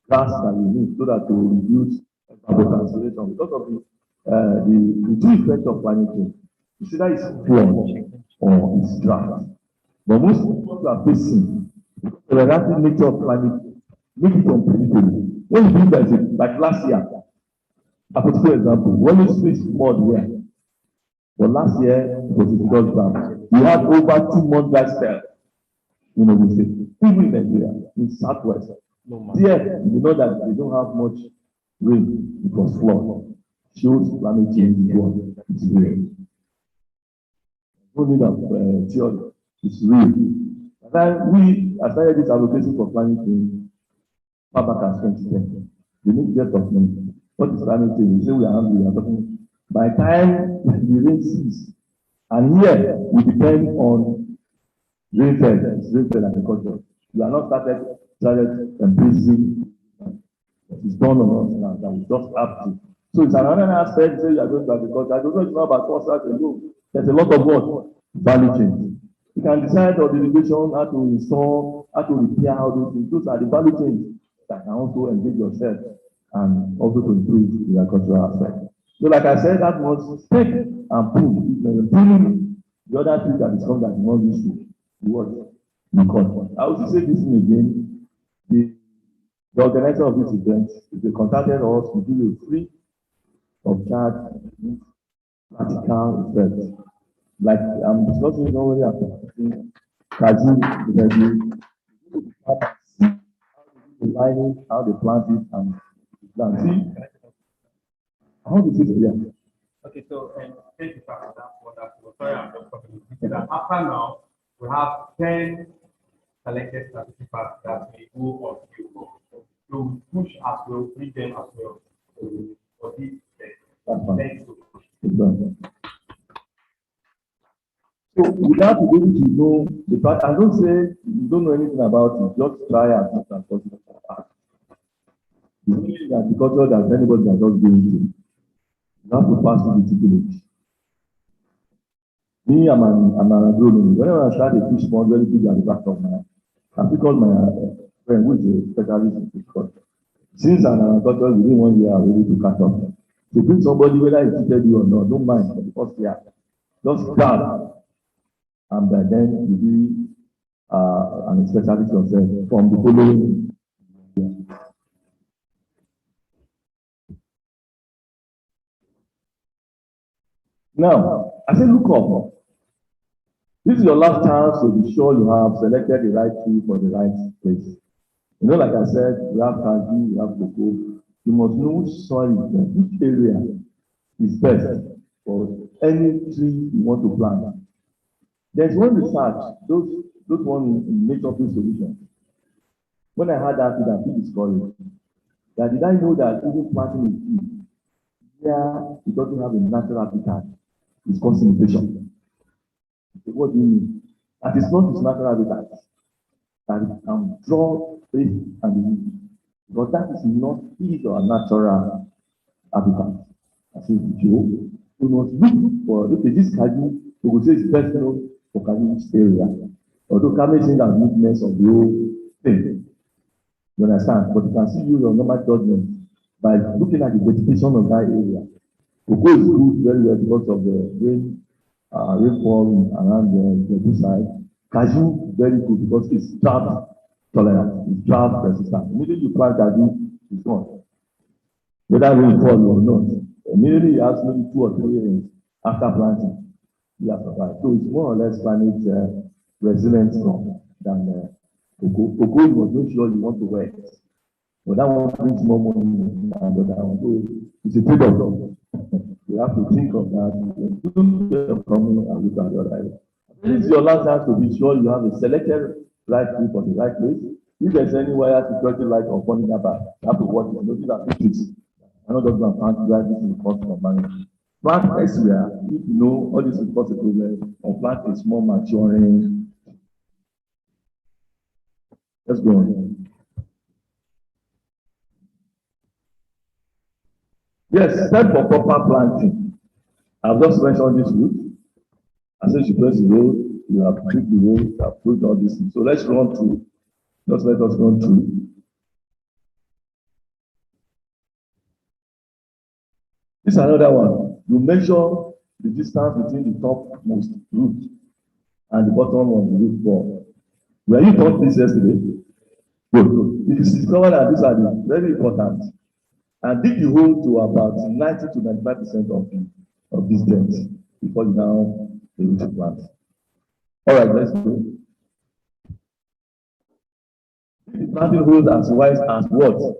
grass that you need so that to reduce evapotranspiration because of the two effects of climate change. You see that it's flood or it's drought. But most people are facing the erratic nature of climate change make it unpredictable. When you do that, like last year, a particular example, when you switch flood here, but last year it was a difficult drought. We had over 2 months dry spell. We say, even in Nigeria, in Southwest. There, you know that they don't have much rain because flood shows climate change is what it's real. No need of theory, it's real. And then I started this advocacy for climate change far back as 2010. We need to get of money. What is climate change? We say we are hungry, we are talking. By the time the rain ceases, and here we depend on rainfall agriculture. We are not started embracing what is done on us now that we just have to. So it's another aspect, say you are going to agriculture. I don't know it's not about cost alone. There's a lot of what? Value chain. You can decide on the irrigation, how to install, how to repair, how to things. Those are the value chains that can also engage yourself and also to improve the agricultural aspect. So like I said, that was take and prove. Proving the other thing that is come that is not useful. What? Because I will say this thing again. The organizer of this event, if they contacted us, we do a free of charge practical effect. Like I'm discussing already after Kaji, the lining, how they plant it, and plant. See, how does it here? Okay, so thank you for that wonderful. Sorry, I'm just talking. After now, we have 10 selected participants that may go on you to push as well, bring them as well for this. Thank you. So without being able to know the fact, I don't say you don't know anything about it, just try as much as possible. The only agriculture that anybody that just go into, you have to pass through the village. Me, I'm an agronomist. Whenever I start a fish pond, very big at the back of my hand, I pick up my friend who is a specialist in fish pond. Since I'm an agriculture, within 1 year, I'm ready to catch up. To bring somebody, whether he cheated you or not, don't mind for the first year. Just grab. And then you be an specialist yourself from the following year. Now, I say look up. This is your last chance to be sure you have selected the right tree for the right place. You know, like I said, we have Kaji, we have cocoa. You must know which soil is best, which area is best for any tree you want to plant. There's one research, those those one in nature based solutions. When I had that, I feel discouraged. That did I know that even planting a tree where it doesn't have a natural habitat is causing inflation? What do you mean? That is not its natural habitat. That it can draw faith and belief. But that is not his or natural habitat. I say, Joe, we must look for, okay, this Kaji, we will say it's best known for Kaji's area. Although Kaji is the neatness of the whole thing. You understand? But you can see your normal judgment by looking at the vegetation of that area. Cocoa is good very well because of the rainfall around the side. Cashew very good because it's drought tolerant, it's drought resistant. Immediately you plant cashew, it's gone. Whether rainfall or not, immediately you have maybe 2 or 3 rains after planting. You have survived. So it's more or less climate resilient than cocoa. Cocoa, you must make sure you want to wear it. But that one brings more money than the other one. So it's a trade-off. You have to think of that. Coming and look at your life. This is your last chance to be sure you have a selected right tree for the right place. If there's any wire security light or funny number, you have to watch it. Notice that it. I know those are found where this is cost of money. Plant elsewhere, if you know all this is possible, or plant is more maturing. Let's go on. Yes, step for proper planting. I've just mentioned this route. I said you press the road, you have clicked the road, you have put all this thing. So let's run through. Just let us run through. This is another one. You measure the distance between the topmost root and the bottom of the root ball. Were you taught this yesterday? Good. It is discovered that these are the very important. And dig the hole to about 90 to 95% of this depth before you now able to plant. All right, let's go. The planting holes as wide as what?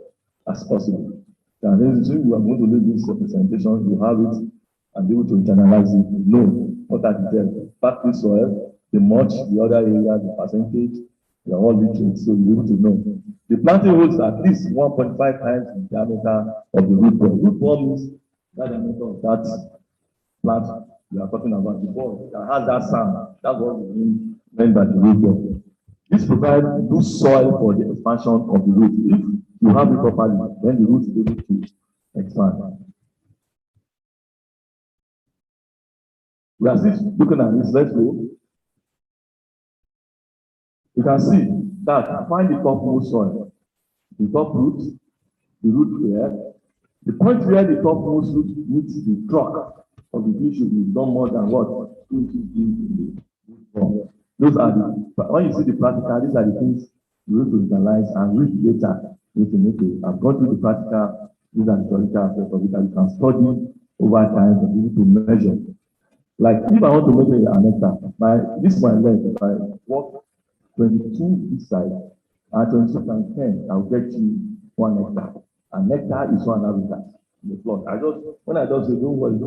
As possible. And then you are going to leave this representation, you have it, and be able to internalize it. Know what are the depth, factory soil, the mulch, the other area, the percentage, they are all literate, so you're able to know. The planting holes are at least 1.5 times the diameter of the root ball. Root ball means that diameter of that plant we are talking about before. That has that sound. That's what we mean by the root ball. This provides good soil for the expansion of the root. If you have it properly, then the root is able to expand. We are still looking at this. Let's go. You can see that find the topmost soil, the top root, the root here. The point where the topmost root meets the trunk of the tree should be done more than what 2 inches deep in the root ball. Those are the, when you see the practical, these are the things you need to utilize and read later. You need to have gone through the practical, these are the theoretical aspects of it that you can study over time and be able to measure. Like if I want to measure an hectare, this is my length. If I walk 22 this side and 22 times 10, I'll get you 1 hectare. And hectare is 1 habitat in the plot. When I just say, don't worry,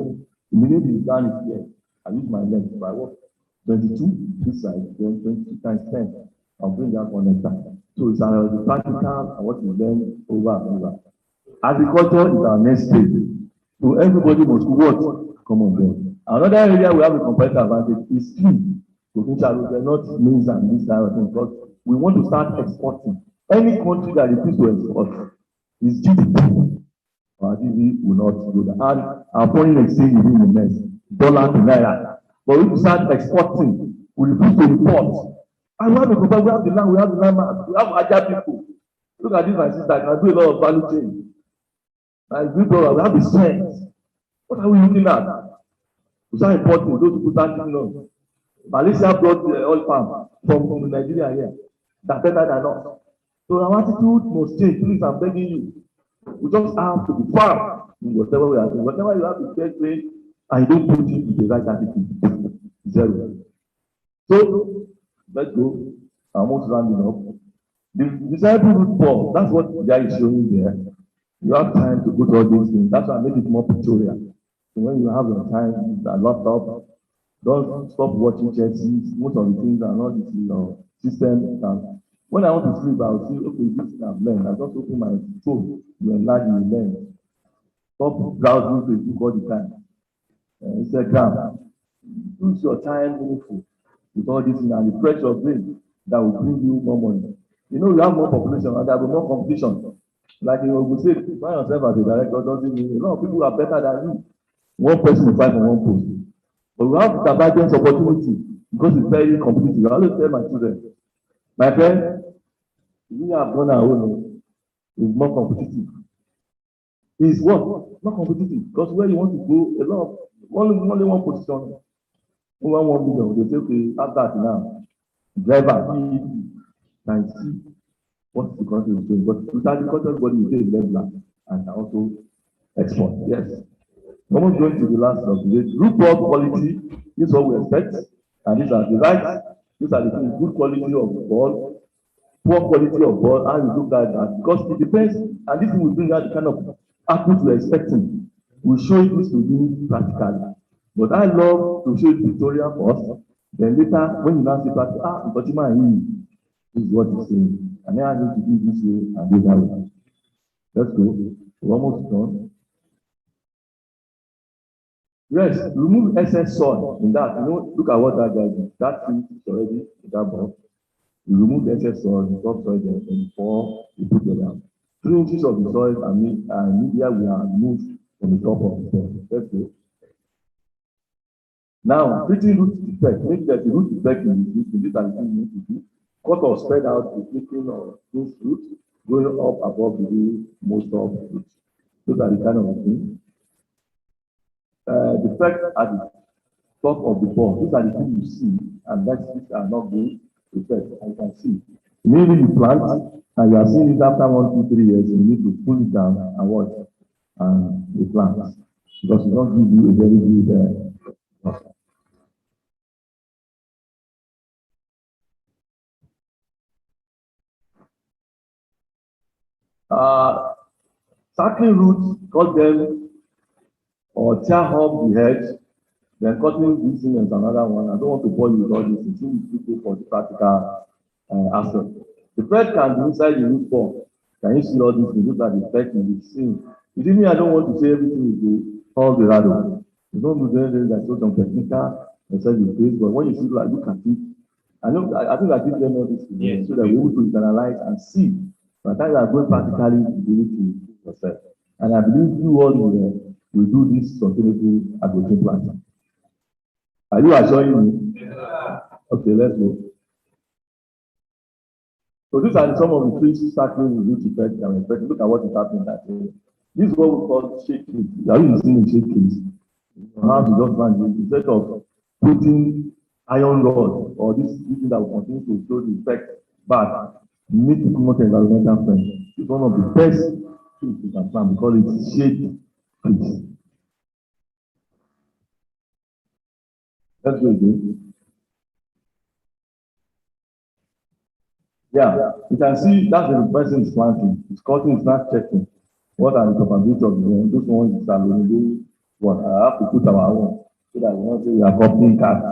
immediately the plan is here. I use my length. If I walk 22 this side, then 22 times 10, I'll bring that 1 hectare. So it's the practical and what you learn over and over. Agriculture is our next stage. So everybody must work. Come on board. Another area we have a competitive advantage is food. Potential, we are not maize and this kind of thing, because we want to start exporting. Any country that refuses to export is GDP. Our GDP will not go down. And our foreign exchange will be in the mess. Dollar to naira. But if we start exporting, we refuse to import. And we have the land, we have the land, we have agile people. Look at this, my sister, I can do a lot of value chain. Like we have the strength. What are we looking at? We start importing, those people start giving us. Malaysia brought the oil palm from Nigeria here. That's better than us. So our attitude must change. Please, I'm begging you. We just have to be firm in whatever we are doing. Whatever you have to take place, and you don't put it in the right attitude. Zero. So let's go. I'm almost rounding up. The disciple root ball, that's what the guy is showing there. You have time to go to all these things. That's why I make it more pictorial. So when you have your time, a laptop, don't stop watching Chelsea. Most of the things are not this, system. And when I want to sleep, I'll see, okay, this thing I've learned. I just open my phone to enlarge and learn. Stop browsing Facebook all the time. Instagram. Use your time meaningful with all this thing and refresh your brain that will bring you more money. You know, you have more population and there will be more competition. Like you will say, find yourself as a director doesn't mean a lot of people are better than you. One person will fight for one post. But we have divergence opportunity because it's very competitive. I always tell my children, my friend, we have done our own, is more competitive. Is what? Not competitive. Because where you want to go, a lot of only one position, over 1 million. They say, okay, have that now. Driver, can see what the country is doing. But with agriculture, everybody will say level and also export. Yes. Almost going to the last of the day. Root ball quality is what we expect. And these are the rights. These are the things, good quality of ball, poor quality of ball, how you look at that. Because it depends, and this will bring out the kind of output we're expecting. We'll show this to you practically. But I love to show it pictorial first. Then later, when you now see practice, but you might this is what he's saying. And then I need to do this way and do that way. Let's go. We're almost done. Yes, remove excess soil in that. You know, look at what that guy did. That thing is already in that box. You remove the excess soil, the top soil there, and before you put it down. 3 inches of the soil and media we are removed from the top of the soil. Let's go. Now, treating root defect, make that the root defect in this and you need to do. Cut or spread out the flicking of those roots going up above the most of the roots. Those are the kind of things. Defect at the top of the ball. These are the things you see, and that these are not good effects. I can see. Maybe you plant and you are seeing it after 1, 2, 3 years, you need to pull it down and watch and you plant. Because it don't give you a very good Circling roots, cut them or tear up the hedge, then cutting this thing is another one. I don't want to bore you with all this. It's people for the practical aspect. The thread can be inside the root ball. Can you see all these things? Look at the effect in the scene. You see me, I don't want to say everything is all the rattle. You don't do anything that's so technical, except the face, but when you see like look at it, I think I give them all this so that we're able to analyze and see. By the time you are going practically, you be able to yourself. And I believe you all will do this sustainable advocacy plan. Are you assuring me? Yeah. Okay, let's go. So these are some of the things starting with root effect and effect. Look at what is happening that day. This is what we call shake trees. Are you seeing shake trees? How to just manage instead of putting iron rod or this thing that will continue to show the effect back, make it more environmental friendly. It's one of the best trees you can plant because it's shade trees. Let's go again. Yeah, you can see that's the person is planting. It's cutting, it's not checking. What are the probability of the those ones that will do what? I have to put our own so that we don't say we are copying cats.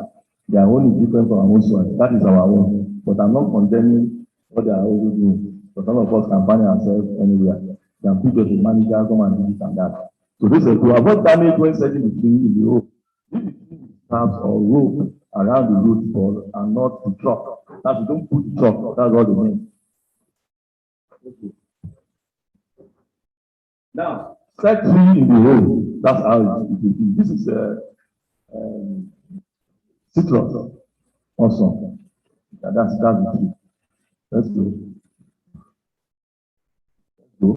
Their own is different from our own soil. That is our own. But I'm not condemning what they are already doing. So some of us can find ourselves anywhere. Can put as a manager, come and do this and that. So this is to avoid damage when setting the tree in the rope. If the tree is straps or rope around the root ball and not the truck. That you don't put the truck, that's what they mean. Okay. Now, set tree in the hole. That's how it will be. This is citrus. Awesome. Yeah, that's the tree. Let's go. Let's go.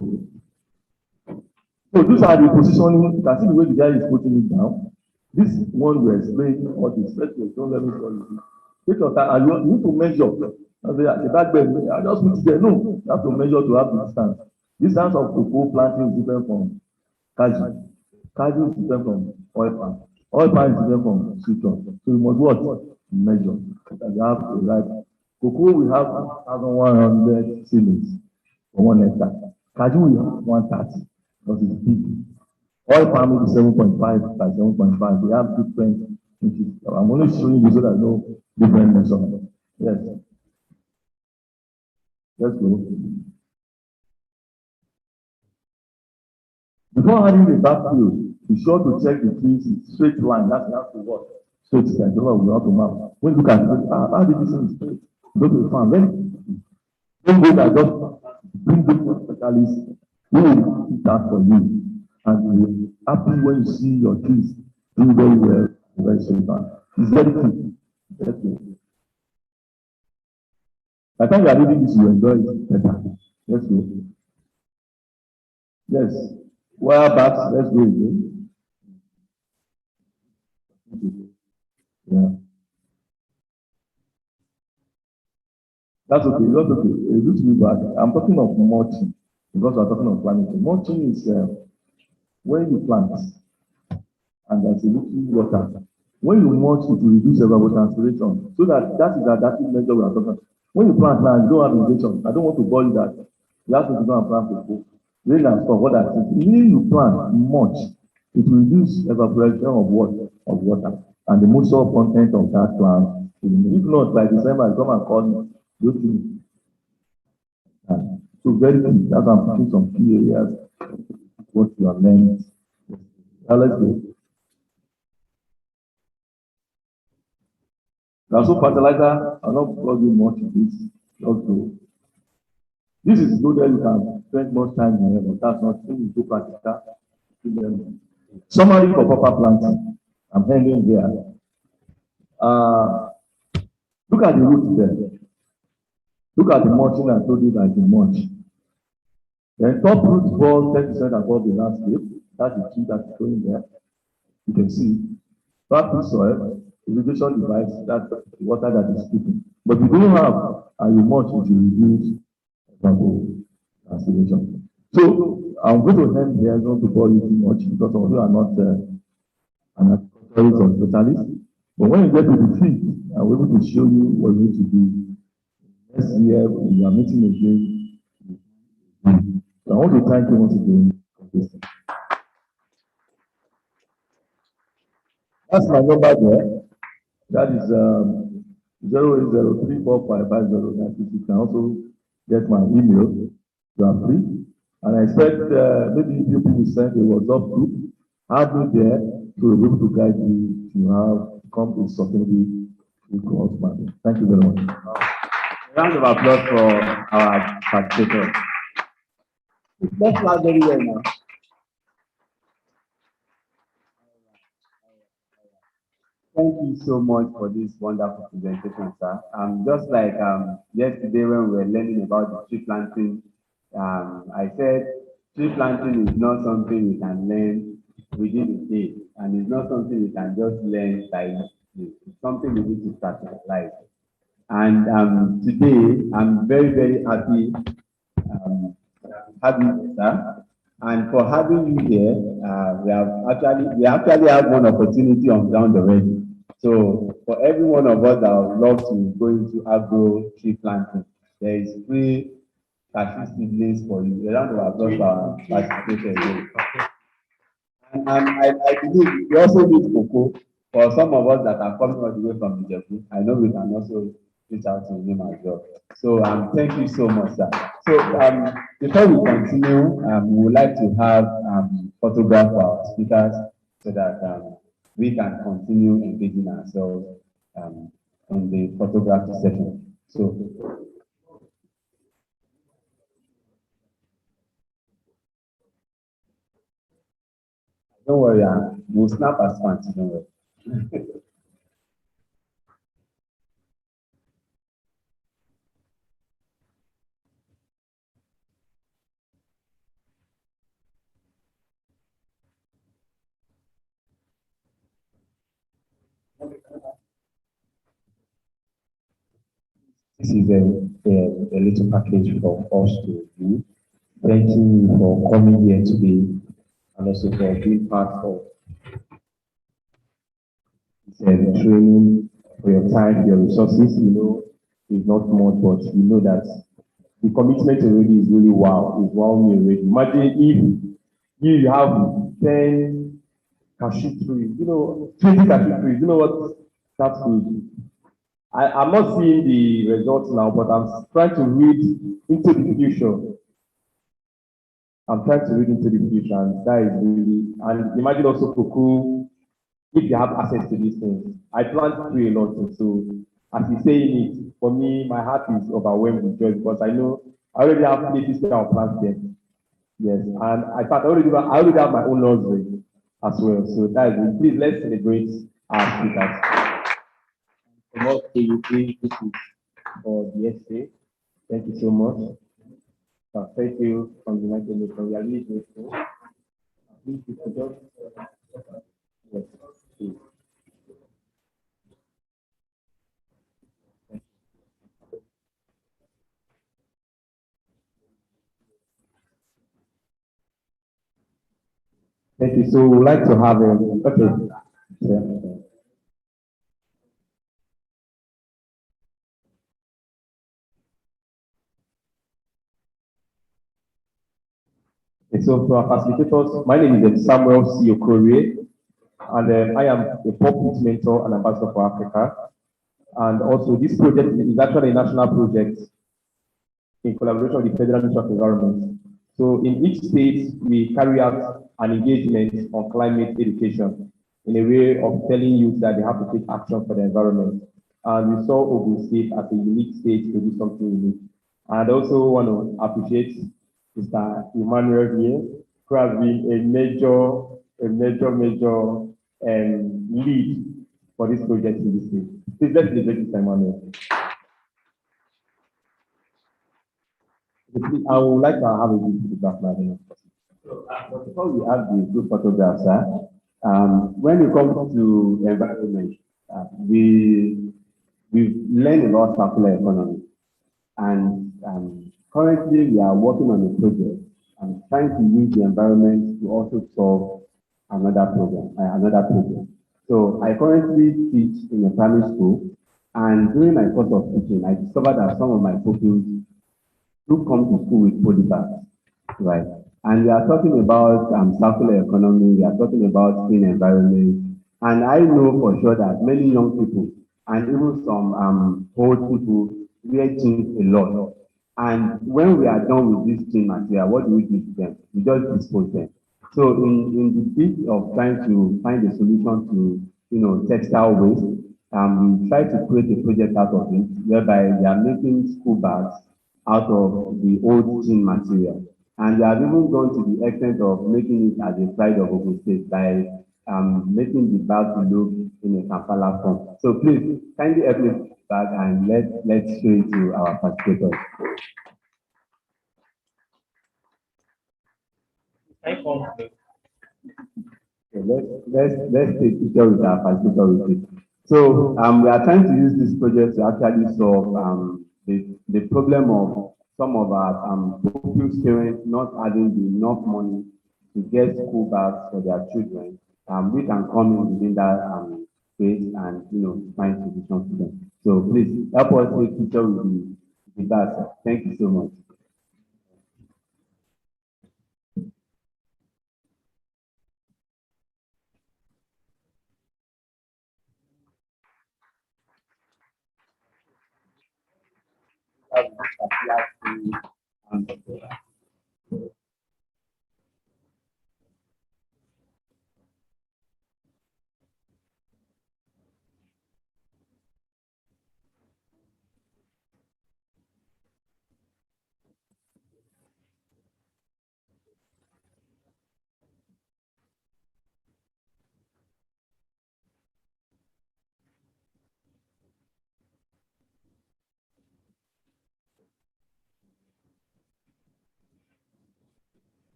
So these are the positioning. You can see the way the guy is putting it down. This one will explain all this. Let's go. Don't let me tell you. Take your time. And you need to measure. I just put it there. No, you have to measure to have the distance. Distance of cocoa planting is different from cashew. Cashew is different from oil palm. Oil palm is different from citrus. So you must what? Measure. You have to write. Cocoa will have 1,100 seedlings for 1 hectare. Cashew will have 130 because it's big. Oil palm is 7.5 by 7.5. They have different inches. I'm only showing you so that no different measurement. Yes. Let's go. Before having the backfield, be sure to check the trees in straight line. That's how to work. Straight line. The Lord will have to map. When you look at it, how did this thing straight? Go to the farm. Then don't go there, just bring those specialists who will do that for you. And you will be happy when you see your trees do very well, very safe. It's very cool. Very cool. By the time you are reading this, you enjoy it better. Let's go. Yes. Wire backs, let's go again. Yeah. That's okay. That's okay. It looks really bad. I'm talking of mulching because we're talking of planting. Mulching is when you plant and there's a little water. When you mulch, it will reduce evapotranspiration. So that is the adaptive measure we are talking about. When you plant now, you don't have irrigation. I don't want to bore you that. You have to go and plant before. Rain and stuff, what I think. When you plant mulch, it will reduce evaporation of water, and the moisture content of that plant. If not, by December, come and call me. So very key. That's why I'm putting some key areas. What you are learning. Now let's go. Now, so fertilizer, I'm not plugging much in this. Just go. This is good that you can spend much time in it, but that's not true. You go practical. Summary for proper planting. I'm ending there. Look at the roots there. Look at the mulching I told you that you mulch. Then top roots fall 10% above the landscape. That's the tree that's growing there. You can see. Back soil, irrigation device, that's the water that is speaking. But if you don't have, and you mulch, it will reduce transpiration. So I'm going to end here, not to bore you too much because some of you are not an agriculturist or specialist. But when you get to the field, I'm able to show you what you need to do. Next year, we are meeting again. So I want to thank you once again for this. That's my number there. That is 08034550966. You can also get my email. You are free. And I expect maybe if you people send a WhatsApp group, add me there to be able to guide you to have come to sustainable growth market. Thank you very much. A round of applause for our participants. Let's clap very well now. Thank you so much for this wonderful presentation, sir. Just like yesterday when we were learning about the tree planting, I said tree planting is not something you can learn within a day, and it's not something you can just learn by it's something you need to practicalize. And today I'm very, very happy having you, sir. And for having you here, we actually have one opportunity on ground already. So for every one of us that would love to go into agro tree planting, there is free cashew seedlings for you. A round of applause for our participation. And I believe we also need cocoa for some of us that are coming all the way from Ijebu. I know we can also reach out to him as well. So thank you so much, sir. So before we continue, we would like to have photograph for our speakers so that we can continue engaging ourselves in the photography session. So don't worry, we'll snap as fans, don't worry. This is a little package for us to do. Thank you for coming here today and also for being part of the training, for your time, your resources. You know, it's not much, but you know that the commitment already is really wow. It's wow me already. Imagine if you have 10 cashew trees, 20 cashew trees, you know what that's good. I'm not seeing the results now, but I'm trying to read into the future. I'm trying to read into the future, and that is really, and imagine also Kuku, if they have access to these things. I plan to do a lot, so as he's saying it, for me, my heart is overwhelmed with joy because I know I already have places where I'll plant them. Yes, and in fact, I already have my own nursery as well. So that is it. Please let's celebrate our speakers. More to you, please, for the essay. Thank you so much. Thank you from the United Nations. We are really grateful. Please, you could just, yes, please. Thank you. So we'd like to have a, okay. Yeah. Okay, so for our facilitators, my name is Samuel C. Okorie, and I am a pulpit mentor and ambassador for Africa. And also, this project is actually a national project in collaboration with the Federal Ministry of Environment. So in each state, we carry out an engagement on climate education in a way of telling youth that they have to take action for the environment. And we saw Ogun State as a unique state to do something unique. And I also want to appreciate Mr. Emmanuel here, who has been a major lead for this project in this state. Please let's celebrate Mr. Emmanuel. I would like to have a good photograph now. So, before we have the good photographs, when it comes to environment, we've learned about circular economy, and currently we are working on a project and trying to use the environment to also solve another project. So I currently teach in a primary school, and during my course of teaching, I discovered that some of my pupils who come to school with polybags, right? And we are talking about circular economy, we are talking about clean environment, and I know for sure that many young people and even some old people wear jeans a lot. And when we are done with this jean material, what do we do to them? We just dispose them. So in the bit of trying to find a solution to textile waste, we try to create a project out of it whereby we are making school bags out of the old jean material. And we have even gone to the extent of making it as a pride of Ogun State by making the bag to look in a Kampala form. So please, kindly help me with the bag and let's show it to our participators. Okay, let's take a picture with our participator with it. So we are trying to use this project to actually solve the problem of some of our pupils' parents not having enough money to get school bags for their children. We can come in within that space and find solutions to them. So please help us take picture with the bags. Thank you so much.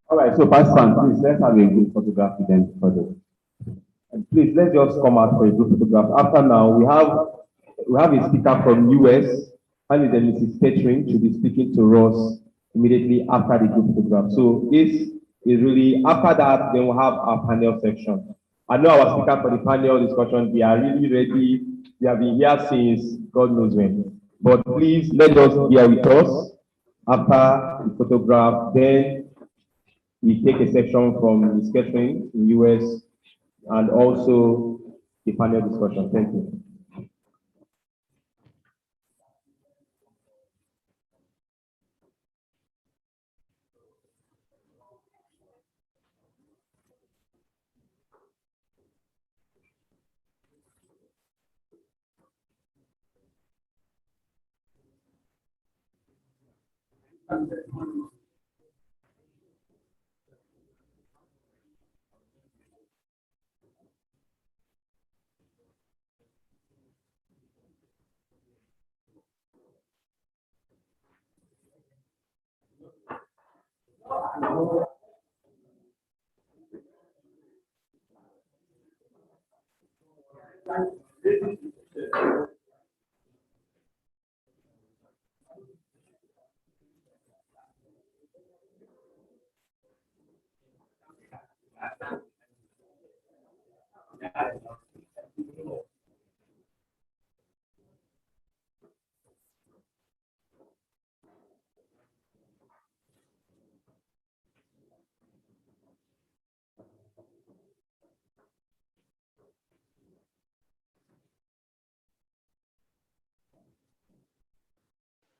All right, so participants, please let's have a group photograph with them for this. And please let's just come out for a group photograph. After now, we have a speaker from US, and then Mrs. Catherine should be speaking to us immediately after the group photograph. So this is really after that, then we'll have our panel section. I know our speaker for the panel discussion, they are really ready. They have been here since God knows when. But please let us bear with us after the photograph. Then we take a section from Ms. Catherine in US, and also the panel discussion. Thank you.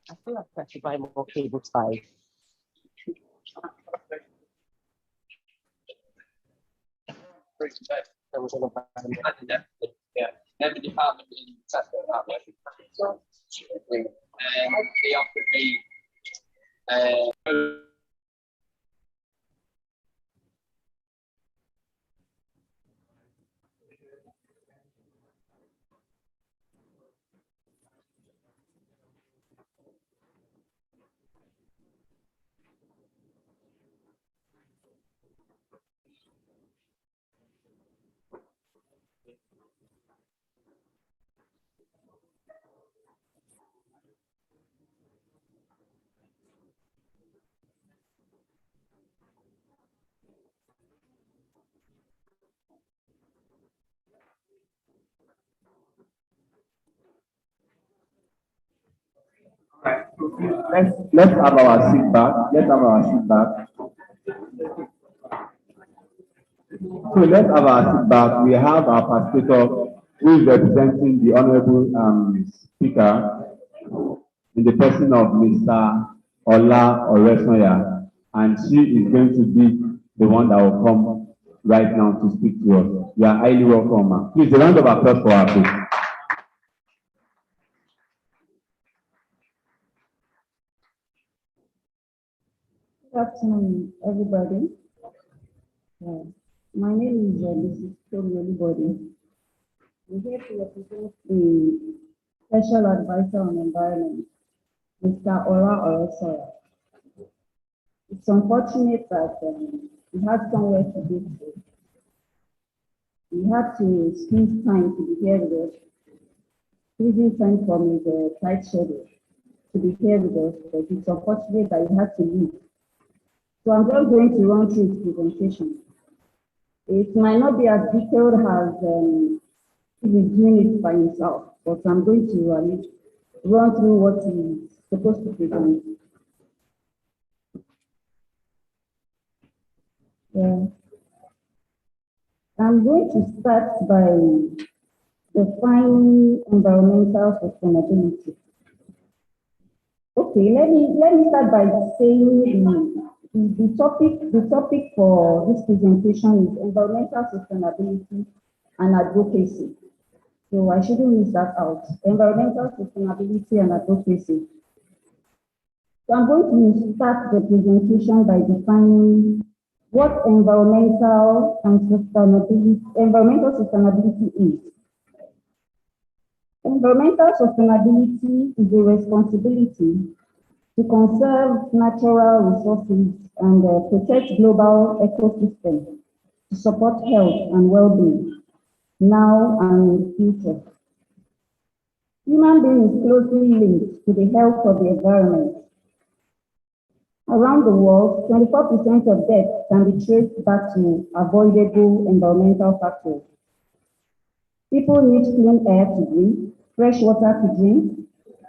I feel like I should buy more cable ties. There was an yeah, every department in Tesco that way. And they offered me Let's have our seat back. Let's have our seat back. So let's have our seat back. We have our participator who is representing the Honorable Speaker in the person of Mr. Ola Oresnoya, and she is going to be the one that will come right now to speak to us. You are highly welcome, ma'am. Please, a round of applause for her, please. Good afternoon, everybody. My name is Mrs. Tomi Olubode. I'm here to represent the Special Advisor on Environment, Mr. Ola Oresnoya. It's unfortunate that we had somewhere to go to. We had to squeeze time to be here with us, squeezing time from the tight schedule to be here with us, but it's unfortunate that we had to leave. So I'm just going to run through his presentation. It might not be as detailed as he is doing it by himself, but I'm going to run through what he's supposed to present. Yeah. I'm going to start by defining environmental sustainability. Okay, let me start by saying the topic for this presentation is environmental sustainability and advocacy. So I shouldn't miss that out. Environmental sustainability and advocacy. So I'm going to start the presentation by defining what environmental sustainability is. Environmental sustainability is a responsibility to conserve natural resources and protect global ecosystems to support health and well-being now and in the future. Human being is closely linked to the health of the environment. Around the world, 24% of deaths can be traced back to avoidable environmental factors. People need clean air to breathe, fresh water to drink,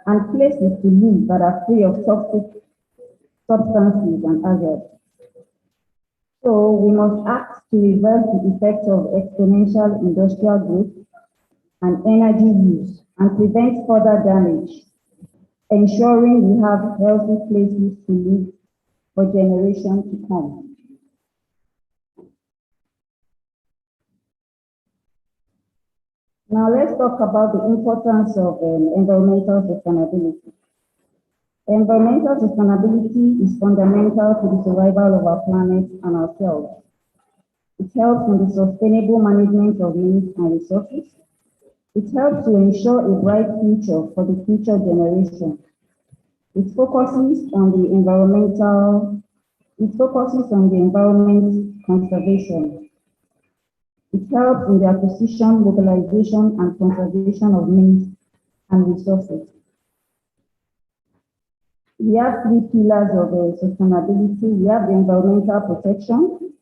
and places to live that are free of toxic substances and hazards. So we must act to reverse the effects of exponential industrial growth and energy use and prevent further damage, ensuring we have healthy places to live for generations to come. Now let's talk about the importance of environmental sustainability. Environmental sustainability is fundamental to the survival of our planet and ourselves. It helps in the sustainable management of means and resources. It helps to ensure a bright future for the future generations. It focuses on the environment conservation. It helps in the acquisition, mobilization, and conservation of means and resources. We have three pillars of sustainability. We have the environmental protection.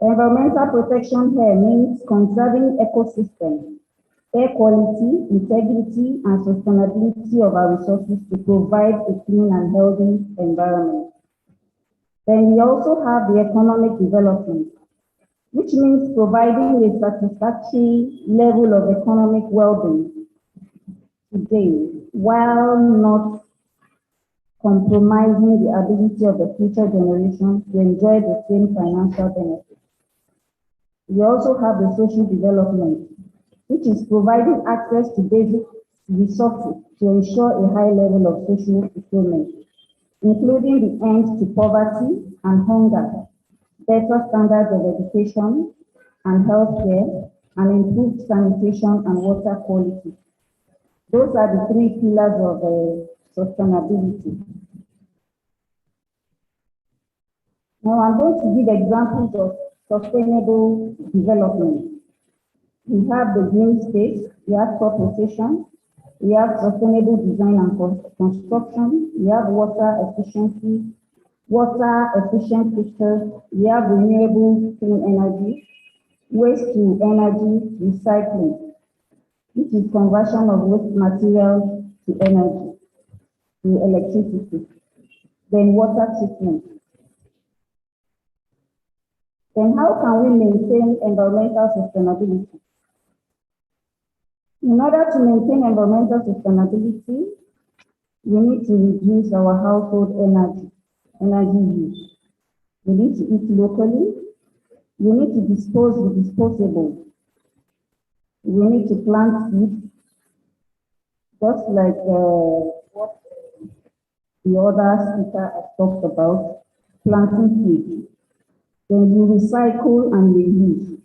Environmental protection here means conserving ecosystem, air quality, integrity, and sustainability of our resources to provide a clean and healthy environment. Then we also have the economic development, which means providing a satisfactory level of economic well-being today, while not compromising the ability of the future generation to enjoy the same financial benefits. We also have the social development, which is providing access to basic resources to ensure a high level of social fulfillment, including the end to poverty and hunger, better standards of education and healthcare, and improved sanitation and water quality. Those are the three pillars of sustainability. Now I'm going to give examples of sustainable development. We have the green space, we have crop rotation, we have sustainable design and construction, we have water efficiency, water efficient fixtures, we have renewable clean energy, waste to energy recycling, which is conversion of waste materials to energy, to electricity, then water treatment. Then how can we maintain environmental sustainability? In order to maintain environmental sustainability, we need to reduce our household energy use. We need to eat locally. We need to dispose the disposable. We need to plant seeds, just like what the other speaker has talked about, planting seeds. Then we recycle and reuse.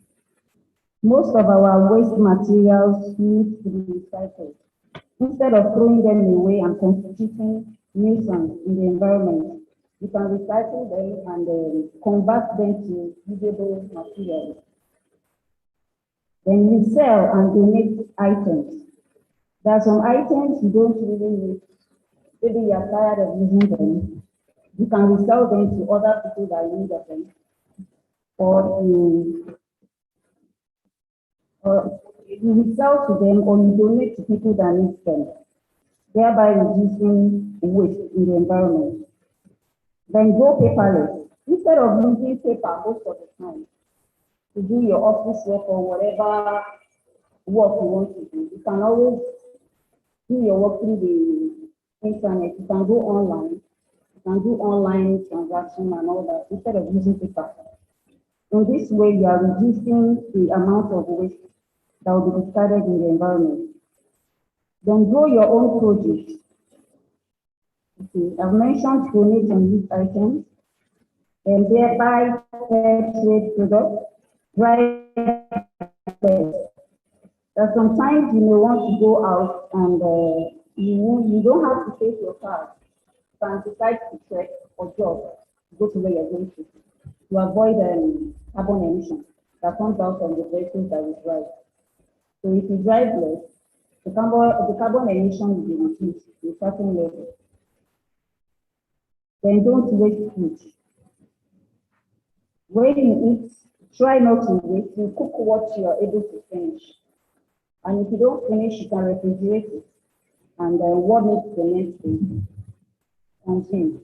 Most of our waste materials need to be recycled. Instead of throwing them away and constituting nuisance in the environment, we can recycle them and convert them to usable materials. Then we sell and donate items. There are some items you don't really need. Maybe you are tired of using them. You can resell them to other people that need them. Or you resell to them or you donate to people that need them, thereby reducing waste in the environment. Then go paperless. Instead of using paper most of the time to do your office work or whatever work you want to do, you can always do your work through the internet. You can go online. You can do online transaction and all that instead of using paper. In this way, you are reducing the amount of waste that will be discarded in the environment. Then grow your own produce. Okay, I've mentioned donate and use items, and thereby fair trade products, dry fair. That sometimes you may want to go out and you don't have to take your car. You can decide to trek or jog to go to where you're going to avoid carbon emission that comes out from the vehicles that we drive. So if you drive less, the carbon emission will be reduced to a certain level. Then don't waste food. When you eat, try not to waste. You cook what you are able to finish. And if you don't finish, you can refrigerate it. And what makes the next day? Consume.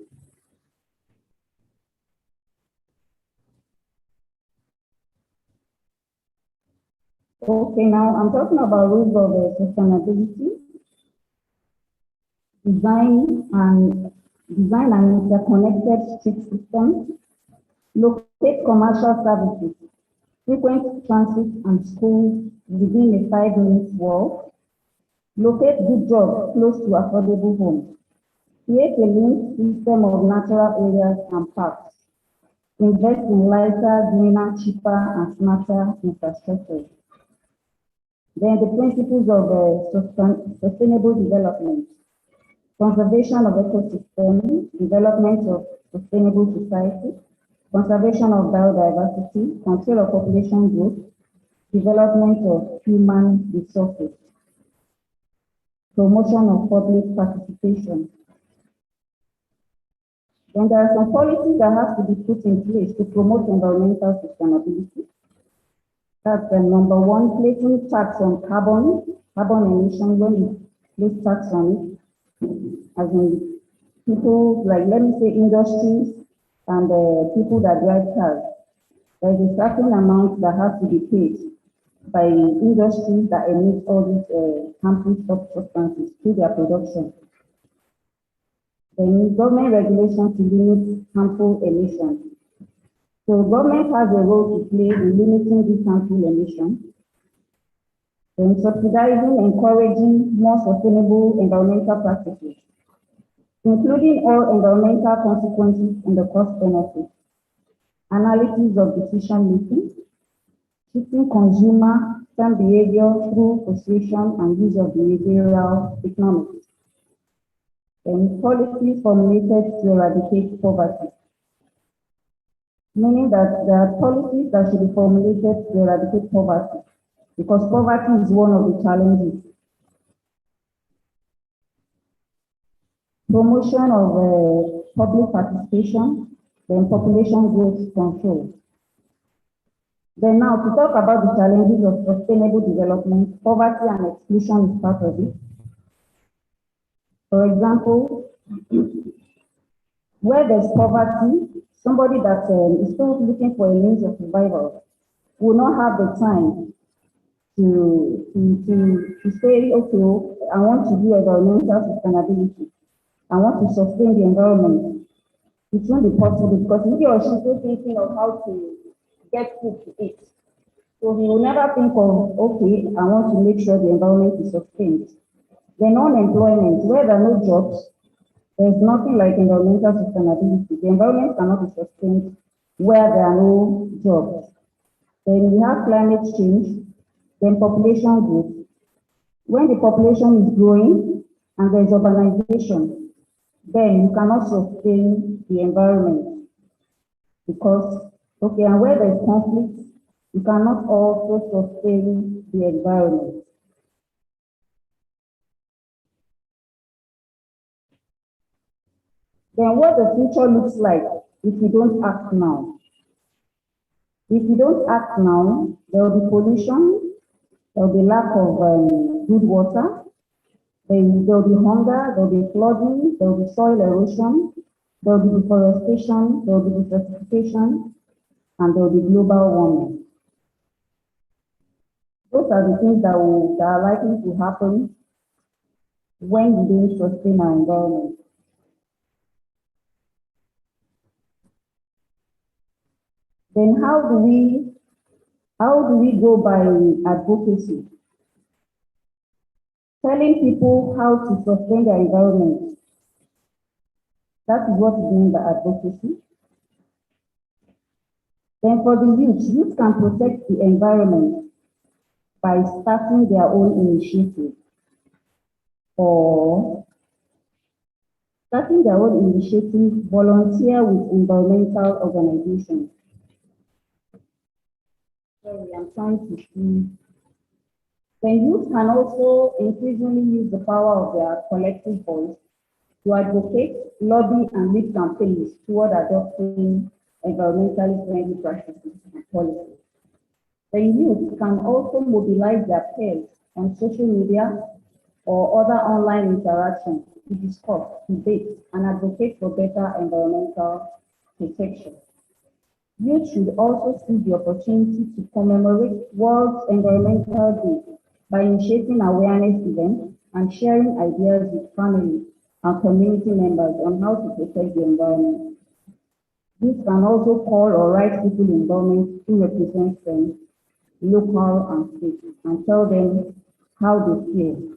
Okay, now I'm talking about rules of sustainability, design and interconnected street systems, locate commercial services, frequent transit and schools within a 5 minute walk, locate good jobs close to affordable homes, create a linked system of natural areas and parks, invest in lighter, greener, cheaper, and smarter infrastructure. Then the principles of sustainable development, conservation of ecosystem, development of sustainable society, conservation of biodiversity, control of population growth, development of human resources, promotion of public participation. Then there are some policies that have to be put in place to promote environmental sustainability. That's number one, placing tax on carbon emission. When you place tax on it, as in people like, let me say, industries and people that drive cars, there is a certain amount that has to be paid by industries that emit all these harmful substances through their production. Then government regulations to limit harmful emissions. So government has a role to play in limiting these harmful emissions. Then subsidizing, encouraging more sustainable environmental practices, including all environmental consequences and the cost benefits, analysis of decision making, shifting consumer behavior through persuasion and use of behavioral economics, and policies formulated to eradicate poverty, meaning that there are policies that should be formulated to eradicate poverty, because poverty is one of the challenges. Promotion of public participation, then population growth control. Then now to talk about the challenges of sustainable development, poverty and exclusion is part of it. For example, where there's poverty, somebody that is still looking for a means of survival will not have the time to say, okay, I want to do environmental sustainability. I want to sustain the environment. It won't be possible because he or she is still thinking of how to get food to eat. So he will never think of, okay, I want to make sure the environment is sustained. Then unemployment, where there are no jobs, there's nothing like environmental sustainability. The environment cannot be sustained where there are no jobs. Then we have climate change, then population growth. When the population is growing and there's urbanization, then you cannot sustain the environment because, okay, and where there's conflict, you cannot also sustain the environment. Then what the future looks like if we don't act now. If we don't act now, there will be pollution, there will be lack of good water, there will be hunger, there will be flooding, there will be soil erosion, there will be deforestation, there will be desertification, and there will be global warming. Those are the things that are likely to happen when we don't sustain our environment. Then how do we go by advocacy? Telling people how to sustain their environment. That is what is meant by advocacy. Then for the youth can protect the environment by starting their own initiative or volunteer with environmental organizations. Sorry, I'm trying to see. Then youth can also increasingly use the power of their collective voice to advocate, lobby, and lead campaigns toward adopting environmentally friendly practices and policies. The youth can also mobilize their peers on social media or other online interactions to discuss, debate, and advocate for better environmental protection. Youth should also see the opportunity to commemorate World Environmental Day by initiating awareness events and sharing ideas with families and community members on how to protect the environment. Youth can also call or write people in government who represent them, local and state, and tell them how they feel.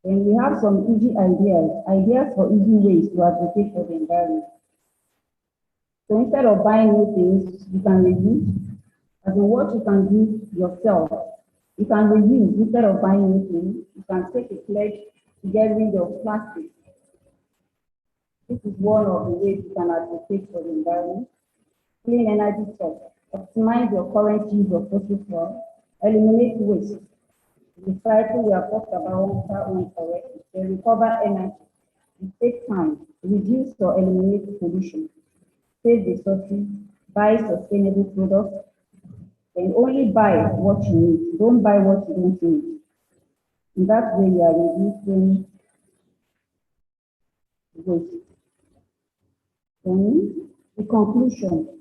Then we have some easy ideas for easy ways to advocate for the environment. So instead of buying new things, you can reduce. As in what you can do yourself, you can reduce instead of buying new things. You can take a pledge to get rid of plastic. This is one of the ways you can advocate for the environment. Clean energy source. Optimize your current use of fossil fuel. Eliminate waste. Recycle, we have talked about one already. Then recover energy. It takes time. Reduce or eliminate pollution. Save resources. Buy sustainable products. Then only buy what you need. Don't buy what you don't need. In that way, you are reducing waste. Then the conclusion.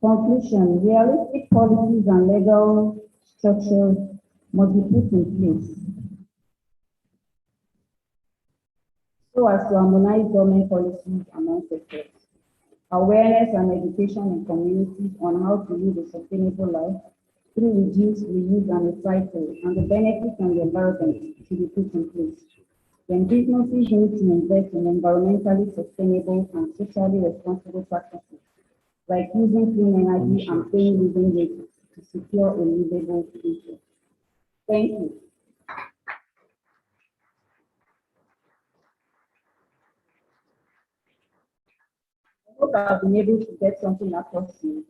Realistic policies and legal structures must be put in place so as to harmonize government policies among sectors. Awareness and education in communities on how to live a sustainable life through reduce, reuse, and recycle, and the benefits on the environment should be put in place. Then businesses need to invest in environmentally sustainable and socially responsible practices, like using clean energy and paying living wages to secure a livable future. Thank you. I hope I've been able to get something across to you.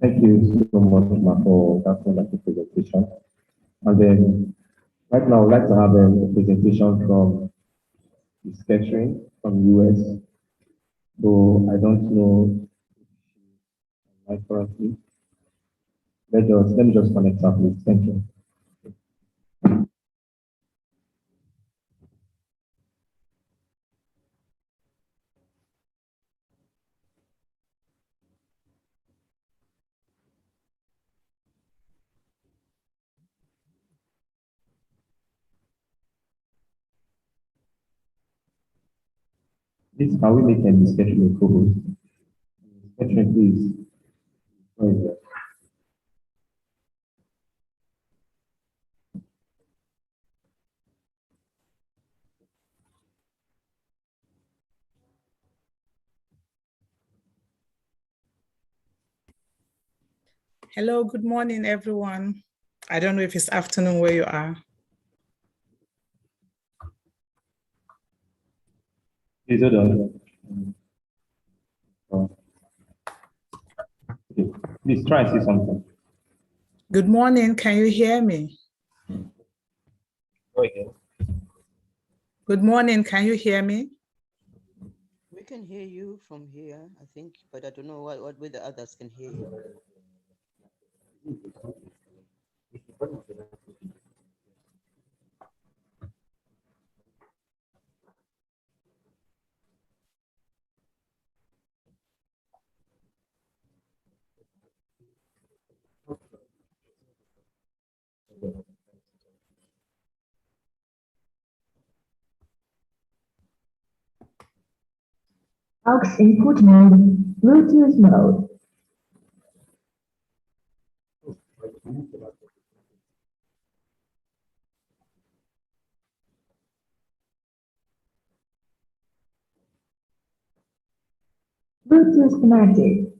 Thank you so much, Ma, for that wonderful presentation. And then, right now, I'd like to have a presentation from Ms. Catherine from US. So I don't know my currently. Let me just connect up, please. Thank you. Please, can we make a Ms. Catherine a co-host? Ms. Catherine, please. Where is that? Hello, good morning, everyone. I don't know if it's afternoon where you are. Please hold on. Okay. Please try and say something. Good morning, can you hear me? Go ahead. Good morning, can you hear me? We can hear you from here, I think, but I don't know what way the others can hear you. Aux input mode, Bluetooth mode. Bluetooth connected.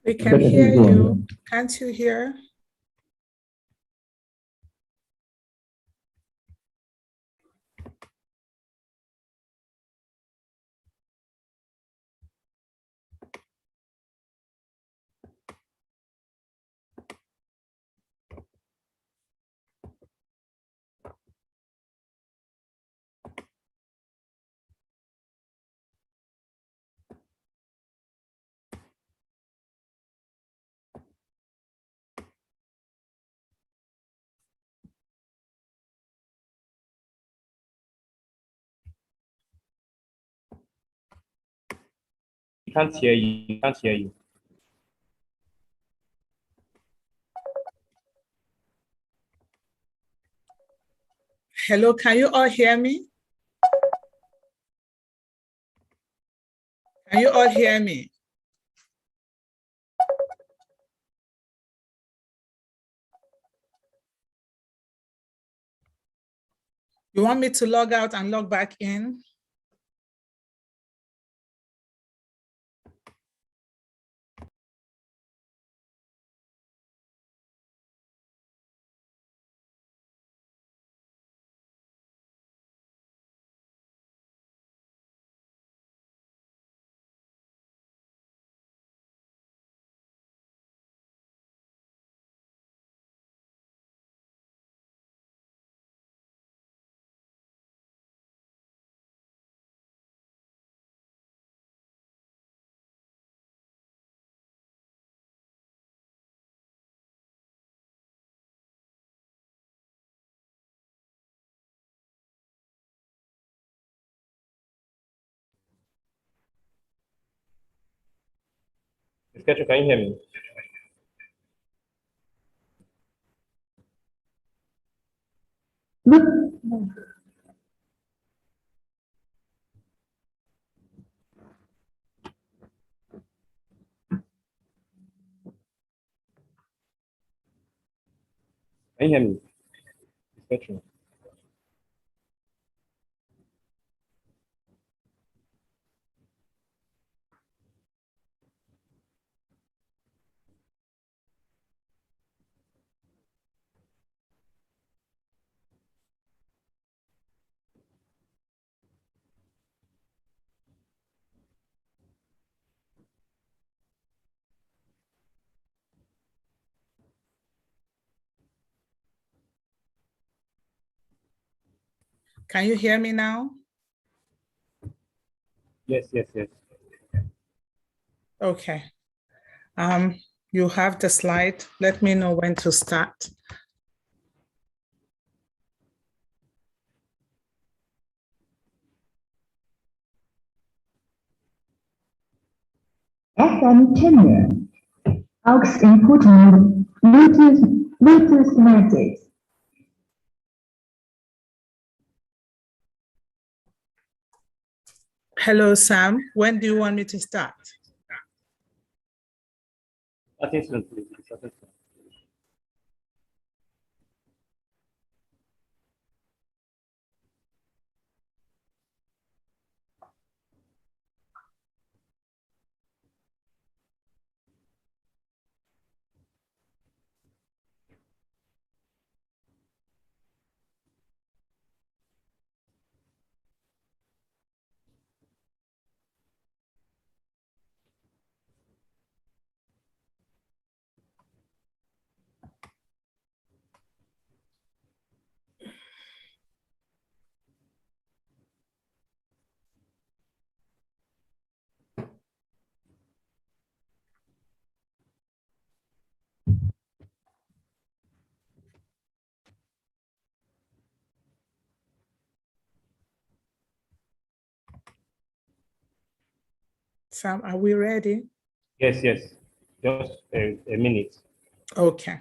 We can hear you. Can't you hear? We can't hear you. We can't hear you. Hello, can you all hear me? Can you all hear me? You want me to log out and log back in? Sketcher, can you hear me? Can you hear me? Sketcher. Can you hear me now? Yes, yes, yes. Okay. You have the slide. Let me know when to start. FM tenure. AUX input mode. Bluetooth message. Hello, Sam. When do you want me to start? I think so, please. I think so. Sam, are we ready? Yes, yes. Just a minute. Okay.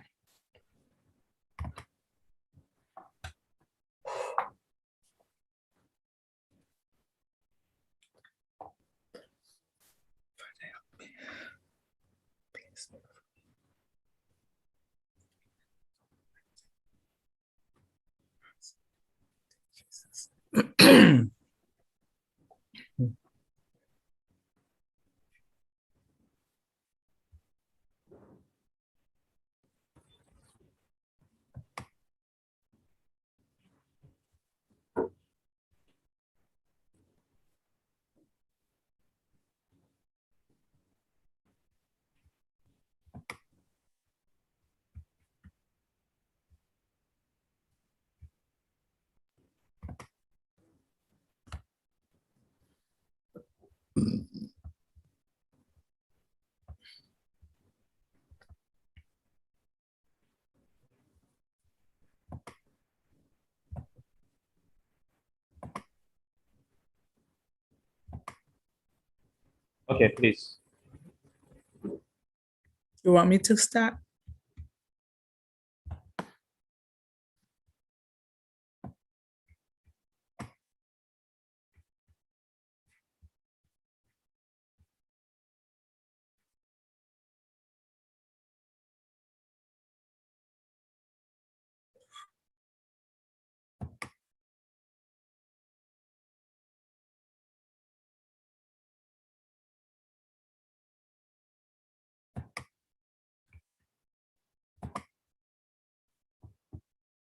Okay, please. You want me to start?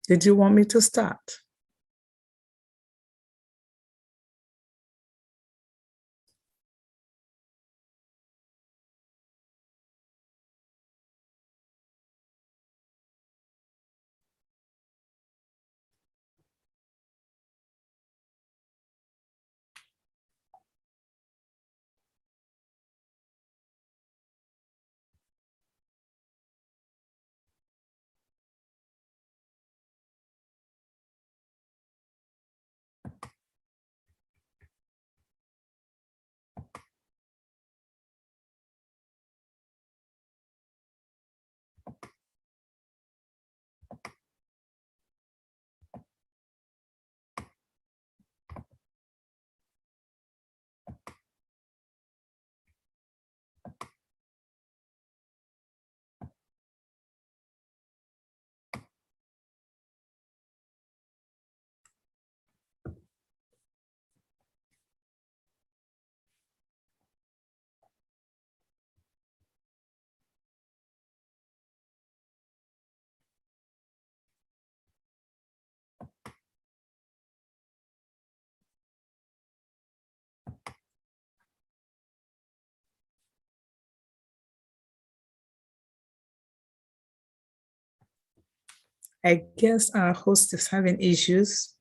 Did you want me to start? I guess our host is having issues.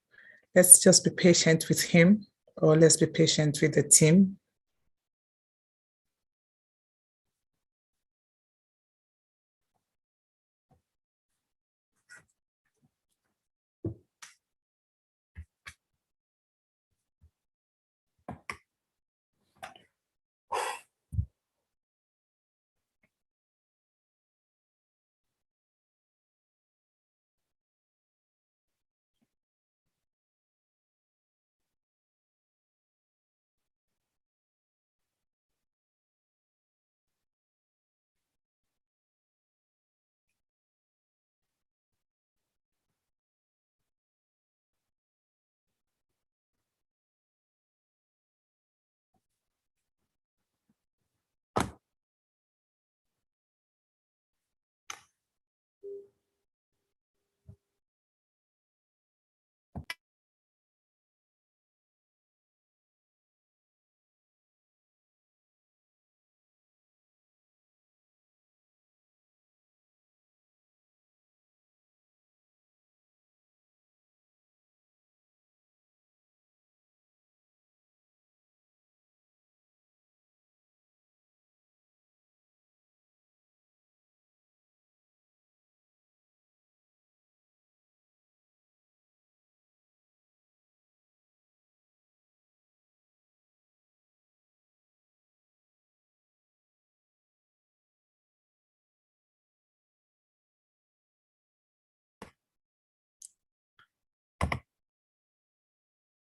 Let's just be patient with him, or let's be patient with the team.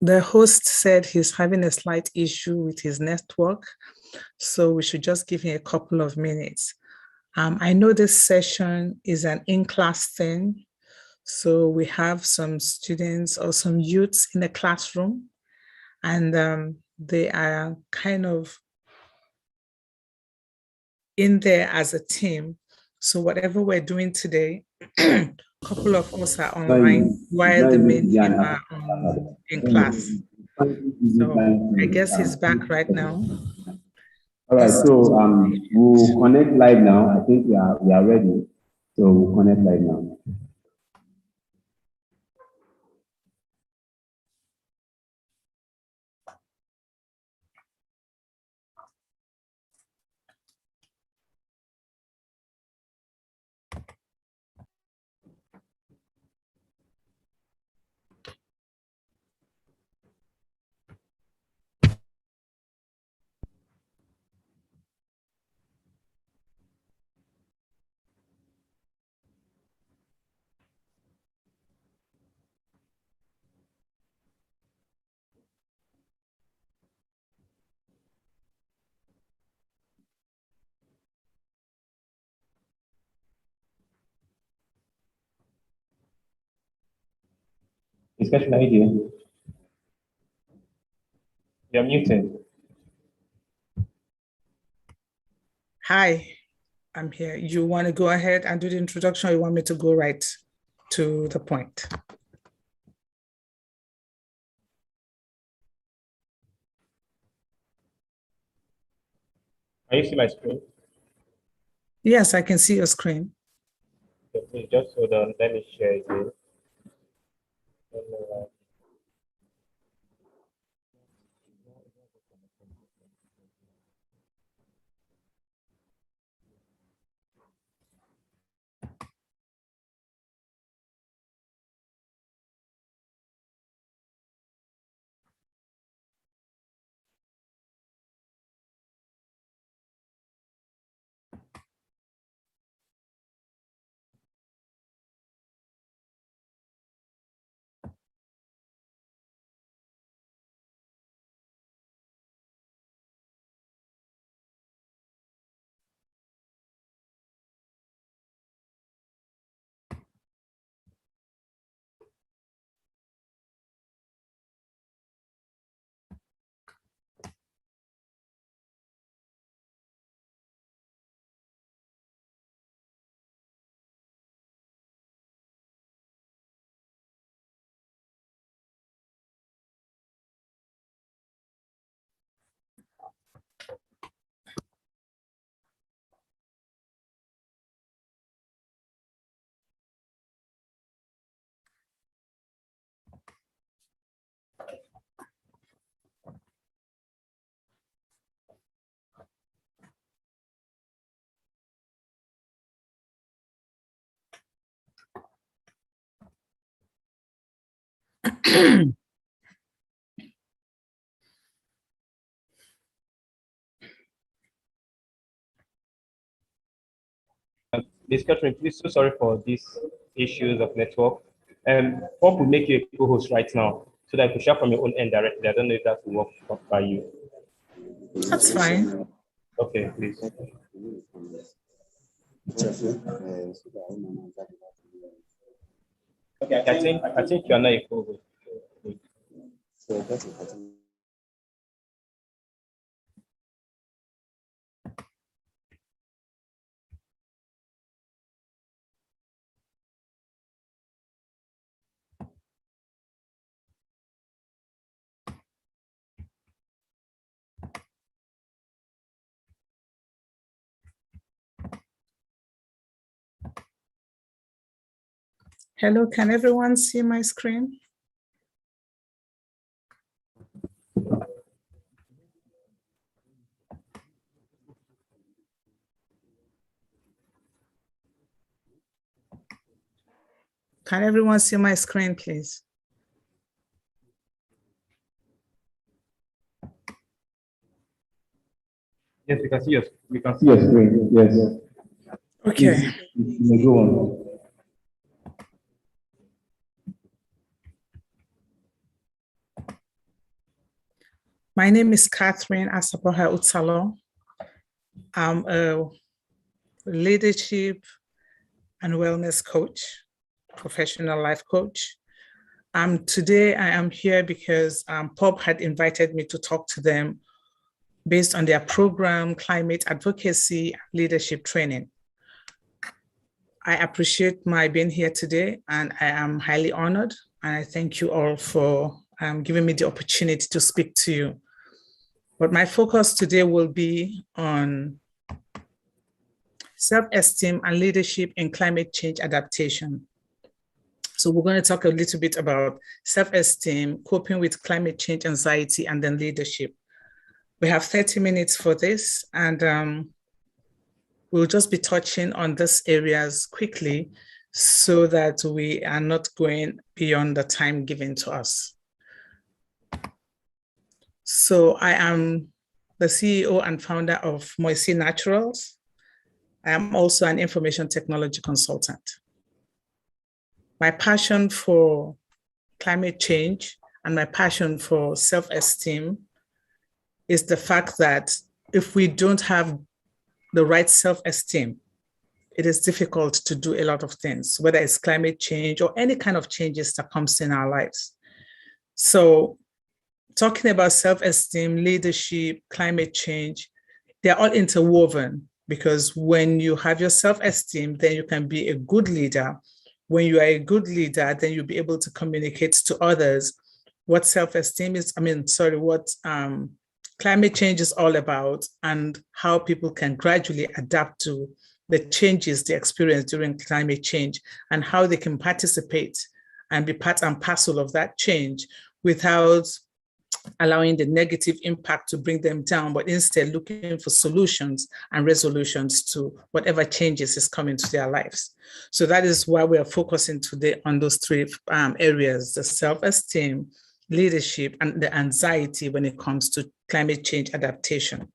The host said he's having a slight issue with his network, so we should just give him a couple of minutes. I know this session is an in-class thing, so we have some students or some youths in the classroom, and they are kind of in there as a team. So whatever we're doing today, a couple of us are online while the main team are in class. So I guess he's back right now. All right, so we'll connect live now. I think we are ready. So we'll connect live now. Discussion idea. You're muted. Hi, I'm here. You want to go ahead and do the introduction, or you want me to go right to the point? Can you see my screen? Yes, I can see your screen. Okay, please just hold on. Let me share it here. Ms. Catherine, please, so sorry for these issues of network. What will make you a co-host right now so that you can share from your own end directly? I don't know if that will work by you. That's fine. Okay, please. Okay, I think you're not a co-host. Hello, can everyone see my screen? Can everyone see my screen, please? Yes, we can see your screen. Yes. Okay. You may go on. My name is Catherine Asapoha Utsalo. I'm a leadership and wellness coach, professional life coach. Today I am here because POP had invited me to talk to them based on their program, Climate Advocacy Leadership Training. I appreciate my being here today, and I am highly honored, and I thank you all for giving me the opportunity to speak to you. But my focus today will be on self-esteem and leadership in climate change adaptation. So we're going to talk a little bit about self-esteem, coping with climate change anxiety, and then leadership. We have 30 minutes for this, and we'll just be touching on these areas quickly so that we are not going beyond the time given to us. So I am the CEO and founder of Moisi Naturals. I am also an information technology consultant. My passion for climate change and my passion for self-esteem is the fact that if we don't have the right self-esteem, it is difficult to do a lot of things, whether it's climate change or any kind of changes that comes in our lives. So talking about self-esteem, leadership, climate change, they're all interwoven, because when you have your self-esteem, then you can be a good leader. When you are a good leader, then you'll be able to communicate to others what self-esteem is, what climate change is all about, and how people can gradually adapt to the changes they experience during climate change, and how they can participate and be part and parcel of that change without allowing the negative impact to bring them down, but instead looking for solutions and resolutions to whatever changes is coming to their lives. So that is why we are focusing today on those three areas: the self-esteem, leadership, and the anxiety when it comes to climate change adaptation.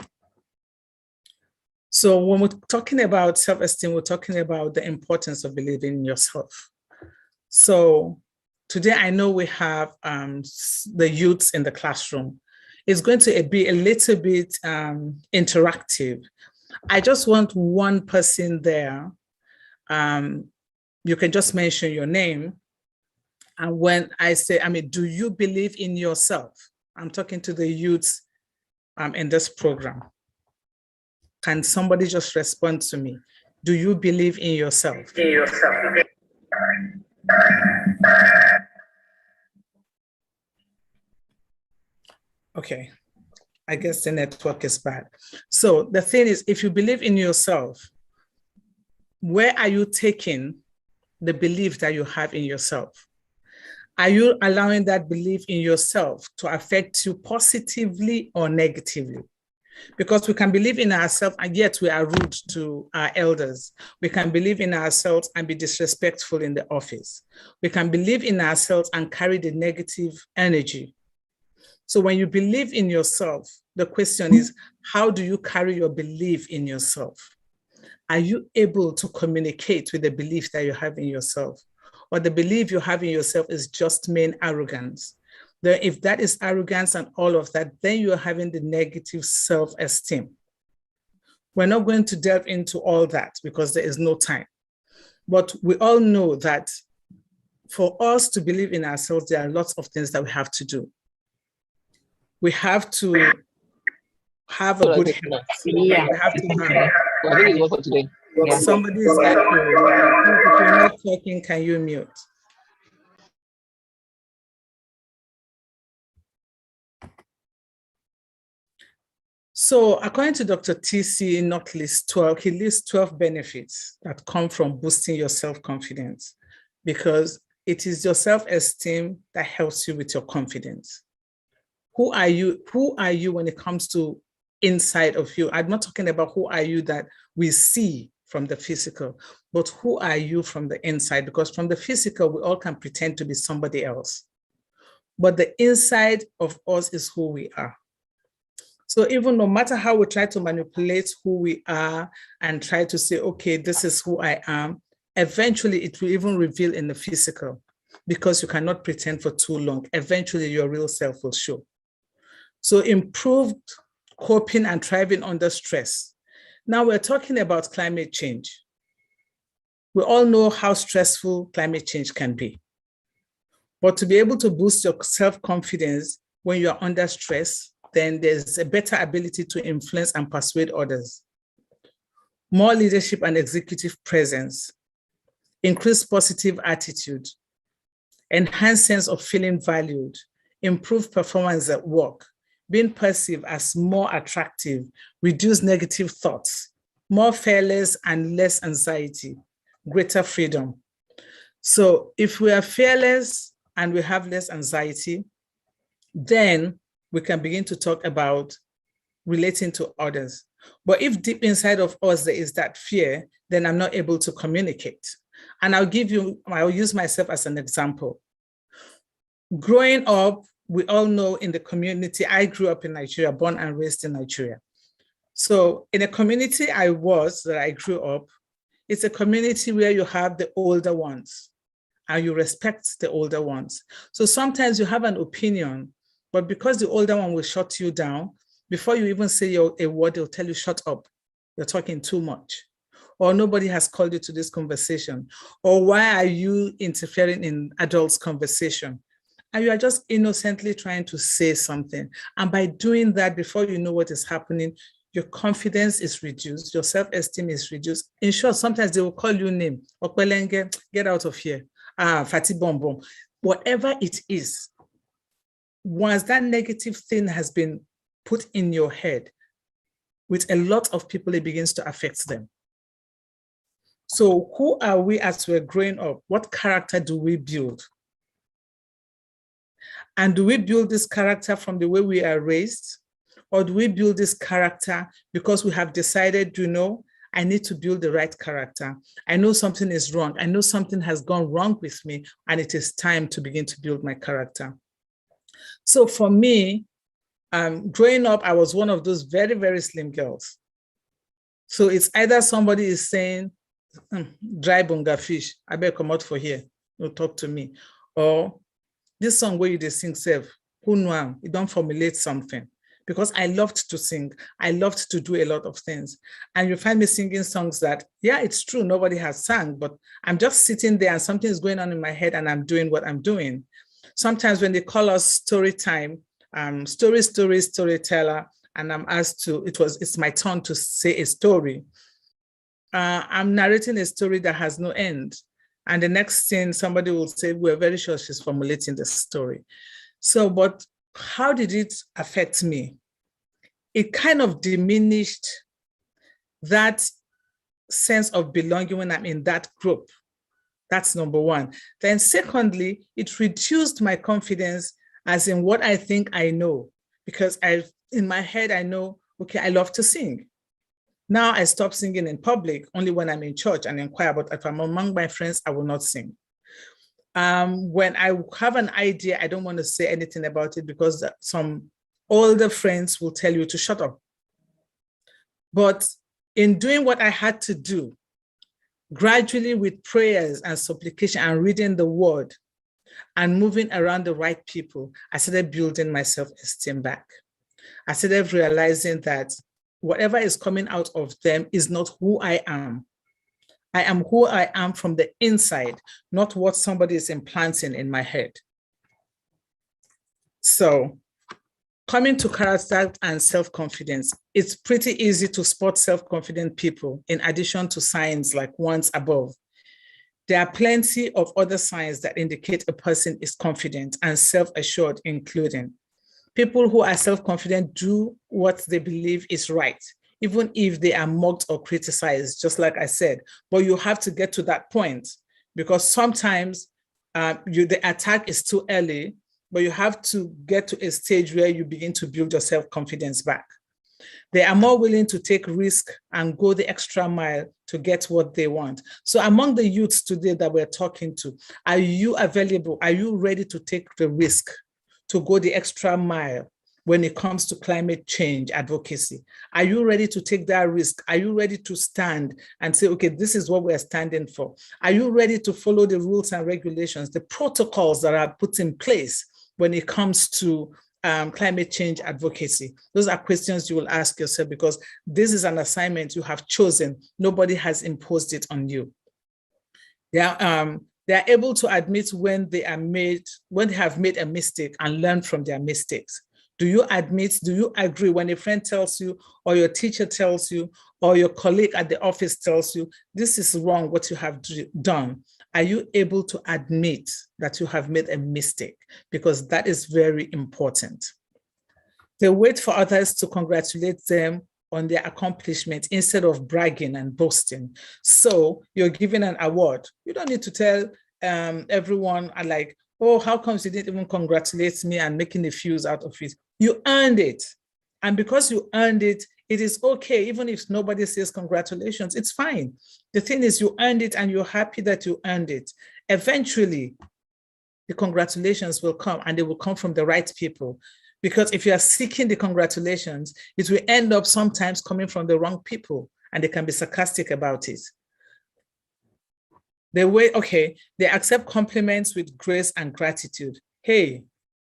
So when we're talking about self-esteem, we're talking about the importance of believing in yourself. So today, I know we have the youths in the classroom. It's going to be a little bit interactive. I just want one person there. You can just mention your name. And when I say, do you believe in yourself? I'm talking to the youths in this program. Can somebody just respond to me? Do you believe in yourself? Okay, I guess the network is bad. So the thing is, if you believe in yourself, where are you taking the belief that you have in yourself? Are you allowing that belief in yourself to affect you positively or negatively? Because we can believe in ourselves and yet we are rude to our elders. We can believe in ourselves and be disrespectful in the office. We can believe in ourselves and carry the negative energy. So when you believe in yourself, the question is, how do you carry your belief in yourself? Are you able to communicate with the belief that you have in yourself? Or the belief you have in yourself is just main arrogance? Then if that is arrogance and all of that, then you are having the negative self-esteem. We're not going to delve into all that because there is no time. But we all know that for us to believe in ourselves, there are lots of things that we have to do. We have to have a good health. Yeah. We have to have. I think it's one for today. Yeah. Somebody is echoing. If you're not talking, can you mute? So according to Dr. TC, not list 12, he lists 12 benefits that come from boosting your self-confidence, because it is your self-esteem that helps you with your confidence. Who are you? Who are you when it comes to inside of you? I'm not talking about who are you that we see from the physical, but who are you from the inside? Because from the physical, we all can pretend to be somebody else. But the inside of us is who we are. So even no matter how we try to manipulate who we are and try to say, okay, this is who I am, eventually it will even reveal in the physical, because you cannot pretend for too long. Eventually your real self will show. So improved coping and thriving under stress. Now we're talking about climate change. We all know how stressful climate change can be. But to be able to boost your self-confidence when you're under stress, then there's a better ability to influence and persuade others. More leadership and executive presence, increased positive attitude, enhanced sense of feeling valued, improved performance at work, being perceived as more attractive, reduce negative thoughts, more fearless and less anxiety, greater freedom. So if we are fearless and we have less anxiety, then we can begin to talk about relating to others. But if deep inside of us there is that fear, then I'm not able to communicate. And I'll use myself as an example. Growing up, we all know in the community, I grew up in Nigeria, born and raised in Nigeria. So in a community that I grew up, it's a community where you have the older ones and you respect the older ones. So sometimes you have an opinion, but because the older one will shut you down, before you even say a word, they'll tell you, shut up, you're talking too much. or nobody has called you to this conversation, or why are you interfering in adults' conversation? And you are just innocently trying to say something. And by doing that, before you know what is happening, your confidence is reduced, your self-esteem is reduced. In short, sometimes they will call you name, Okpelenge, get out of here, Fati Bombom. Whatever it is, once that negative thing has been put in your head, with a lot of people, it begins to affect them. So who are we as we're growing up? What character do we build? And do we build this character from the way we are raised? Or do we build this character because we have decided, you know, I need to build the right character. I know something is wrong. I know something has gone wrong with me, and it is time to begin to build my character. So for me, growing up, I was one of those very, very slim girls. So it's either somebody is saying, dry bunga fish, I better come out for here, no talk to me. Or this song where you they sing self, who know, you don't formulate something. Because I loved to sing. I loved to do a lot of things. And you find me singing songs that, yeah, it's true, nobody has sung, but I'm just sitting there and something is going on in my head and I'm doing what I'm doing. Sometimes when they call us story time, storyteller, and I'm asked to, it's my turn to say a story. I'm narrating a story that has no end. And the next thing somebody will say, we're very sure she's formulating the story. So, but how did it affect me? It kind of diminished that sense of belonging when I'm in that group. That's number one. Then secondly, it reduced my confidence as in what I think I know, because in my head, I know, okay, I love to sing. Now I stop singing in public only when I'm in church and in choir, but if I'm among my friends, I will not sing. When I have an idea, I don't want to say anything about it because some older friends will tell you to shut up. But in doing what I had to do, gradually with prayers and supplication and reading the word and moving around the right people, I started building my self-esteem back. I started realizing that whatever is coming out of them is not who I am. I am who I am from the inside, not what somebody is implanting in my head. So coming to character and self-confidence, it's pretty easy to spot self-confident people in addition to signs like ones above. There are plenty of other signs that indicate a person is confident and self-assured, including people who are self-confident do what they believe is right, even if they are mocked or criticized, just like I said. But you have to get to that point because sometimes the attack is too early, but you have to get to a stage where you begin to build your self-confidence back. They are more willing to take risk and go the extra mile to get what they want. So among the youths today that we're talking to, are you available? Are you ready to take the risk to go the extra mile when it comes to climate change advocacy? Are you ready to take that risk? Are you ready to stand and say, okay, this is what we're standing for? Are you ready to follow the rules and regulations, the protocols that are put in place when it comes to climate change advocacy? Those are questions you will ask yourself because this is an assignment you have chosen. Nobody has imposed it on you. They are able to admit when they have made a mistake and learn from their mistakes. Do you admit, do you agree when a friend tells you, or your teacher tells you, or your colleague at the office tells you, this is wrong, what you have done? Are you able to admit that you have made a mistake? Because that is very important. They wait for others to congratulate them on their accomplishment instead of bragging and boasting. So you're given an award. You don't need to tell everyone like, oh, how come you didn't even congratulate me and making a fuse out of it? You earned it. And because you earned it, it is okay. Even if nobody says congratulations, it's fine. The thing is you earned it and you're happy that you earned it. Eventually, the congratulations will come and they will come from the right people. Because if you are seeking the congratulations, it will end up sometimes coming from the wrong people and they can be sarcastic about it. They accept compliments with grace and gratitude. Hey,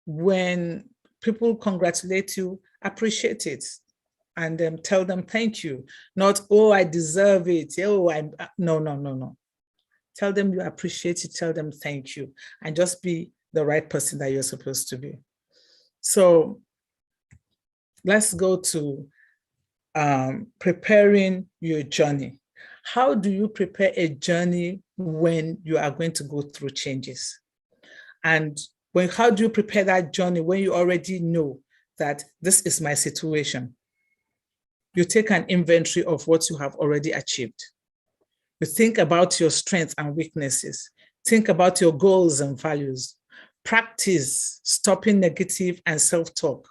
when people congratulate you, appreciate it. and tell them thank you. Not, oh, I deserve it. Oh, no. Tell them you appreciate it, tell them thank you, and just be the right person that you're supposed to be. So let's go to preparing your journey. How do you prepare a journey when you are going to go through changes? And how do you prepare that journey when you already know that this is my situation? You take an inventory of what you have already achieved. You think about your strengths and weaknesses. Think about your goals and values. Practice stopping negative and self-talk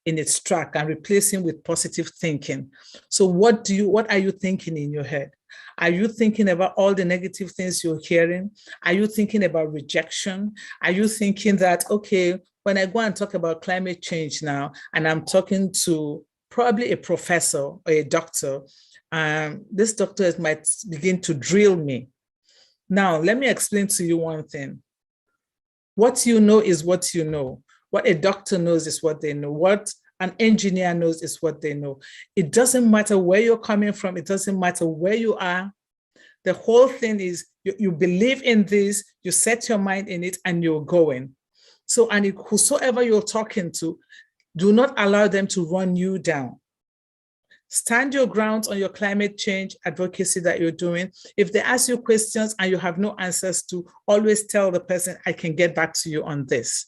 in its track and replacing with positive thinking. So what are you thinking in your head? Are you thinking about all the negative things you're hearing? Are you thinking about rejection? Are you thinking that, okay, when I go and talk about climate change now, and I'm talking to probably a professor or a doctor, this doctor might begin to drill me. Now, let me explain to you one thing. What you know is what you know. What a doctor knows is what they know. What an engineer knows is what they know. It doesn't matter where you're coming from. It doesn't matter where you are. The whole thing is you believe in this, you set your mind in it, and you're going. So, and whosoever you're talking to, do not allow them to run you down. Stand your ground on your climate change advocacy that you're doing. If they ask you questions and you have no answers to, always tell the person, I can get back to you on this.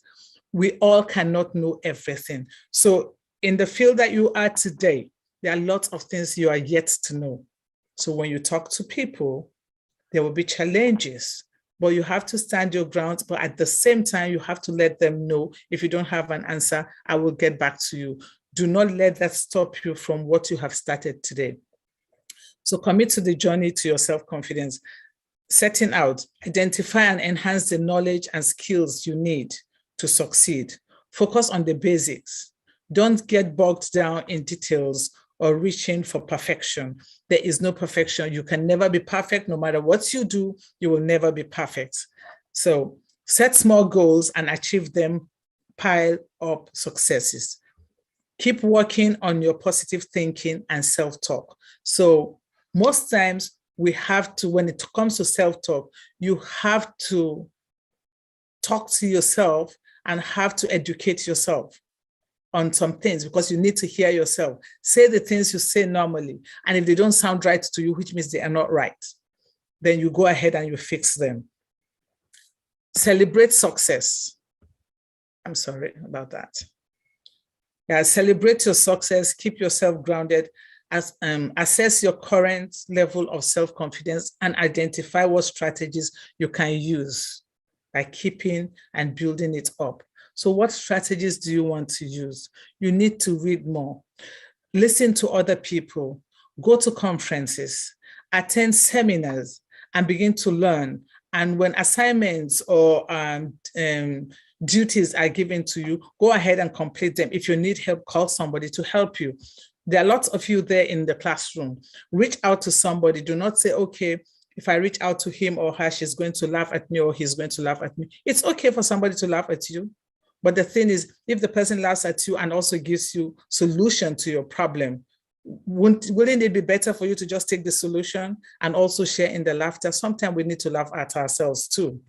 We all cannot know everything. So in the field that you are today, there are lots of things you are yet to know. So when you talk to people, there will be challenges, but you have to stand your ground. But at the same time, you have to let them know, if you don't have an answer, I will get back to you. Do not let that stop you from what you have started today. So commit to the journey to your self-confidence. Setting out, identify and enhance the knowledge and skills you need to succeed. Focus on the basics. Don't get bogged down in details or reaching for perfection. There is no perfection. You can never be perfect. No matter what you do, you will never be perfect. So set small goals and achieve them, pile up successes. Keep working on your positive thinking and self-talk. So most times we have to, when it comes to self-talk, you have to talk to yourself and have to educate yourself on some things, because you need to hear yourself. Say the things you say normally, and if they don't sound right to you, which means they are not right, then you go ahead and you fix them. Celebrate success. I'm sorry about that. Yeah, celebrate your success, keep yourself grounded, assess your current level of self-confidence, and identify what strategies you can use by keeping and building it up. So what strategies do you want to use? You need to read more, listen to other people, go to conferences, attend seminars, and begin to learn. And when assignments or duties are given to you, go ahead and complete them. If you need help, call somebody to help you. There are lots of you there in the classroom. Reach out to somebody. Do not say, okay, if I reach out to him or her, she's going to laugh at me or he's going to laugh at me. It's okay for somebody to laugh at you. But the thing is, if the person laughs at you and also gives you solution to your problem, wouldn't it be better for you to just take the solution and also share in the laughter? Sometimes we need to laugh at ourselves too.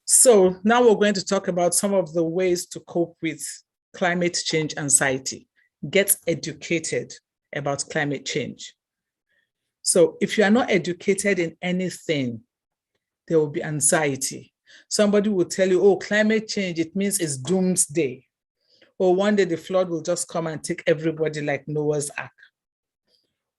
So now we're going to talk about some of the ways to cope with climate change anxiety. Get educated about climate change. So if you are not educated in anything, there will be anxiety. Somebody will tell you, oh, climate change, it means it's doomsday. Or one day the flood will just come and take everybody like Noah's Ark.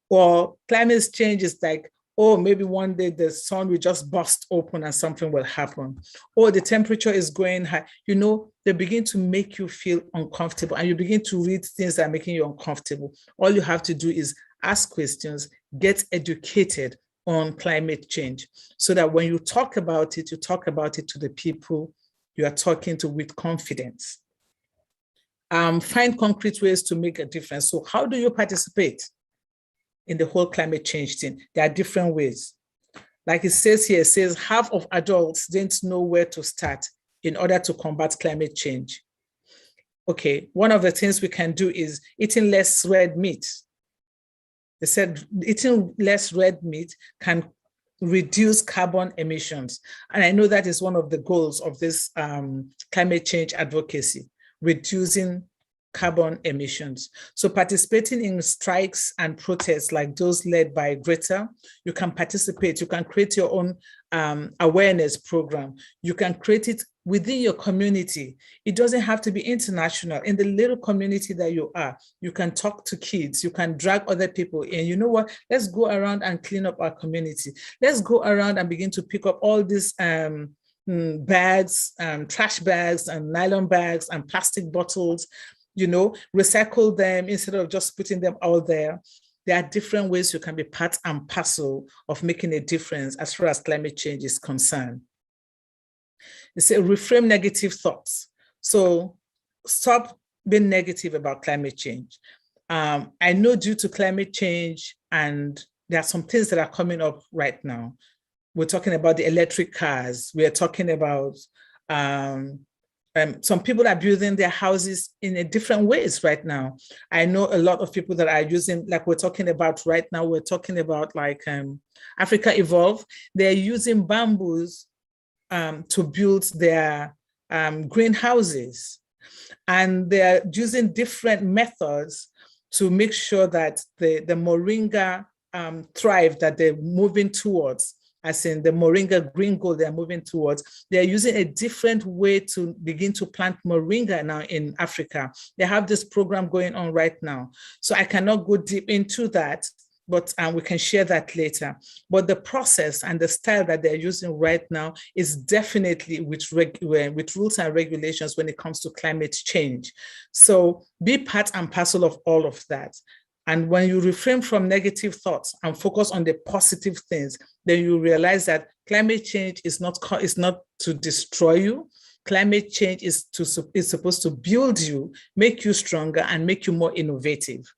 Or climate change is like, oh, maybe one day the sun will just burst open and something will happen. Or the temperature is going high. You know, they begin to make you feel uncomfortable and you begin to read things that are making you uncomfortable. All you have to do is ask questions, get educated on climate change, so that when you talk about it to the people you are talking to with confidence. Find concrete ways to make a difference. So how do you participate in the whole climate change thing? There are different ways. Like it says here, it says half of adults didn't know where to start in order to combat climate change. okay, one of the things we can do is eating less red meat. They said eating less red meat can reduce carbon emissions. And I know that is one of the goals of this climate change advocacy, reducing carbon emissions. So participating in strikes and protests like those led by Greta, you can participate, you can create your own awareness program. You can create it within your community. It doesn't have to be international. In the little community that you are, you can talk to kids, you can drag other people in. You know what? Let's go around and clean up our community. Let's go around and begin to pick up all these bags, trash bags and nylon bags and plastic bottles, you know, recycle them instead of just putting them out there. There are different ways you can be part and parcel of making a difference as far as climate change is concerned. It's a reframe negative thoughts. So stop being negative about climate change. I know due to climate change, and there are some things that are coming up right now. We're talking about the electric cars. We are talking about some people are building their houses in a different ways right now. I know a lot of people that are using, like we're talking about right now, we're talking about like Africa Evolve. They're using bamboos to build their greenhouses. And they're using different methods to make sure that the moringa thrive that they're moving towards, as in the moringa green gold they're moving towards. They're using a different way to begin to plant moringa now in Africa. They have this program going on right now. So I cannot go deep into that, but we can share that later. But the process and the style that they're using right now is definitely with rules and regulations when it comes to climate change. So be part and parcel of all of that. And when you refrain from negative thoughts and focus on the positive things, then you realize that climate change is not to destroy you. Climate change is supposed to build you, make you stronger, and make you more innovative.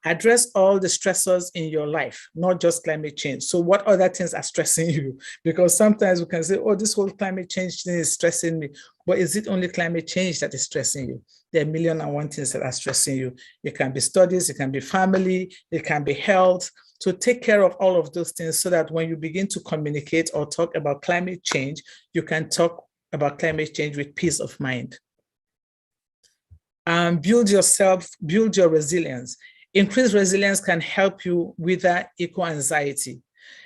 Address all the stressors in your life, not just climate change. So what other things are stressing you? Because sometimes we can say, oh, this whole climate change thing is stressing me. But is it only climate change that is stressing you? There are 1,000,001 things that are stressing you. It can be studies, it can be family, it can be health. So take care of all of those things so that when you begin to communicate or talk about climate change, you can talk about climate change with peace of mind. Build yourself, build your resilience. Increased resilience can help you with eco-anxiety.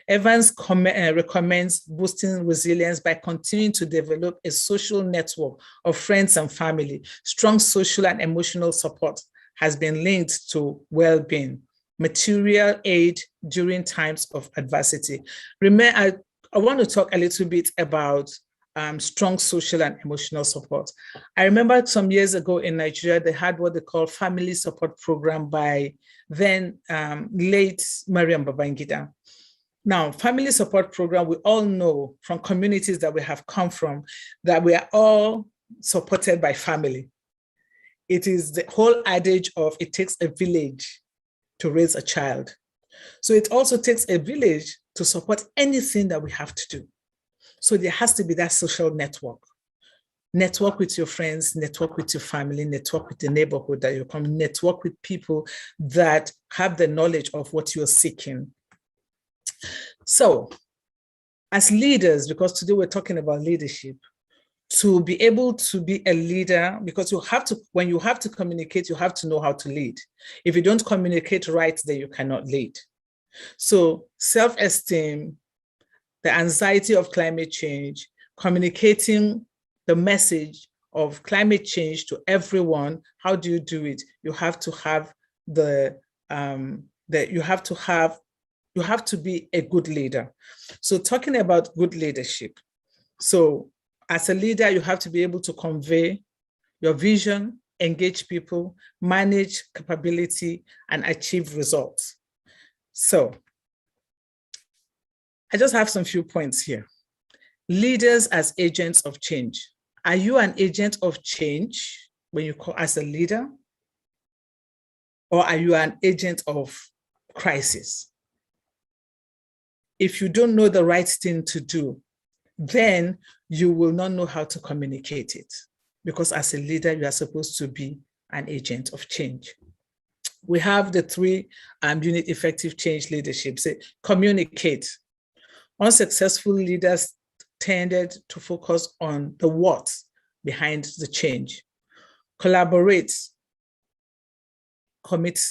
Evans recommends boosting resilience by continuing to develop a social network of friends and family. Strong social and emotional support has been linked to well-being. Material aid during times of adversity. Remember, I want to talk a little bit about strong social and emotional support. I remember some years ago in Nigeria, they had what they call family support program by then late Mariam Babangida. Now, family support program, we all know from communities that we have come from, that we are all supported by family. It is the whole adage of it takes a village to raise a child. So it also takes a village to support anything that we have to do. So there has to be that social network. Network with your friends, network with your family, network with the neighborhood that you come, network with people that have the knowledge of what you're seeking. So as leaders, because today we're talking about leadership, to be able to be a leader, because you have to, when you have to communicate, you have to know how to lead. If you don't communicate right, then you cannot lead. So self-esteem, the anxiety of climate change, communicating the message of climate change to everyone. How do you do it? You have to have you have to be a good leader. So talking about good leadership. So as a leader, you have to be able to convey your vision, engage people, manage capability, and achieve results. So I just have some few points here. Leaders as agents of change. Are you an agent of change when you call as a leader? Or are you an agent of crisis? If you don't know the right thing to do, then you will not know how to communicate it. because as a leader, you are supposed to be an agent of change. We have the three unit effective change leadership. Say, communicate. Unsuccessful leaders tended to focus on the what behind the change. Collaborate. Commit.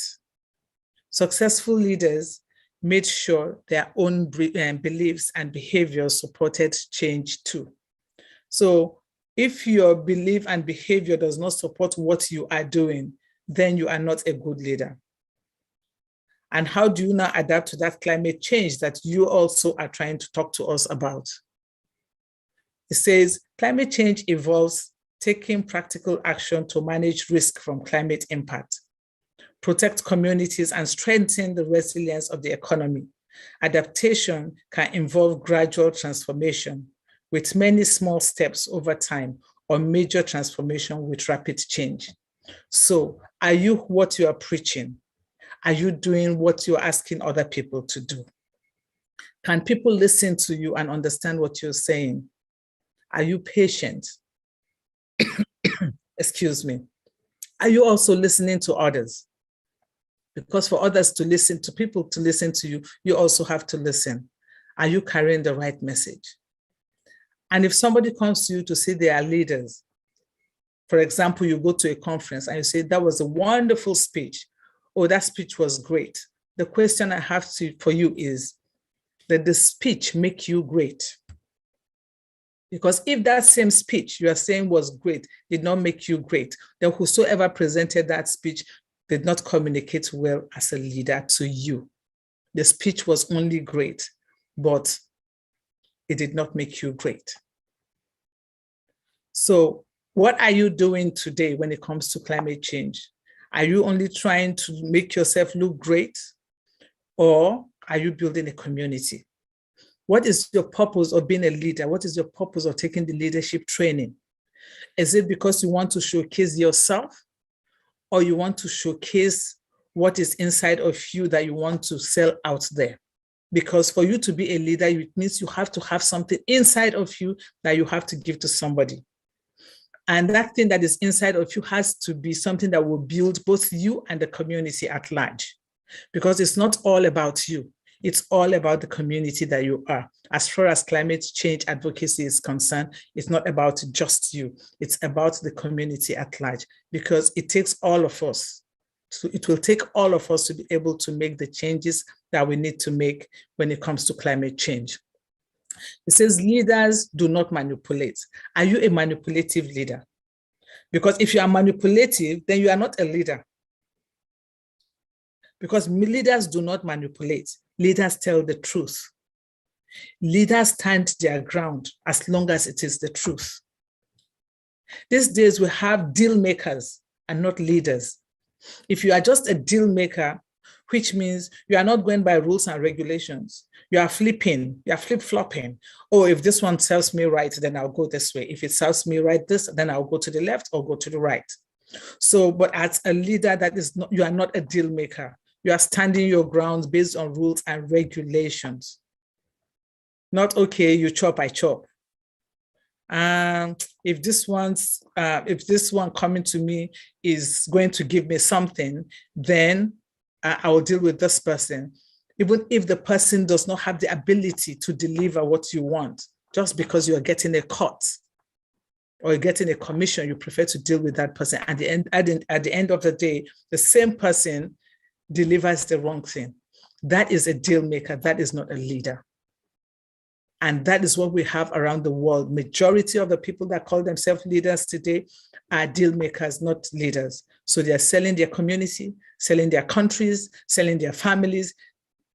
Successful leaders made sure their own beliefs and behaviors supported change too. So if your belief and behavior does not support what you are doing, then you are not a good leader. And how do you now adapt to that climate change that you also are trying to talk to us about? It says, climate change involves taking practical action to manage risk from climate impact, protect communities, and strengthen the resilience of the economy. Adaptation can involve gradual transformation with many small steps over time, or major transformation with rapid change. So are you what you are preaching? Are you doing what you're asking other people to do? Can people listen to you and understand what you're saying? Are you patient? Excuse me. Are you also listening to others? Because for others to listen, to people to listen to you, you also have to listen. Are you carrying the right message? And if somebody comes to you to say they are leaders, for example, you go to a conference and you say, that was a wonderful speech. Oh, that speech was great. The question I have for you is, did the speech make you great? Because if that same speech you are saying was great did not make you great, then whosoever presented that speech did not communicate well as a leader to you. The speech was only great, but it did not make you great. So what are you doing today when it comes to climate change? Are you only trying to make yourself look great, or are you building a community? What is your purpose of being a leader? What is your purpose of taking the leadership training? Is it because you want to showcase yourself, or you want to showcase what is inside of you that you want to sell out there? Because for you to be a leader, it means you have to have something inside of you that you have to give to somebody. And that thing that is inside of you has to be something that will build both you and the community at large. Because it's not all about you. It's all about the community that you are. As far as climate change advocacy is concerned, it's not about just you. It's about the community at large, because it takes all of us. So it will take all of us to be able to make the changes that we need to make when it comes to climate change. It says leaders do not manipulate. Are you a manipulative leader? Because if you are manipulative, then you are not a leader. Because leaders do not manipulate. Leaders tell the truth. Leaders stand their ground as long as it is the truth. These days we have deal makers and not leaders. If you are just a deal maker, which means you are not going by rules and regulations, you are flipping, you are flip-flopping. Oh, if this one tells me right, then I'll go this way. If it tells me right this, then I'll go to the left or go to the right. So, but as a leader, that is not, you are not a deal maker. You are standing your grounds based on rules and regulations. Not, okay, you chop, I chop. If this one coming to me is going to give me something, then I will deal with this person. Even if the person does not have the ability to deliver what you want, just because you are getting a cut or you're getting a commission, you prefer to deal with that person. At the end of the day, the same person delivers the wrong thing. That is a deal maker. That is not a leader. And that is what we have around the world. Majority of the people that call themselves leaders today are deal makers, not leaders. So they are selling their community, selling their countries, selling their families.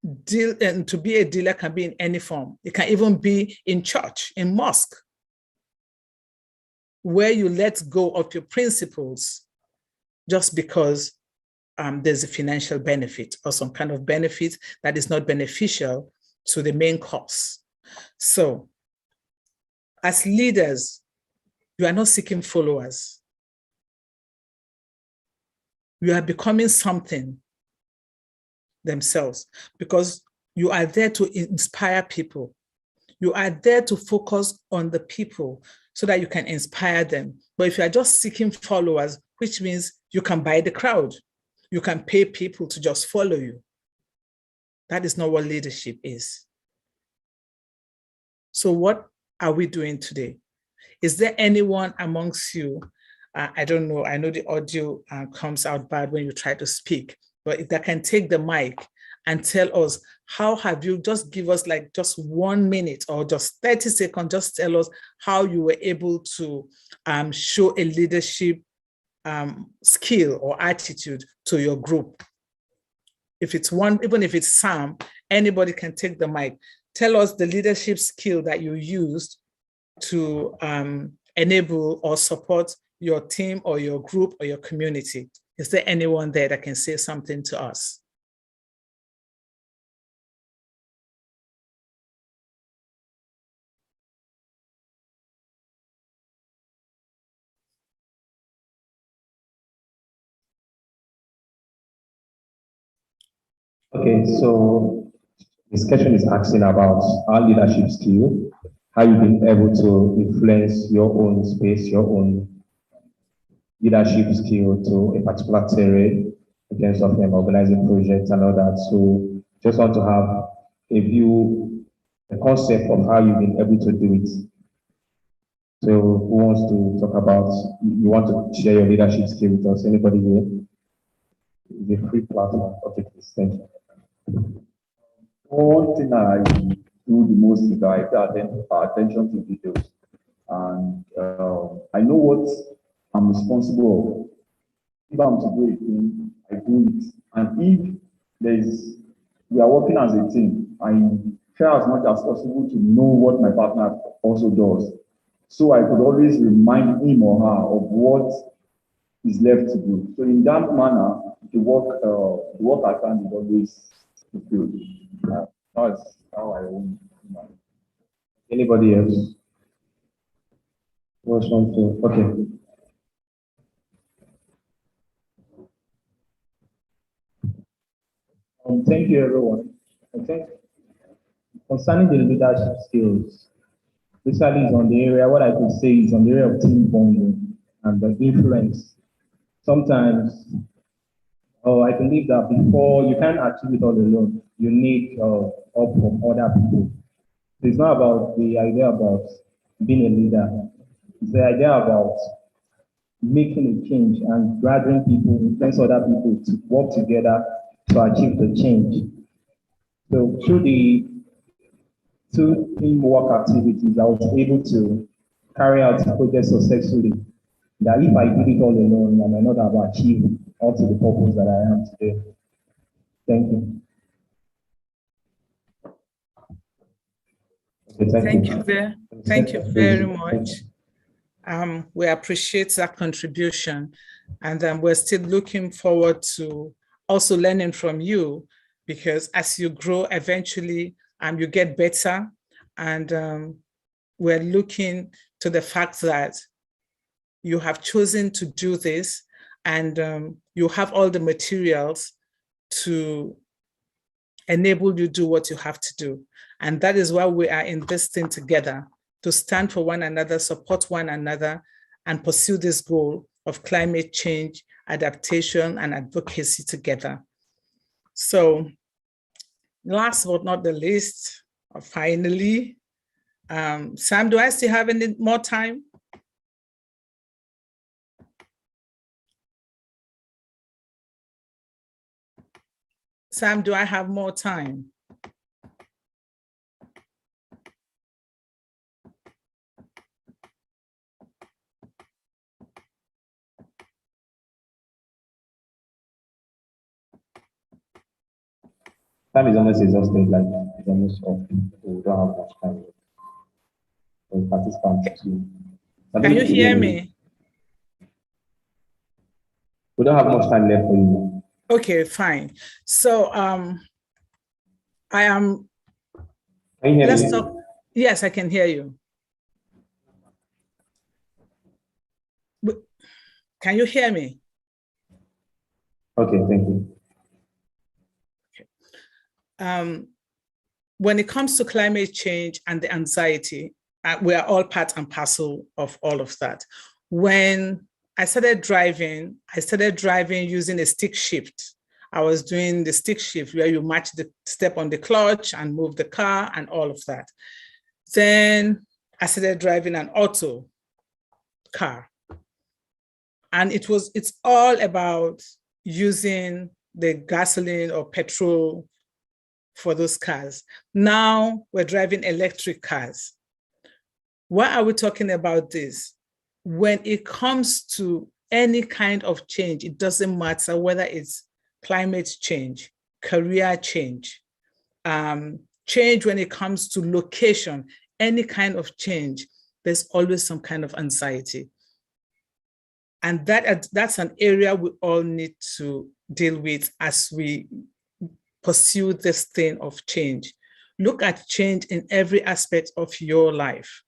And to be a dealer can be in any form. It can even be in church, in mosque, where you let go of your principles just because there's a financial benefit or some kind of benefit that is not beneficial to the main cause. So as leaders, you are not seeking followers. You are becoming something themselves, because you are there to inspire people. You are there to focus on the people so that you can inspire them. But if you are just seeking followers, which means you can buy the crowd, you can pay people to just follow you. That is not what leadership is. So what are we doing today? Is there anyone amongst you, I don't know, I know the audio comes out bad when you try to speak, but if they can take the mic and tell us, how have you, just give us like just 1 minute or just 30 seconds, just tell us how you were able to show a leadership skill or attitude to your group. If it's one, even if it's Sam, anybody can take the mic. Tell us the leadership skill that you used to enable or support your team or your group or your community. Is there anyone there that can say something to us? Okay, so this question is asking about our leadership skill, how you've been able to influence your own space, your own leadership skill to a particular terrain in terms of organizing projects and all that. So just want to have a view, a concept of how you've been able to do it. So who wants to talk about, you want to share your leadership skill with us? Anybody here? It's a free platform. Okay, please, thank you. One thing I do the most is that I pay attention to details. And I know what I'm responsible of. If I'm to do a thing, I do it. And if we are working as a team, I try as much as possible to know what my partner also does. So I could always remind him or her of what is left to do. So in that manner, the work I can is always fulfilled. That's how I own. Anybody else? What's one thing? Okay. Thank you, everyone. I think concerning the leadership skills, basically is on the area, what I could say is on the area of team bonding and the influence. Sometimes, I believe that before you can't achieve it all alone, you need help from other people. So it's not about the idea about being a leader. It's the idea about making a change and gathering people, influence other people to work together to achieve the change. So through the two teamwork activities, I was able to carry out the project successfully. That if I did it all alone, I might not have achieved up to the purpose that I am today. Thank you. Okay, thank you very much. We appreciate that contribution, and we're still looking forward to also learning from you, because as you grow, eventually you get better, and we're looking to the fact that you have chosen to do this, and you have all the materials to enable you to do what you have to do. And that is why we are in this thing together, to stand for one another, support one another, and pursue this goal of climate change, adaptation, and advocacy together. So last but not the least, finally, Sam, do I still have any more time? Sam, do I have more time? Time is almost exhausted, like it's almost off. We don't have much time for participants too. Can you hear me? We don't have much time left for you. Okay, fine. So I am. Can you hear let's me? talk. Yes, I can hear you. Can you hear me? Okay, thank you. When it comes to climate change and the anxiety, we are all part and parcel of all of that. When I started driving using a stick shift. I was doing the stick shift where you match the step on the clutch and move the car and all of that. Then I started driving an auto car. And it's all about using the gasoline or petrol for those cars. Now we're driving electric cars. Why are we talking about this? When it comes to any kind of change, it doesn't matter whether it's climate change, career change, change when it comes to location, any kind of change, there's always some kind of anxiety. And that's an area we all need to deal with as we pursue this thing of change. Look at change in every aspect of your life.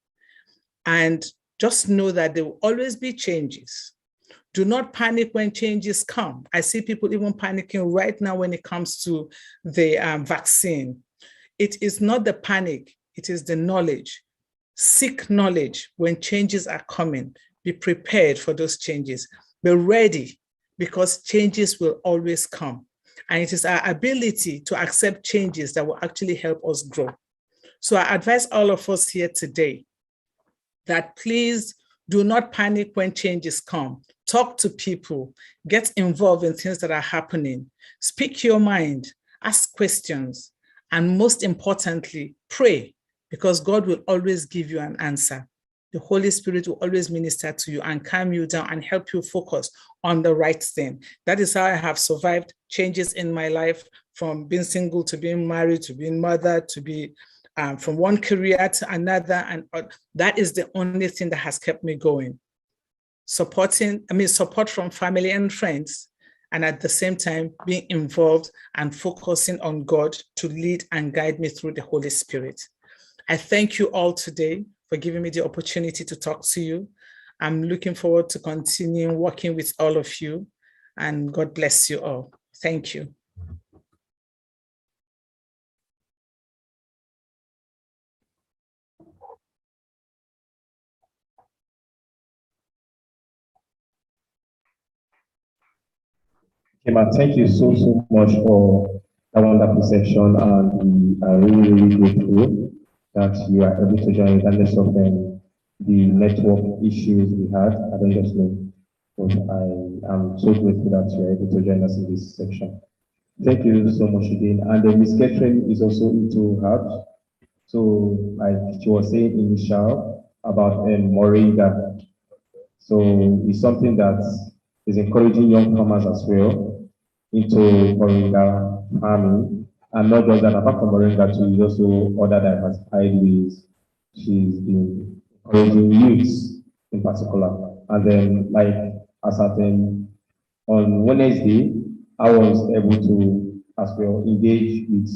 And just know that there will always be changes. Do not panic when changes come. I see people even panicking right now when it comes to the vaccine. It is not the panic, it is the knowledge. Seek knowledge when changes are coming. Be prepared for those changes. Be ready, because changes will always come. And it is our ability to accept changes that will actually help us grow. So I advise all of us here today that please do not panic when changes come. Talk to people, get involved in things that are happening, speak your mind, ask questions, and most importantly, pray, because God will always give you an answer. The Holy Spirit will always minister to you and calm you down and help you focus on the right thing. That is how I have survived changes in my life, from being single to being married, to being mother, to be from one career to another. And that is the only thing that has kept me going. Support from family and friends, and at the same time, being involved and focusing on God to lead and guide me through the Holy Spirit. I thank you all today for giving me the opportunity to talk to you. I'm looking forward to continuing working with all of you, and God bless you all. Thank you. Emma, thank you so much for that wonderful session, and we are really grateful that you are able to join regardless of the network issues we had. I don't just know, but I am so grateful that you are able to join us in this section. Thank you so much again. And then Ms. Catherine is also into herbs. So like she was saying initial about moringa. So it's something that is encouraging young farmers as well into moringa farming. And not just that, apart from moringa too, is also other diversified ways she's been encouraging youths in particular. And then like as at on Wednesday, I was able to as well engage with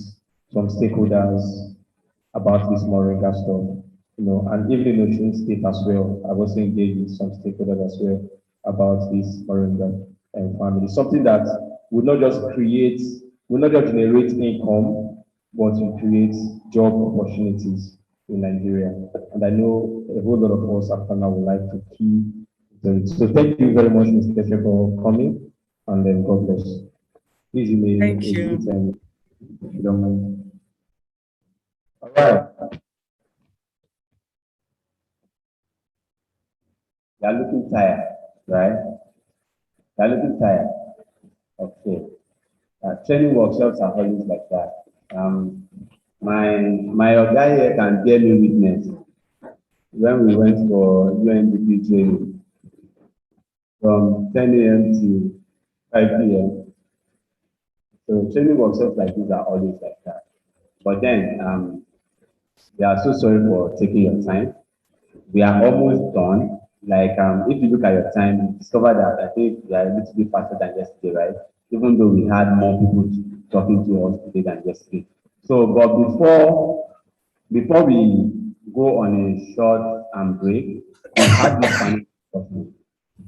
some stakeholders about this moringa stuff, and even in Ocean State as well. I was engaged with some stakeholders as well about this moringa and family. Something that will not just generate income, but will create job opportunities in Nigeria. And I know a whole lot of us after now would like to keep doing it. So thank you very much, Mr. Tefe, for coming, and then God bless. Please, you may thank you. If you don't mind. All right. You're looking tired, right? You're looking tired. Okay. Training workshops are always like that. My guy here can bear me witness. When we went for UNDP training from 10 a.m. to 5 p.m. So training workshops like these are always like that. But then we are so sorry for taking your time. We are almost done. Like if you look at your time, you discover that I think we are a little bit faster than yesterday, right? Even though we had more people talking to us today than yesterday. So, but before we go on a short break, we had this final discussion.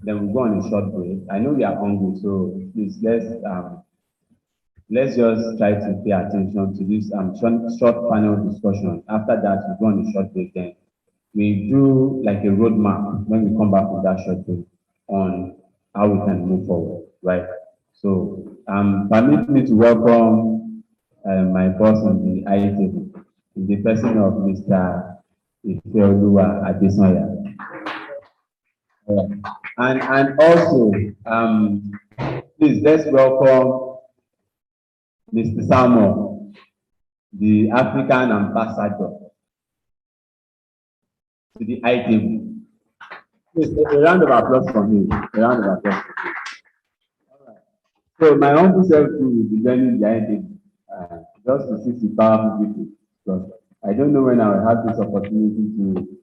Then we go on a short break. I know we are hungry, so please let's just try to pay attention to this short panel discussion. After that, we go on a short break. Then we do like a roadmap when we come back with that short film on how we can move forward, right? So, permit me to welcome my boss on the IETV, in the person of Mr. Ifeoluwa Adesanya. And also, please let's welcome Mr. Samuel, the African ambassador to the IETV. Please, a round of applause for him. A round of applause. So my humble self too will be joining the IETV, just to see the powerful people. Because I don't know when I will have this opportunity to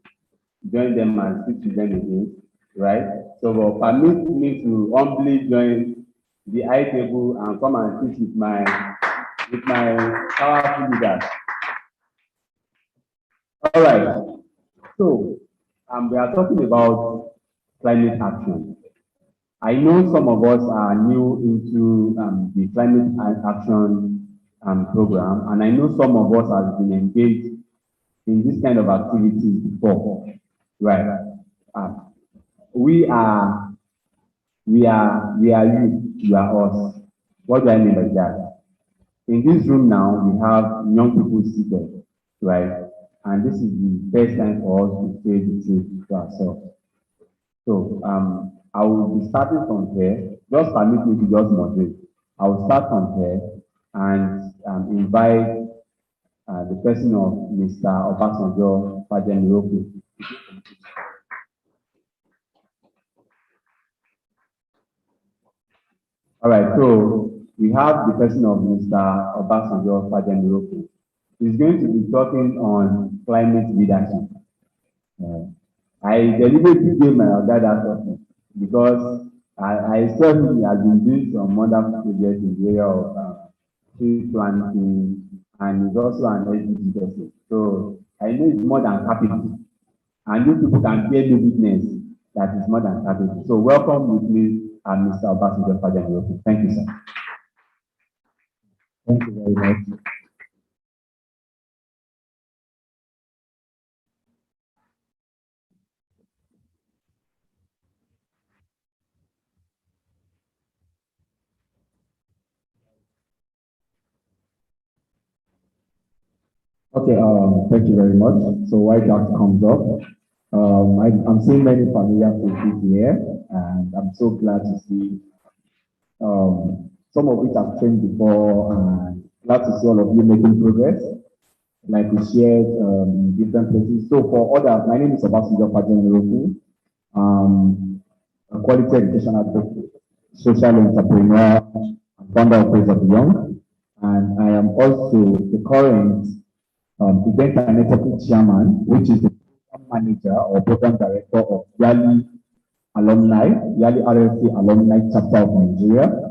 join them and speak to them again, right? So permit me to humbly join the IETV and come and speak with my powerful leaders. All right. So we are talking about climate action. I know some of us are new into the climate action program, and I know some of us have been engaged in this kind of activities before, right? We are you, you are us. What do I mean by that? In this room now, we have young people seated, right? And this is the best time for us to say the truth to ourselves. So I will be starting from here. Just permit me to just moderate. I will start from here and invite the person of Mr. Obasanjo Fajemiroku. All right, so we have the person of Mr. Obasanjo Fajemiroku. He's going to be talking on climate leadership. I deliberately gave my other that topic because I saw he has been doing some wonderful projects in the area of tree planting, and he's also an LGBT person. So I know he's more than capable. And you people can bear me witness that he's more than capable. So welcome with me, Mr. Obasanjo Fajemiroku. Thank you, sir. Thank you very much. Okay, thank you very much. So while that comes up, I'm seeing many familiar faces here, and I'm so glad to see some of which I've trained before, and glad to see all of you making progress, like we shared in different places. So for others, my name is Obasanjo Fajemiroku, a quality education advocate, social entrepreneur, and founder of Praise of the Young, and I am also the current event and networking chairman, which is the program manager or program director of Yali Alumni, Yali RLC Alumni Chapter of Nigeria.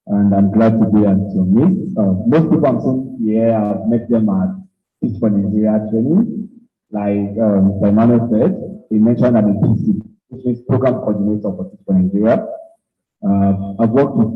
And I'm glad to be at your meet. Most people I'm seeing here, I've met them at Teach for Nigeria training. Like Emmanuel said, he mentioned I'm a PC, which is program coordinator for Teach for Nigeria. I've worked with